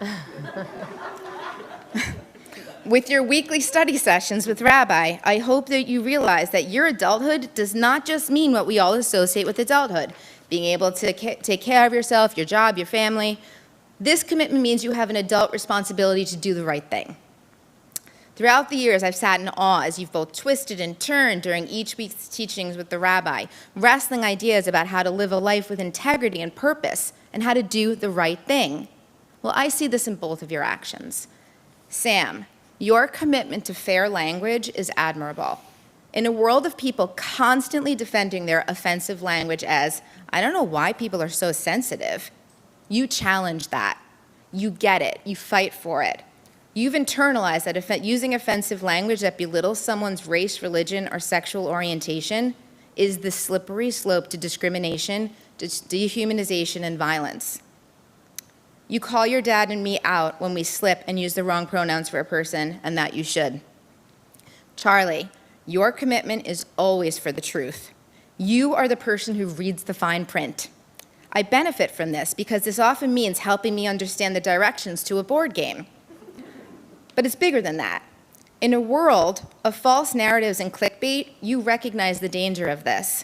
With your weekly study sessions with Rabbi, I hope that you realize that your adulthood does not just mean what we all associate with adulthood, being able to take care of yourself, your job, your family. This commitment means you have an adult responsibility to do the right thing. Throughout the years, I've sat in awe as you've both twisted and turned during each week's teachings with the Rabbi, wrestling ideas about how to live a life with integrity and purpose, and how to do the right thing. Well, I see this in both of your actions. Sam, your commitment to fair language is admirable. In a world of people constantly defending their offensive language as, I don't know why people are so sensitive, you challenge that. You get it. You fight for it. You've internalized that using offensive language that belittles someone's race, religion, or sexual orientation is the slippery slope to discrimination, dehumanization, and violence. You call your dad and me out when we slip and use the wrong pronouns for a person, and that you should. Charlie, your commitment is always for the truth. You are the person who reads the fine print. I benefit from this because this often means helping me understand the directions to a board game. But it's bigger than that. In a world of false narratives and clickbait, you recognize the danger of this.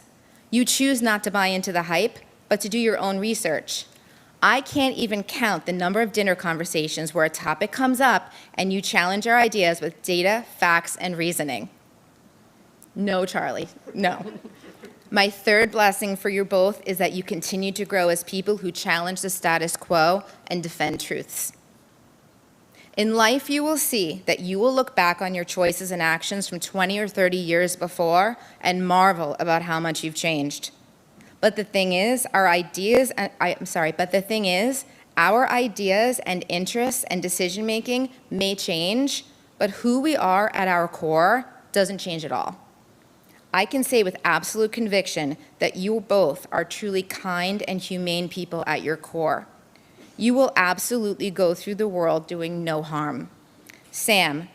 You choose not to buy into the hype, but to do your own research. I can't even count the number of dinner conversations where a topic comes up and you challenge our ideas with data, facts, and reasoning. No, Charlie, no. My third blessing for you both is that you continue to grow as people who challenge the status quo and defend truths. In life, you will see that you will look back on your choices and actions from 20 or 30 years before and marvel about how much you've changed. But the thing is, our ideas and interests and decision-making may change, but who we are at our core doesn't change at all. I can say with absolute conviction that you both are truly kind and humane people at your core. You will absolutely go through the world doing no harm. Sam,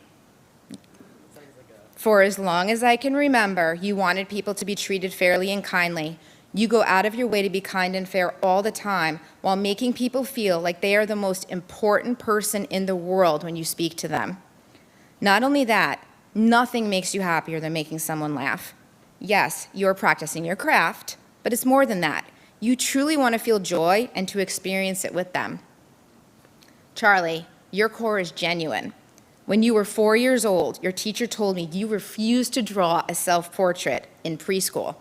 for as long as I can remember, you wanted people to be treated fairly and kindly. You go out of your way to be kind and fair all the time while making people feel like they are the most important person in the world when you speak to them. Not only that, nothing makes you happier than making someone laugh. Yes, you're practicing your craft, but it's more than that. You truly want to feel joy and to experience it with them. Charlie, your core is genuine. When you were 4 years old, your teacher told me you refused to draw a self-portrait in preschool.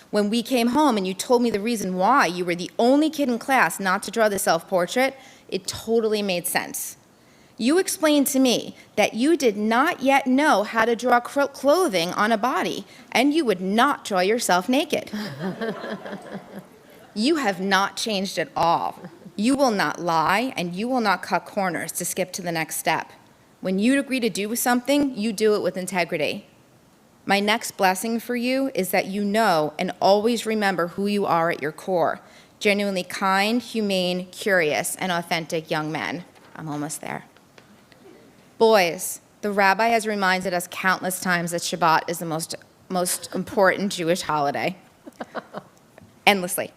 When we came home and you told me the reason why you were the only kid in class not to draw the self-portrait, it totally made sense. You explained to me that you did not yet know how to draw clothing on a body, and you would not draw yourself naked. You have not changed at all. You will not lie, and you will not cut corners to skip to the next step. When you agree to do something, you do it with integrity. My next blessing for you is that you know and always remember who you are at your core. Genuinely kind, humane, curious, and authentic young men. I'm almost there. Boys, the Rabbi has reminded us countless times that Shabbat is the most important Jewish holiday. Endlessly.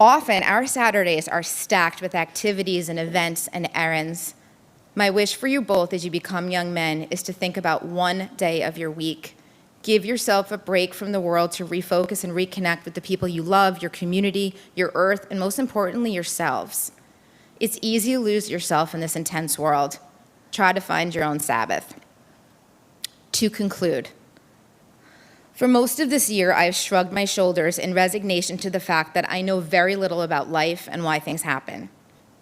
Often, our Saturdays are stacked with activities and events and errands. My wish for you both as you become young men is to think about one day of your week. Give yourself a break from the world to refocus and reconnect with the people you love, your community, your earth, and most importantly, yourselves. It's easy to lose yourself in this intense world. Try to find your own Sabbath. To conclude, for most of this year, I have shrugged my shoulders in resignation to the fact that I know very little about life and why things happen.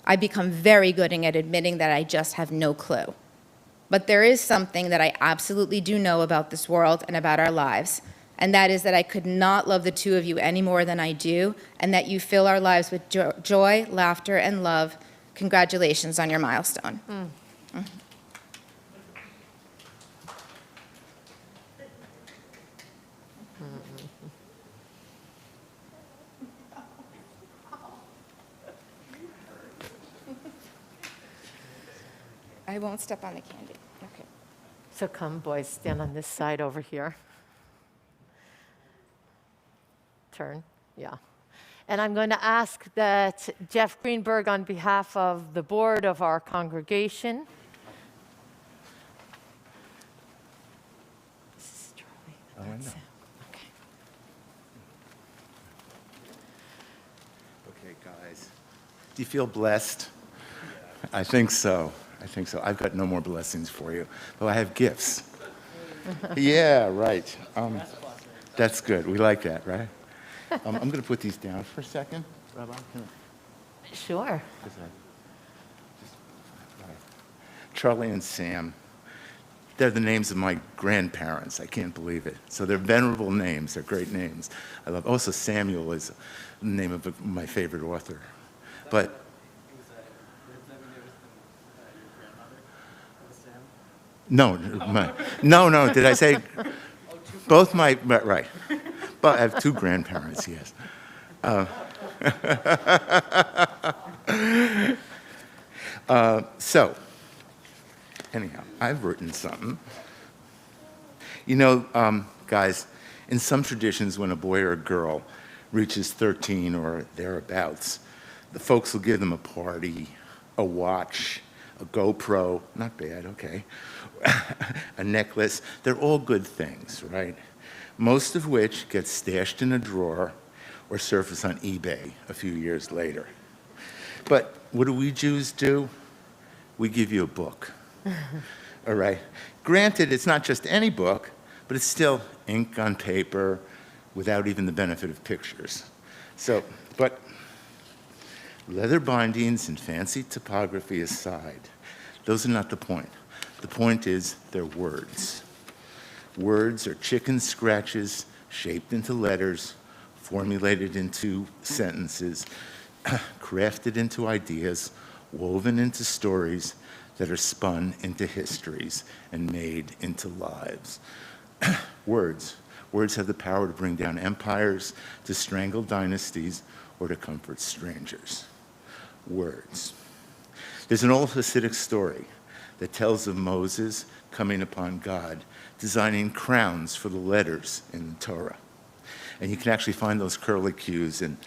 I've become very good at admitting that I just have no clue. But there is something that I absolutely do know about this world and about our lives, and that is that I could not love the two of you any more than I do, and that you fill our lives with joy, laughter, and love. Congratulations on your milestone. I won't step on the candy. Okay. So come, boys, stand on this side over here. Turn, yeah. And I'm going to ask that Jeff Greenberg, on behalf of the board of our congregation, Oh, I know. Okay, guys. Do you feel blessed? I think so. I think so. I've got no more blessings for you, but I have gifts. Yeah, right. That's good. We like that, right? I'm going to put these down for a second. Rabbi, can I? Sure. Right. Charlie and Sam, they're the names of my grandparents. I can't believe it. So they're venerable names. They're great names. I love. Also, Samuel is the name of my favorite author. But no. Did I say both my right? But I have two grandparents. Yes. So, anyhow, I've written something. You know, guys, in some traditions, when a boy or a girl reaches 13 or thereabouts, the folks will give them a party, a watch, a GoPro, not bad, okay, a necklace. They're all good things, right? Most of which get stashed in a drawer or surface on eBay a few years later. But what do we Jews do? We give you a book, all right? Granted, it's not just any book, but it's still ink on paper without even the benefit of pictures. So, but leather bindings and fancy typography aside, those are not the point. The point is they're words. Words are chicken scratches shaped into letters, formulated into sentences, crafted into ideas, woven into stories that are spun into histories and made into lives. Words have the power to bring down empires, to strangle dynasties, or to comfort strangers. Words. There's an old Hasidic story that tells of Moses coming upon God, designing crowns for the letters in the Torah. And you can actually find those curlicues and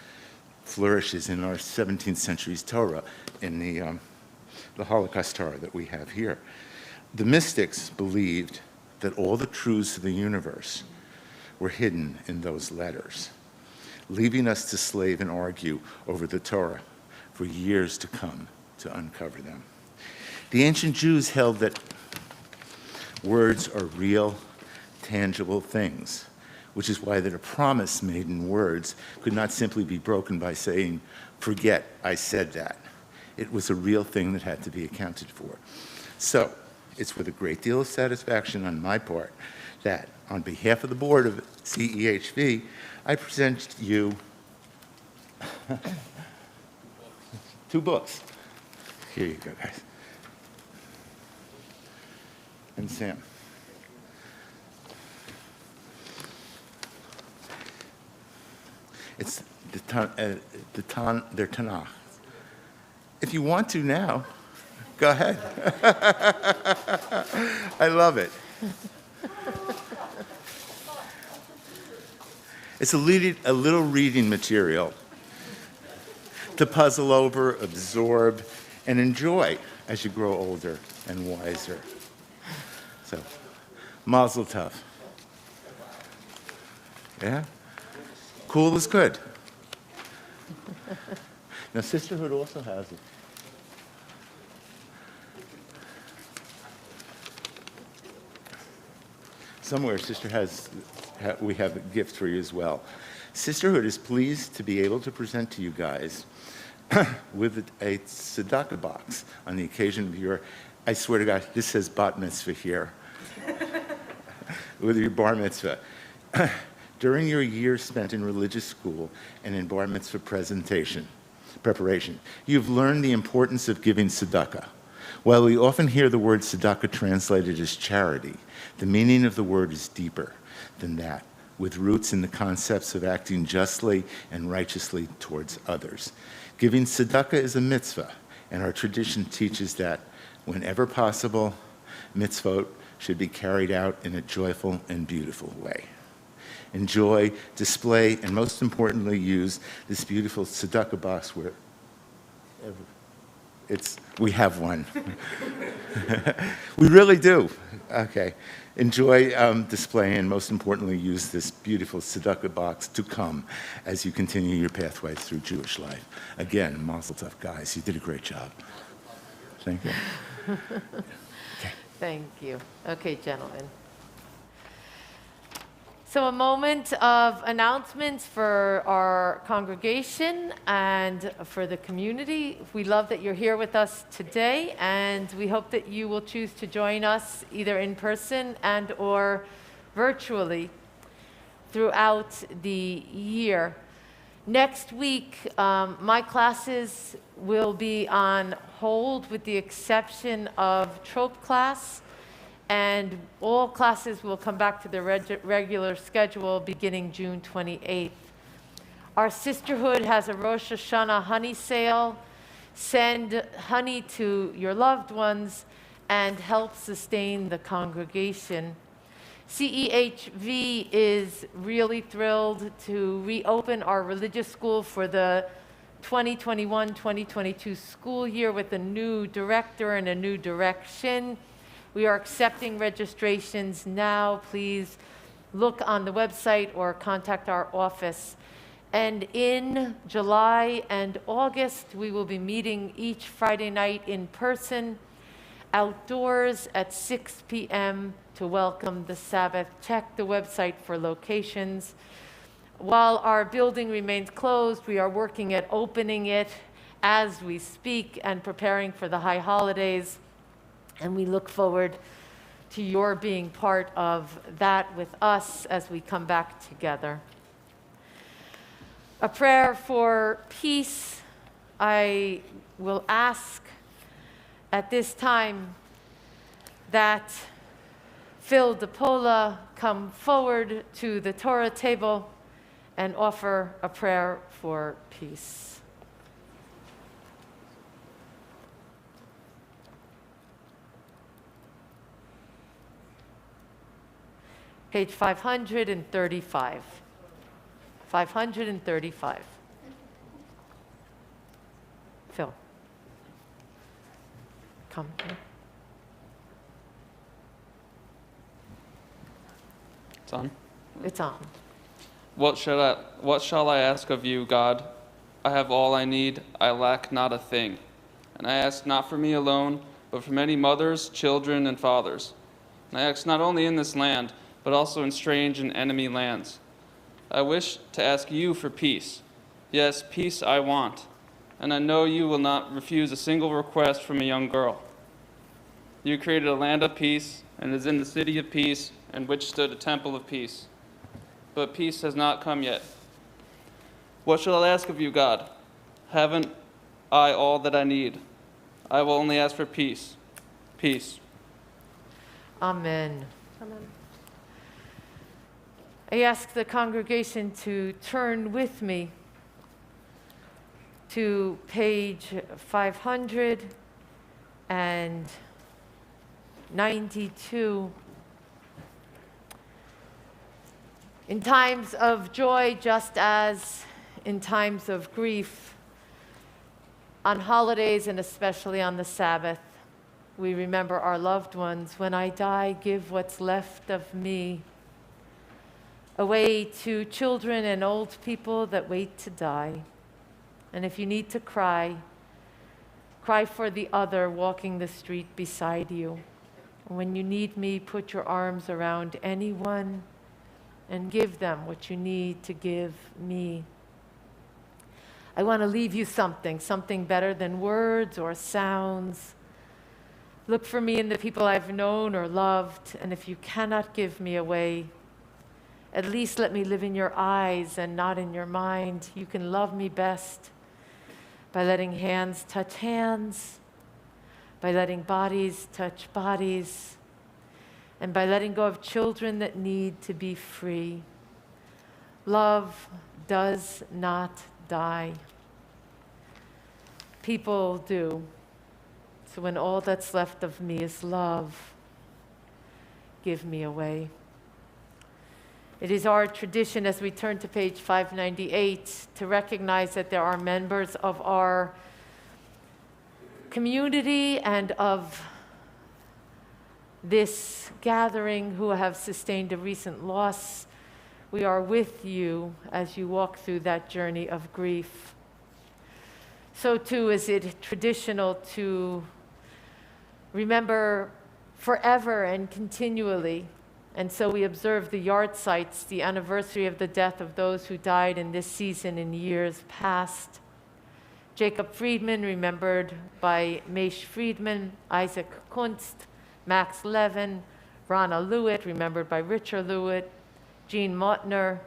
flourishes in our 17th century's Torah, in the Holocaust Torah that we have here. The mystics believed that all the truths of the universe were hidden in those letters, leaving us to slave and argue over the Torah for years to come to uncover them. The ancient Jews held that words are real, tangible things, which is why that a promise made in words could not simply be broken by saying, "Forget, I said that." It was a real thing that had to be accounted for. So, it's with a great deal of satisfaction on my part that, on behalf of the board of CEHV, I present you two books. Here you go, guys. And Sam. It's their Tanakh. If you want to now, go ahead. I love it. It's a little reading material to puzzle over, absorb, and enjoy as you grow older and wiser. So, mazel tov. Yeah? Cool is good. Now, Sisterhood also has it. Somewhere, we have a gift for you as well. Sisterhood is pleased to be able to present to you guys with a tzedakah box on the occasion of your, I swear to God, this says bat mitzvah here, with your bar mitzvah. During your year spent in religious school and in bar mitzvah preparation, you've learned the importance of giving tzedakah. While we often hear the word tzedakah translated as charity, the meaning of the word is deeper than that, with roots in the concepts of acting justly and righteously towards others. Giving tzedakah is a mitzvah, and our tradition teaches that whenever possible, mitzvot should be carried out in a joyful and beautiful way. Enjoy, display, and most importantly, use this beautiful tzedakah box wherever we have one. We really do. Okay. Enjoy display, and most importantly, use this beautiful tzedakah box to come as you continue your pathway through Jewish life. Again, mazel tov, guys. You did a great job. Thank you. Thank you. Okay, gentlemen. So a moment of announcements for our congregation and for the community. We love that you're here with us today, and we hope that you will choose to join us either in person and or virtually throughout the year. Next week, my classes will be on hold with the exception of trope class, and all classes will come back to their regular schedule beginning June 28th. Our sisterhood has a Rosh Hashanah honey sale. Send honey to your loved ones and help sustain the congregation. CEHV is really thrilled to reopen our religious school for the 2021-2022 school year with a new director and a new direction. We are accepting registrations now. Please look on the website or contact our office. And in July and August, we will be meeting each Friday night in person, outdoors at 6 p.m. to welcome the Sabbath. Check the website for locations. While our building remains closed, we are working at opening it as we speak and preparing for the high holidays. And we look forward to your being part of that with us as we come back together. A prayer for peace. I will ask at this time that Phil DePoala come forward to the Torah table and offer a prayer for peace. Page 535. 535. Phil. Come here. It's on. It's on. What shall I ask of you, God? I have all I need. I lack not a thing. And I ask not for me alone, but for many mothers, children, and fathers. And I ask not only in this land, but also in strange and enemy lands. I wish to ask you for peace. Yes, peace I want. And I know you will not refuse a single request from a young girl. You created a land of peace, and is in the city of peace, in which stood a temple of peace. But peace has not come yet. What shall I ask of you, God? Haven't I all that I need? I will only ask for peace. Peace. Amen. Amen. I ask the congregation to turn with me to page 592. In times of joy, just as in times of grief, on holidays and especially on the Sabbath, we remember our loved ones. When I die, give what's left of me away to children and old people that wait to die. And if you need to cry, cry for the other walking the street beside you. When you need me, put your arms around anyone and give them what you need to give me. I want to leave you something better than words or sounds. Look for me in the people I've known or loved, and if you cannot give me away, at least let me live in your eyes and not in your mind. You can love me best by letting hands touch hands, by letting bodies touch bodies, and by letting go of children that need to be free. Love does not die. People do. So when all that's left of me is love, give me away. It is our tradition as we turn to page 598 to recognize that there are members of our community and of this gathering who have sustained a recent loss. We are with you as you walk through that journey of grief. So too is it traditional to remember forever and continually. And so we observe the yard sites, the anniversary of the death of those who died in this season in years past. Jacob Friedman, remembered by Maish Friedman, Isaac Kunst, Max Levin, Rana Lewitt, remembered by Richard Lewitt, Jean Mautner,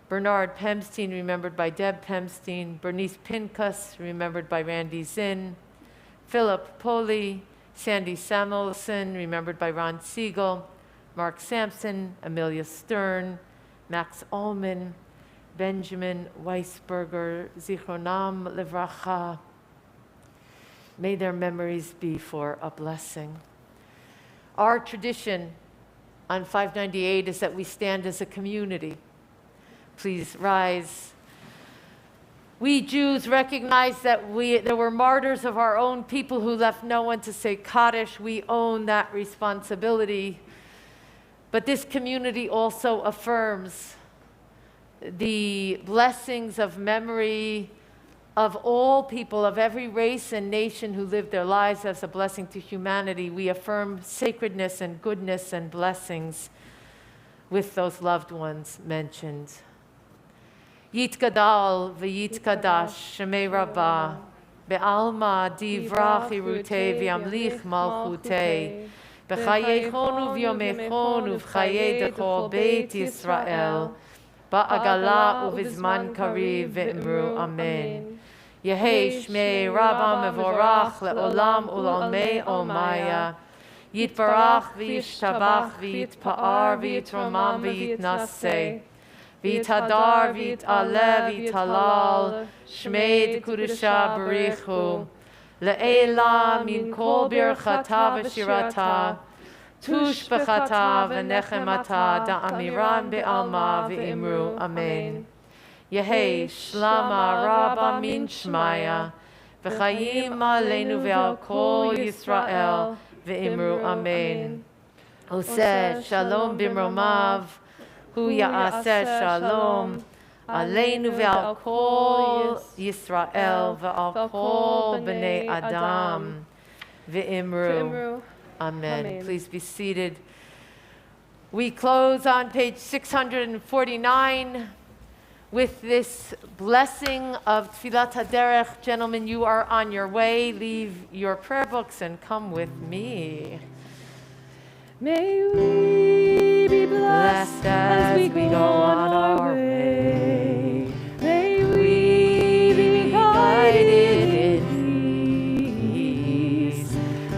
Bernard Pemstein, remembered by Deb Pemstein, Bernice Pincus, remembered by Randy Zinn, Philip Poli, Sandy Samuelson, remembered by Ron Siegel, Mark Sampson, Amelia Stern, Max Ullman, Benjamin Weisberger, Zichronam Livracha. May their memories be for a blessing. Our tradition on 598 is that we stand as a community. Please rise. We Jews recognize that there were martyrs of our own people who left no one to say Kaddish. We own that responsibility. But this community also affirms the blessings of memory of all people of every race and nation who lived their lives as a blessing to humanity. We affirm sacredness and goodness and blessings with those loved ones mentioned. Yitgadal v'yitkadash shemei rabbah be'alma divrach irutei v'yamlich malchutei b'chayechonu v'yomechonu v'chayei dechol beit Yisrael ba'agala uvizman kariv ve'imru amen. Yehei shmei rabba mevorach le'olam u'lamei omaya yitbarach v'yishtabach v'yitpa'ar v'yitromam v'yitnaseh v'yitadar v'yit'aleh v'yithalal shmei d'kudusha b'richu le'ela min kol birchata v'shirata tush b'chata v'nechemata da'amiran be'alma v'imru amen. Yehei shlama rabba min shmaya v'chayim aleinu ve'al kol Yisrael v'imru amen. Oseh shalom bimromav hu ya'aseh shalom aleinu ve'al kol Yisrael ve'al kol b'nei Adam v'imru amen. Please be seated. We close on page 649 with this blessing of Tfilat HaDerech. Gentlemen, you are on your way. Leave your prayer books and come with me. May we be blessed as we go on our way. May we be guided in peace.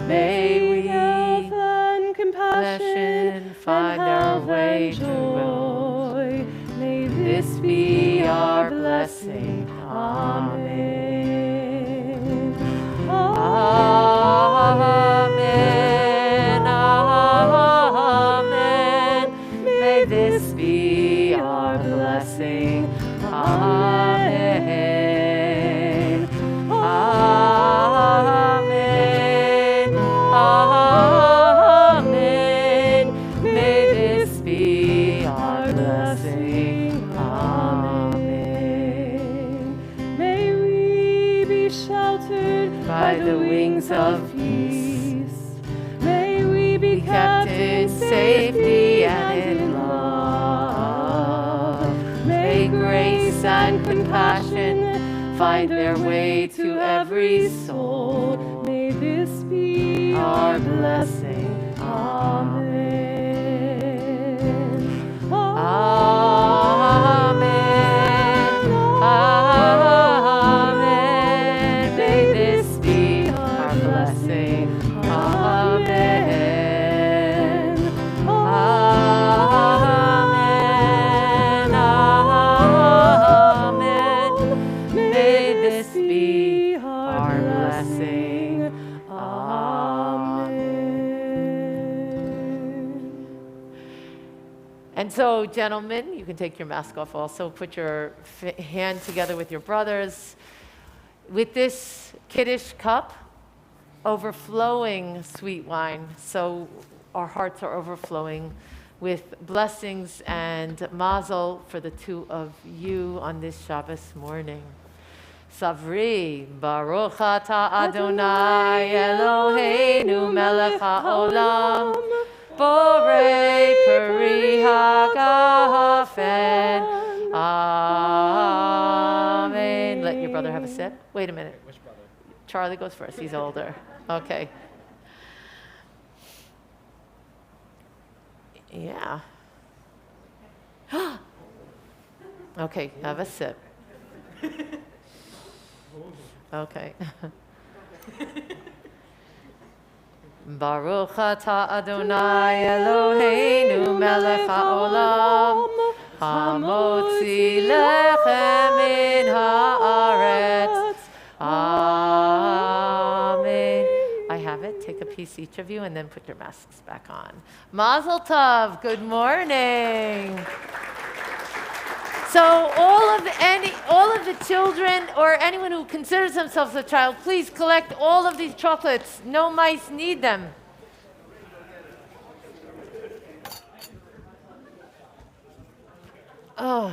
May we health and compassion find our way to joy. May this be our blessing. Amen. Amen. Amen. May this be our blessing. Amen. Amen. Amen. May this be our blessing. Amen. May we be sheltered by the wings of peace. May we be kept in safety and in love. May grace and compassion find their way to every soul. May this be our blessing. Amen. Amen. Amen. May this be our blessing. Amen. Amen. Amen. May this be our blessing. And so, gentlemen, you can take your mask off also. Put your hand together with your brothers. With this Kiddush cup, overflowing sweet wine. So our hearts are overflowing with blessings and mazel for the two of you on this Shabbos morning. Savri, Baruch Ata Adonai Eloheinu melech haolam, borei peri hagafen. Amen. Let your brother have a sip. Wait a minute. Which brother? Charlie goes first. He's older. Okay. Yeah. Okay, have a sip. Okay. Baruch atah Adonai Eloheinu melech haolam, hamotzi lechem min haaretz. Amen. I have it. Take a piece each of you and then put your masks back on. Mazel tov. Good morning. So all of the children or anyone who considers themselves a child, please collect all of these chocolates. No mice need them. Oh.